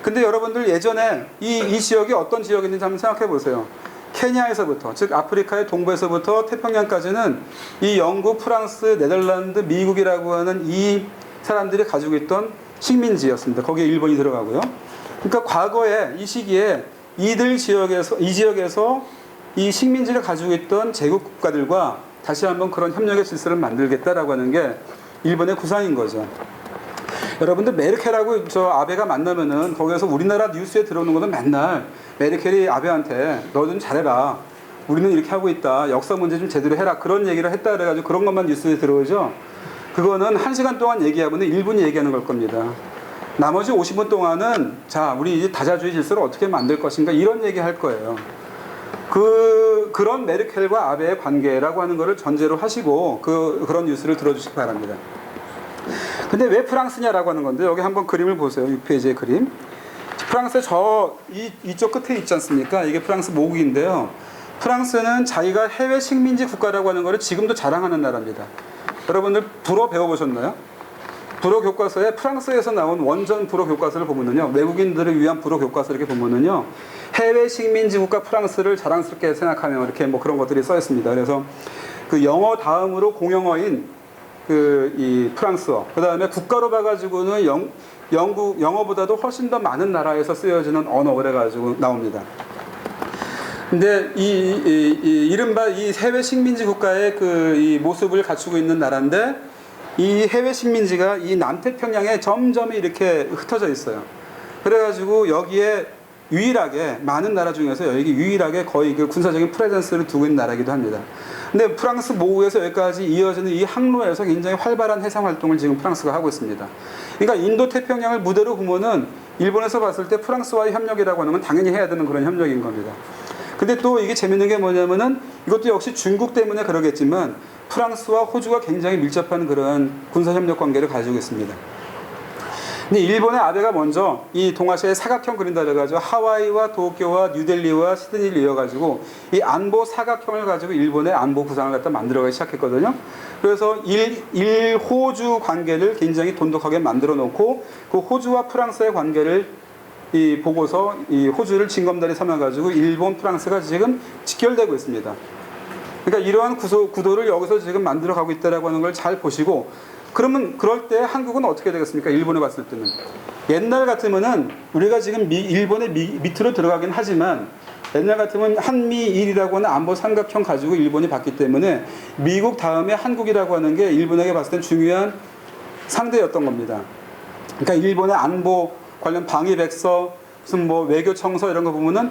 근데 여러분들 예전에 이 지역이 어떤 지역인지 한번 생각해 보세요. 케냐에서부터, 즉 아프리카의 동부에서부터 태평양까지는 이 영국, 프랑스, 네덜란드, 미국이라고 하는 이 사람들이 가지고 있던 식민지였습니다. 거기에 일본이 들어가고요. 그러니까 과거에 이 시기에 이 지역에서 이 식민지를 가지고 있던 제국 국가들과 다시 한번 그런 협력의 질서를 만들겠다라고 하는 게 일본의 구상인 거죠. 여러분들 메르켈하고 아베가 만나면은 거기에서 우리나라 뉴스에 들어오는 거는 맨날 메르켈이 아베한테 너 좀 잘해라, 우리는 이렇게 하고 있다, 역사 문제 좀 제대로 해라, 그런 얘기를 했다 그래가지고 그런 것만 뉴스에 들어오죠. 그거는 1시간 동안 얘기하면 1분이 얘기하는 걸 겁니다. 나머지 50분 동안은 자, 우리 이제 다자주의 질서를 어떻게 만들 것인가, 이런 얘기 할 거예요. 그런 메르켈과 아베의 관계라고 하는 것을 전제로 하시고 그런 뉴스를 들어주시기 바랍니다. 근데 왜 프랑스냐라고 하는 건데, 여기 한번 그림을 보세요. 6페이지의 그림. 프랑스의 이쪽 끝에 있지 않습니까? 이게 프랑스 모국인데요. 프랑스는 자기가 해외 식민지 국가라고 하는 것을 지금도 자랑하는 나라입니다. 여러분들 불어 배워보셨나요? 불어 교과서에 프랑스에서 나온 원전 불어 교과서를 보면은요, 외국인들을 위한 불어 교과서 이렇게 보면은요, 해외 식민지 국가 프랑스를 자랑스럽게 생각하며 이렇게 뭐 그런 것들이 써 있습니다. 그래서 그 영어 다음으로 공용어인 이 프랑스어, 그 다음에 국가로 봐가지고는 영어보다도 훨씬 더 많은 나라에서 쓰여지는 언어, 그래가지고 나옵니다. 근데 이른바 이 해외 식민지 국가의 이 모습을 갖추고 있는 나라인데, 이 해외 식민지가 이 남태평양에 점점 이렇게 흩어져 있어요. 그래가지고 여기에 유일하게, 많은 나라 중에서 여기 유일하게 거의 그 군사적인 프레젠스를 두고 있는 나라이기도 합니다. 근데 프랑스 모국에서 여기까지 이어지는 이 항로에서 굉장히 활발한 해상 활동을 지금 프랑스가 하고 있습니다. 그러니까 인도 태평양을 무대로 보면은 일본에서 봤을 때 프랑스와의 협력이라고 하는 건 당연히 해야 되는 그런 협력인 겁니다. 근데 또 이게 재밌는 게 뭐냐면은, 이것도 역시 중국 때문에 그러겠지만 프랑스와 호주가 굉장히 밀접한 그런 군사협력 관계를 가지고 있습니다. 근데 일본의 아베가 먼저 이 동아시아의 사각형 그린다 그래가지고 하와이와 도쿄와 뉴델리와 시드니를 이어가지고 이 안보 사각형을 가지고 일본의 안보 구상을 갖다 만들어가기 시작했거든요. 그래서 일호주 관계를 굉장히 돈독하게 만들어 놓고, 그 호주와 프랑스의 관계를 보고서 이 호주를 징검다리 삼아가지고 일본, 프랑스가 지금 직결되고 있습니다. 그러니까 이러한 구도를 여기서 지금 만들어 가고 있다라고 하는 걸 잘 보시고, 그러면 그럴 때 한국은 어떻게 되겠습니까? 일본에 봤을 때는 옛날 같으면은 우리가 지금 일본의 밑으로 들어가긴 하지만, 옛날 같으면 한미일이라고 하는 안보 삼각형 가지고 일본이 봤기 때문에 미국 다음에 한국이라고 하는 게 일본에게 봤을 땐 중요한 상대였던 겁니다. 그러니까 일본의 안보 관련 방위백서, 무슨 뭐 외교청서 이런 거 보면은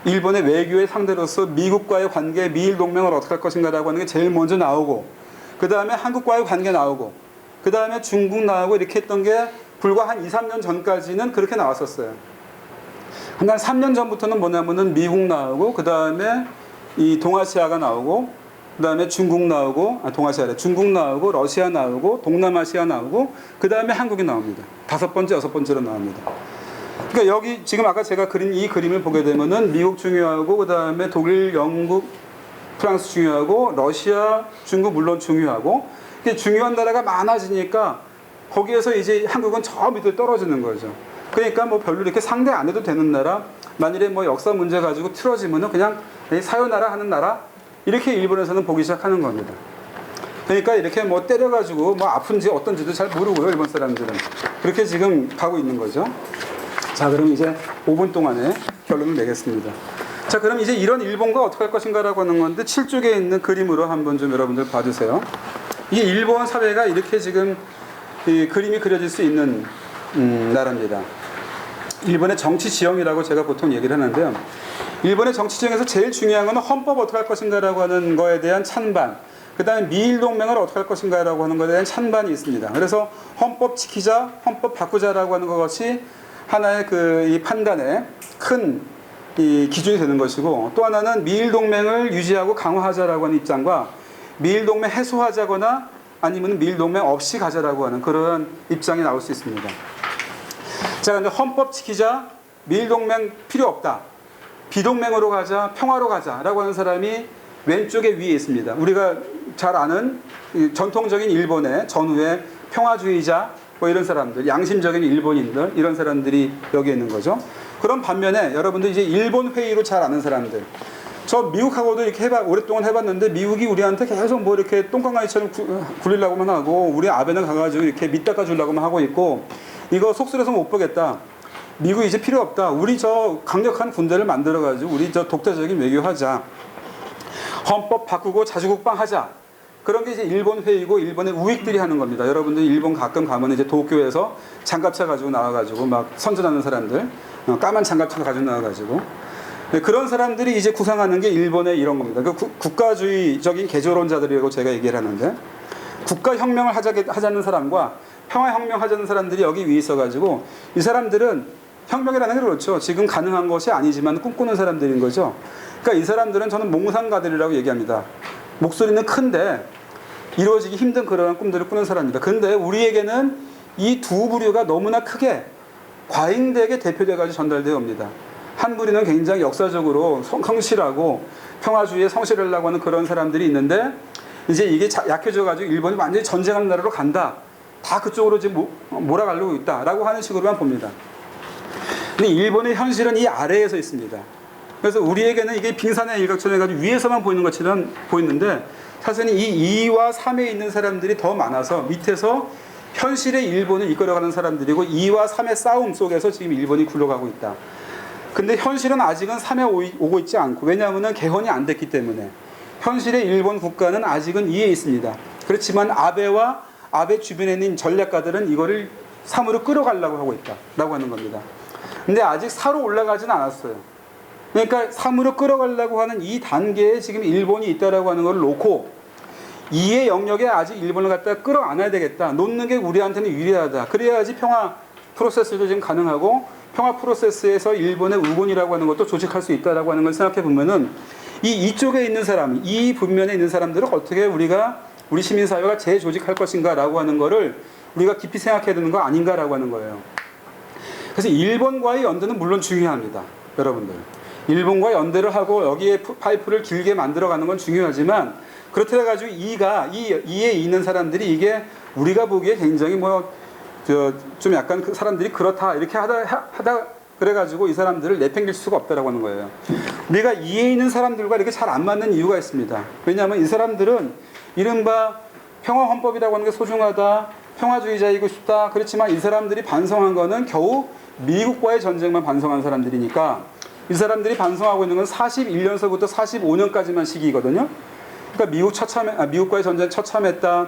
일본의 외교의 상대로서 미국과의 관계, 미일 동맹을 어떻게 할 것인가라고 하는 게 제일 먼저 나오고, 그 다음에 한국과의 관계 나오고, 그 다음에 중국 나오고, 이렇게 했던 게 불과 한 2, 3년 전까지는 그렇게 나왔었어요. 한 3년 전부터는 뭐냐면은 미국 나오고, 그 다음에 이 동아시아가 나오고, 그다음에 중국 나오고, 동아시아래 중국 나오고, 러시아 나오고, 동남아시아 나오고, 그다음에 한국이 나옵니다. 5번째, 6번째로 나옵니다. 그러니까 여기 지금 아까 제가 그린 이 그림을 보게 되면은 미국 중요하고, 그다음에 독일, 영국, 프랑스 중요하고, 러시아, 중국 물론 중요하고, 이게 중요한 나라가 많아지니까 거기에서 이제 한국은 저 밑으로 떨어지는 거죠. 그러니까 뭐 별로 이렇게 상대 안 해도 되는 나라, 만일에 뭐 역사 문제 가지고 틀어지면은 그냥 사요나라 하는 나라, 이렇게 일본에서는 보기 시작하는 겁니다. 그러니까 이렇게 뭐 때려가지고 뭐 아픈지 어떤지도 잘 모르고요, 일본 사람들은. 그렇게 지금 가고 있는 거죠. 자, 그럼 이제 5분 동안에 결론을 내겠습니다. 자, 그럼 이제 이런 일본과 어떻게 할 것인가라고 하는 건데 7쪽에 있는 그림으로 한번 좀 여러분들 봐주세요. 이게 일본 사회가 이렇게 지금 이 그림이 그려질 수 있는 나라입니다. 일본의 정치 지형이라고 제가 보통 얘기를 하는데요. 일본의 정치 지형에서 제일 중요한 건 헌법 어떻게 할 것인가라고 하는 거에 대한 찬반, 그 다음에 미일 동맹을 어떻게 할 것인가라고 하는 것에 대한 찬반이 있습니다. 그래서 헌법 지키자, 헌법 바꾸자라고 하는 것이 하나의 이 판단의 큰 이 기준이 되는 것이고, 또 하나는 미일 동맹을 유지하고 강화하자라고 하는 입장과 미일 동맹 해소하자거나 아니면 미일 동맹 없이 가자라고 하는 그런 입장이 나올 수 있습니다. 자, 근데 헌법 지키자, 미일 동맹 필요 없다, 비동맹으로 가자, 평화로 가자라고 하는 사람이 왼쪽에 위에 있습니다. 우리가 잘 아는 전통적인 일본의 전후의 평화주의자, 뭐 이런 사람들, 양심적인 일본인들, 이런 사람들이 여기에 있는 거죠. 그런 반면에 여러분들 이제 일본 회의로 잘 아는 사람들, 저 미국하고도 이렇게 오랫동안 해봤는데 미국이 우리한테 계속 뭐 이렇게 똥강아지처럼 굴리려고만 하고, 우리 아베는 가가지고 이렇게 밑닦아 주려고만 하고 있고, 이거 속쓰려서 못 보겠다, 미국 이제 필요 없다, 우리 저 강력한 군대를 만들어가지고 우리 저 독자적인 외교하자, 헌법 바꾸고 자주국방 하자, 그런 게 이제 일본 회의고 일본의 우익들이 하는 겁니다. 여러분들 일본 가끔 가면 이제 도쿄에서 장갑차 가지고 나와가지고 막 선전하는 사람들, 까만 장갑차 가지고 나와가지고, 그런 사람들이 이제 구상하는 게 일본의 이런 겁니다. 그 국가주의적인 개조론자들이라고 제가 얘기를 하는데, 국가혁명을 하자는 사람과 평화혁명 하자는 사람들이 여기 위에 있어가지고, 이 사람들은 혁명이라는 게 그렇죠, 지금 가능한 것이 아니지만 꿈꾸는 사람들인 거죠. 그러니까 이 사람들은 저는 몽상가들이라고 얘기합니다. 목소리는 큰데 이루어지기 힘든 그러한 꿈들을 꾸는 사람입니다. 그런데 우리에게는 이 두 부류가 너무나 크게 과잉되게 대표돼가지고 전달되어 옵니다. 한 부류는 굉장히 역사적으로 성실하고 평화주의에 성실하려고 하는 그런 사람들이 있는데, 이제 이게 약해져가지고 일본이 완전히 전쟁하는 나라로 간다, 다 그쪽으로 지금 몰아가려고 있다라고 하는 식으로만 봅니다. 근데 일본의 현실은 이 아래에서 있습니다. 그래서 우리에게는 이게 빙산의 일각처럼 해가지고 위에서만 보이는 것처럼 보이는데, 사실은 이 2와 3에 있는 사람들이 더 많아서 밑에서 현실의 일본을 이끌어가는 사람들이고, 2와 3의 싸움 속에서 지금 일본이 굴러가고 있다. 근데 현실은 아직은 3에 오고 있지 않고, 왜냐하면 개헌이 안 됐기 때문에 현실의 일본 국가는 아직은 2에 있습니다. 그렇지만 아베 주변에 있는 전략가들은 이거를 3으로 끌어가려고 하고 있다라고 하는 겁니다. 근데 아직 4로 올라가지는 않았어요. 그러니까 3으로 끌어가려고 하는 이 단계에 지금 일본이 있다라고 하는 걸 놓고, 2의 영역에 아직 일본을 갖다가 끌어안아야 되겠다, 놓는 게 우리한테는 유리하다, 그래야지 평화 프로세스도 지금 가능하고 평화 프로세스에서 일본의 우군이라고 하는 것도 조직할 수 있다라고 하는 걸 생각해 보면은, 이쪽에 있는 사람, 이 분면에 있는 사람들을 어떻게 우리 시민사회가 재조직할 것인가라고 하는 거를 우리가 깊이 생각해야 되는 거 아닌가라고 하는 거예요. 그래서 일본과의 연대는 물론 중요합니다. 여러분들, 일본과 연대를 하고 여기에 파이프를 길게 만들어가는 건 중요하지만, 그렇다 해가지고 2에 있는 사람들이 이게 우리가 보기에 굉장히 좀 약간 그 사람들이 그렇다 이렇게 하다 그래가지고 이 사람들을 내팽길 수가 없다라고 하는 거예요. 우리가 2에 있는 사람들과 이렇게 잘 안 맞는 이유가 있습니다. 왜냐하면 이 사람들은 이른바 평화헌법이라고 하는 게 소중하다, 평화주의자이고 싶다, 그렇지만 이 사람들이 반성한 거는 겨우 미국과의 전쟁만 반성한 사람들이니까, 이 사람들이 반성하고 있는 건 41년서부터 45년까지만 시기거든요. 그러니까 미국과의 전쟁 처참했다,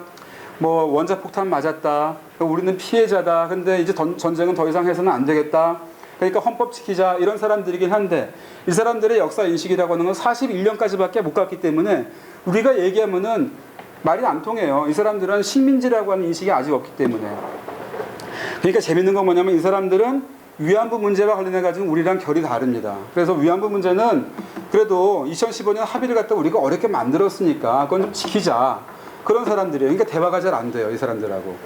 뭐 원자폭탄 맞았다, 우리는 피해자다, 근데 이제 전쟁은 더 이상 해서는 안 되겠다, 그러니까 헌법 지키자, 이런 사람들이긴 한데, 이 사람들의 역사 인식이라고 하는 건 41년까지밖에 못 갔기 때문에 우리가 얘기하면은 말이 안 통해요. 이 사람들은 식민지라고 하는 인식이 아직 없기 때문에. 그러니까 재밌는 건 뭐냐면, 이 사람들은 위안부 문제와 관련해 가지고 우리랑 결이 다릅니다. 그래서 위안부 문제는 그래도 2015년 합의를 갖다 우리가 어렵게 만들었으니까 그건 좀 지키자. 그런 사람들이에요. 그러니까 대화가 잘 안 돼요, 이 사람들하고.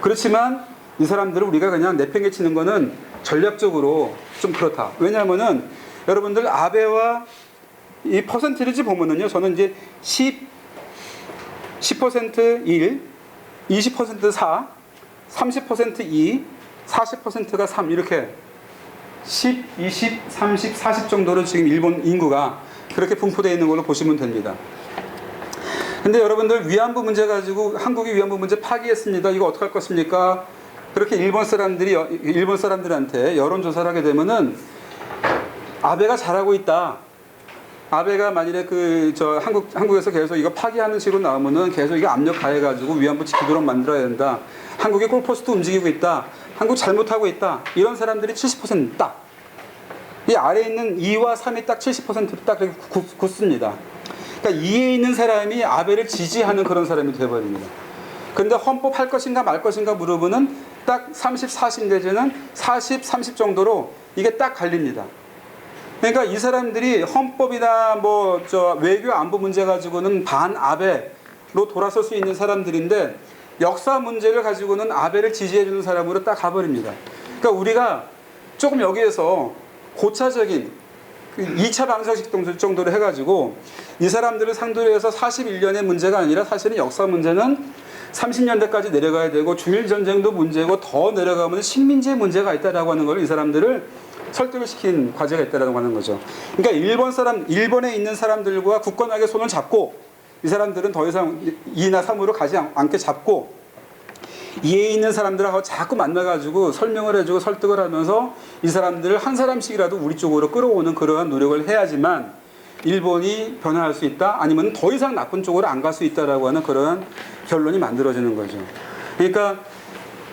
그렇지만 이 사람들을 우리가 그냥 내팽개치는 거는 전략적으로 좀 그렇다. 왜냐하면은 여러분들 아베와 이 퍼센티지 보면은요, 저는 이제 10% 1, 20% 4, 30% 2, 40%가 3 이렇게 10, 20, 30, 40 정도로 지금 일본 인구가 그렇게 분포되어 있는 걸로 보시면 됩니다. 근데 여러분들 위안부 문제 가지고 한국이 위안부 문제 파기했습니다. 이거 어떻게 할 것입니까? 그렇게 일본 사람들한테 여론조사를 하게 되면은 아베가 잘하고 있다. 아베가 만일에 한국에서 계속 이거 파기하는 식으로 나오면은 계속 이거 압력 가해가지고 위안부 지키도록 만들어야 된다. 한국이 골포스트 움직이고 있다. 한국 잘못하고 있다. 이런 사람들이 70% 딱. 이 아래에 있는 2와 3이 딱 70%딱 그렇게 굳습니다. 그러니까 2에 있는 사람이 아베를 지지하는 그런 사람이 되어버립니다. 그런데 헌법 할 것인가 말 것인가 물어보는 딱 30, 40 내지는 40, 30 정도로 이게 딱 갈립니다. 그러니까 이 사람들이 헌법이나 외교 안보 문제 가지고는 반 아베로 돌아설 수 있는 사람들인데 역사 문제를 가지고는 아베를 지지해주는 사람으로 딱 가버립니다. 그러니까 우리가 조금 여기에서 고차적인 2차 방정식 정도로 해가지고 이 사람들을 상대로 해서 41년의 문제가 아니라 사실은 역사 문제는 30년대까지 내려가야 되고 중일전쟁도 문제고 더 내려가면 식민지의 문제가 있다라고 하는 걸 이 사람들을 설득을 시킨 과제가 있다라고 하는 거죠. 그러니까 일본에 있는 사람들과 굳건하게 손을 잡고 이 사람들은 더 이상 2나 3으로 가지 않게 잡고 이에 있는 사람들하고 자꾸 만나가지고 설명을 해주고 설득을 하면서 이 사람들을 한 사람씩이라도 우리 쪽으로 끌어오는 그러한 노력을 해야지만 일본이 변화할 수 있다 아니면 더 이상 나쁜 쪽으로 안 갈 수 있다라고 하는 그러한 결론이 만들어지는 거죠. 그러니까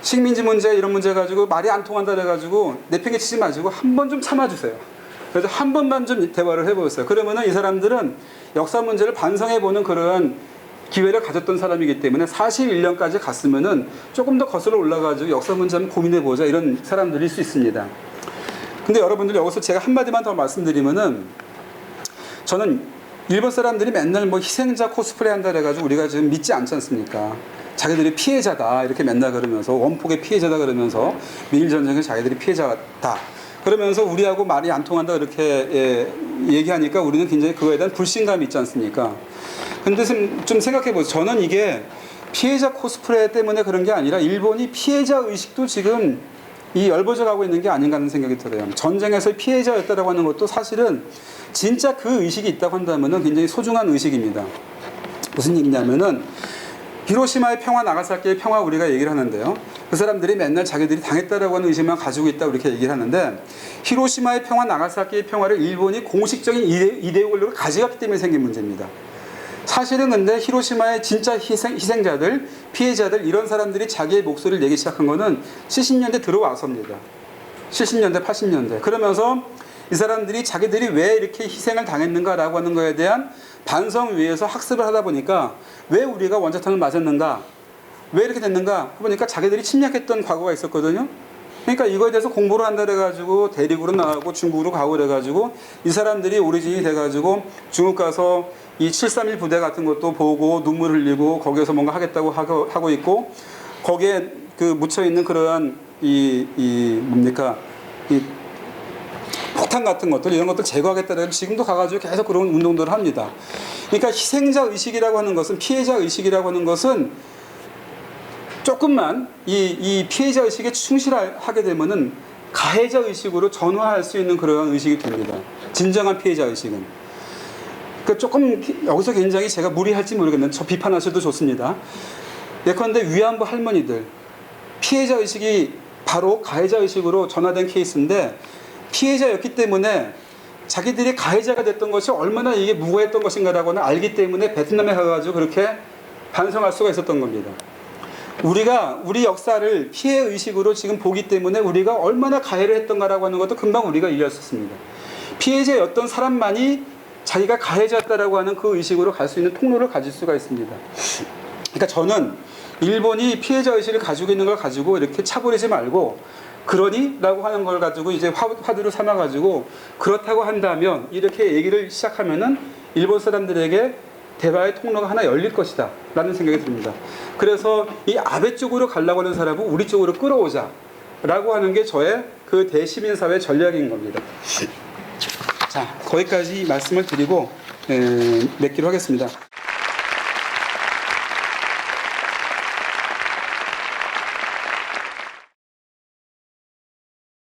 식민지 문제 이런 문제 가지고 말이 안 통한다 그래가지고 내팽개치지 마시고 한 번 좀 참아주세요. 그래서 한 번만 좀 대화를 해보세요. 그러면은 이 사람들은 역사 문제를 반성해보는 그런 기회를 가졌던 사람이기 때문에 41년까지 갔으면은 조금 더 거슬러 올라가지고 역사 문제 한번 고민해보자 이런 사람들일 수 있습니다. 근데 여러분들 여기서 제가 한마디만 더 말씀드리면은 저는 일본 사람들이 맨날 희생자 코스프레 한다 그래가지고 우리가 지금 믿지 않지 않습니까? 자기들이 피해자다 이렇게 맨날 그러면서 원폭의 피해자다 그러면서 미일전쟁의 자기들이 피해자다 그러면서 우리하고 말이 안 통한다 그렇게 얘기하니까 우리는 굉장히 그거에 대한 불신감이 있지 않습니까? 근데 좀 생각해보세요. 저는 이게 피해자 코스프레 때문에 그런 게 아니라 일본이 피해자 의식도 지금 열버져 가고 있는 게 아닌가 하는 생각이 들어요. 전쟁에서 피해자였다라고 하는 것도 사실은 진짜 그 의식이 있다고 한다면은 굉장히 소중한 의식입니다. 무슨 얘기냐면은 히로시마의 평화, 나가사키의 평화 우리가 얘기를 하는데요. 그 사람들이 맨날 자기들이 당했다라고 하는 의식만 가지고 있다 이렇게 얘기를 하는데 히로시마의 평화, 나가사키의 평화를 일본이 공식적인 이데올로기로 권력을 가져갔기 때문에 생긴 문제입니다. 사실은 근데 히로시마의 진짜 희생자들, 피해자들 이런 사람들이 자기의 목소리를 내기 시작한 거는 70년대 들어와서입니다. 70년대, 80년대. 그러면서 이 사람들이 자기들이 왜 이렇게 희생을 당했는가라고 하는 거에 대한 반성 위에서 학습을 하다 보니까 왜 우리가 원자탄을 맞았는가? 왜 이렇게 됐는가? 보니까 자기들이 침략했던 과거가 있었거든요. 그러니까 이거에 대해서 공부를 한다 그래가지고 대륙으로 나가고 중국으로 가고 그래가지고 이 사람들이 오리진이 돼가지고 중국 가서 이 731 부대 같은 것도 보고 눈물 흘리고 거기에서 뭔가 하겠다고 하고 있고 거기에 묻혀있는 그러한 폭탄 같은 것들 이런 것들 제거하겠다는 지금도 가가지고 계속 그런 운동들을 합니다. 그러니까 희생자 의식이라고 하는 것은 피해자 의식이라고 하는 것은 조금만 이 피해자 의식에 충실하게 되면은 가해자 의식으로 전환할 수 있는 그런 의식이 됩니다. 진정한 피해자 의식은. 그러니까 조금 여기서 굉장히 제가 무리할지 모르겠는데 저 비판하셔도 좋습니다. 예컨대 위안부 할머니들 피해자 의식이 바로 가해자 의식으로 전환된 케이스인데 피해자였기 때문에 자기들이 가해자가 됐던 것이 얼마나 이게 무고했던 것인가라고는 알기 때문에 베트남에 가가지고 그렇게 반성할 수가 있었던 겁니다. 우리가 우리 역사를 피해 의식으로 지금 보기 때문에 우리가 얼마나 가해를 했던가라고 하는 것도 금방 우리가 이해할 수 있습니다. 피해자였던 사람만이 자기가 가해자였다라고 하는 그 의식으로 갈 수 있는 통로를 가질 수가 있습니다. 그러니까 저는 일본이 피해자 의식을 가지고 있는 걸 가지고 이렇게 차버리지 말고 그러니? 라고 하는 걸 가지고 이제 화두를 삼아가지고 그렇다고 한다면 이렇게 얘기를 시작하면은 일본 사람들에게 대화의 통로가 하나 열릴 것이다 라는 생각이 듭니다. 그래서 이 아베 쪽으로 가려고 하는 사람은 우리 쪽으로 끌어오자 라고 하는 게 저의 그 대시민사회 전략인 겁니다. 자, 거기까지 말씀을 드리고 맺기로 하겠습니다.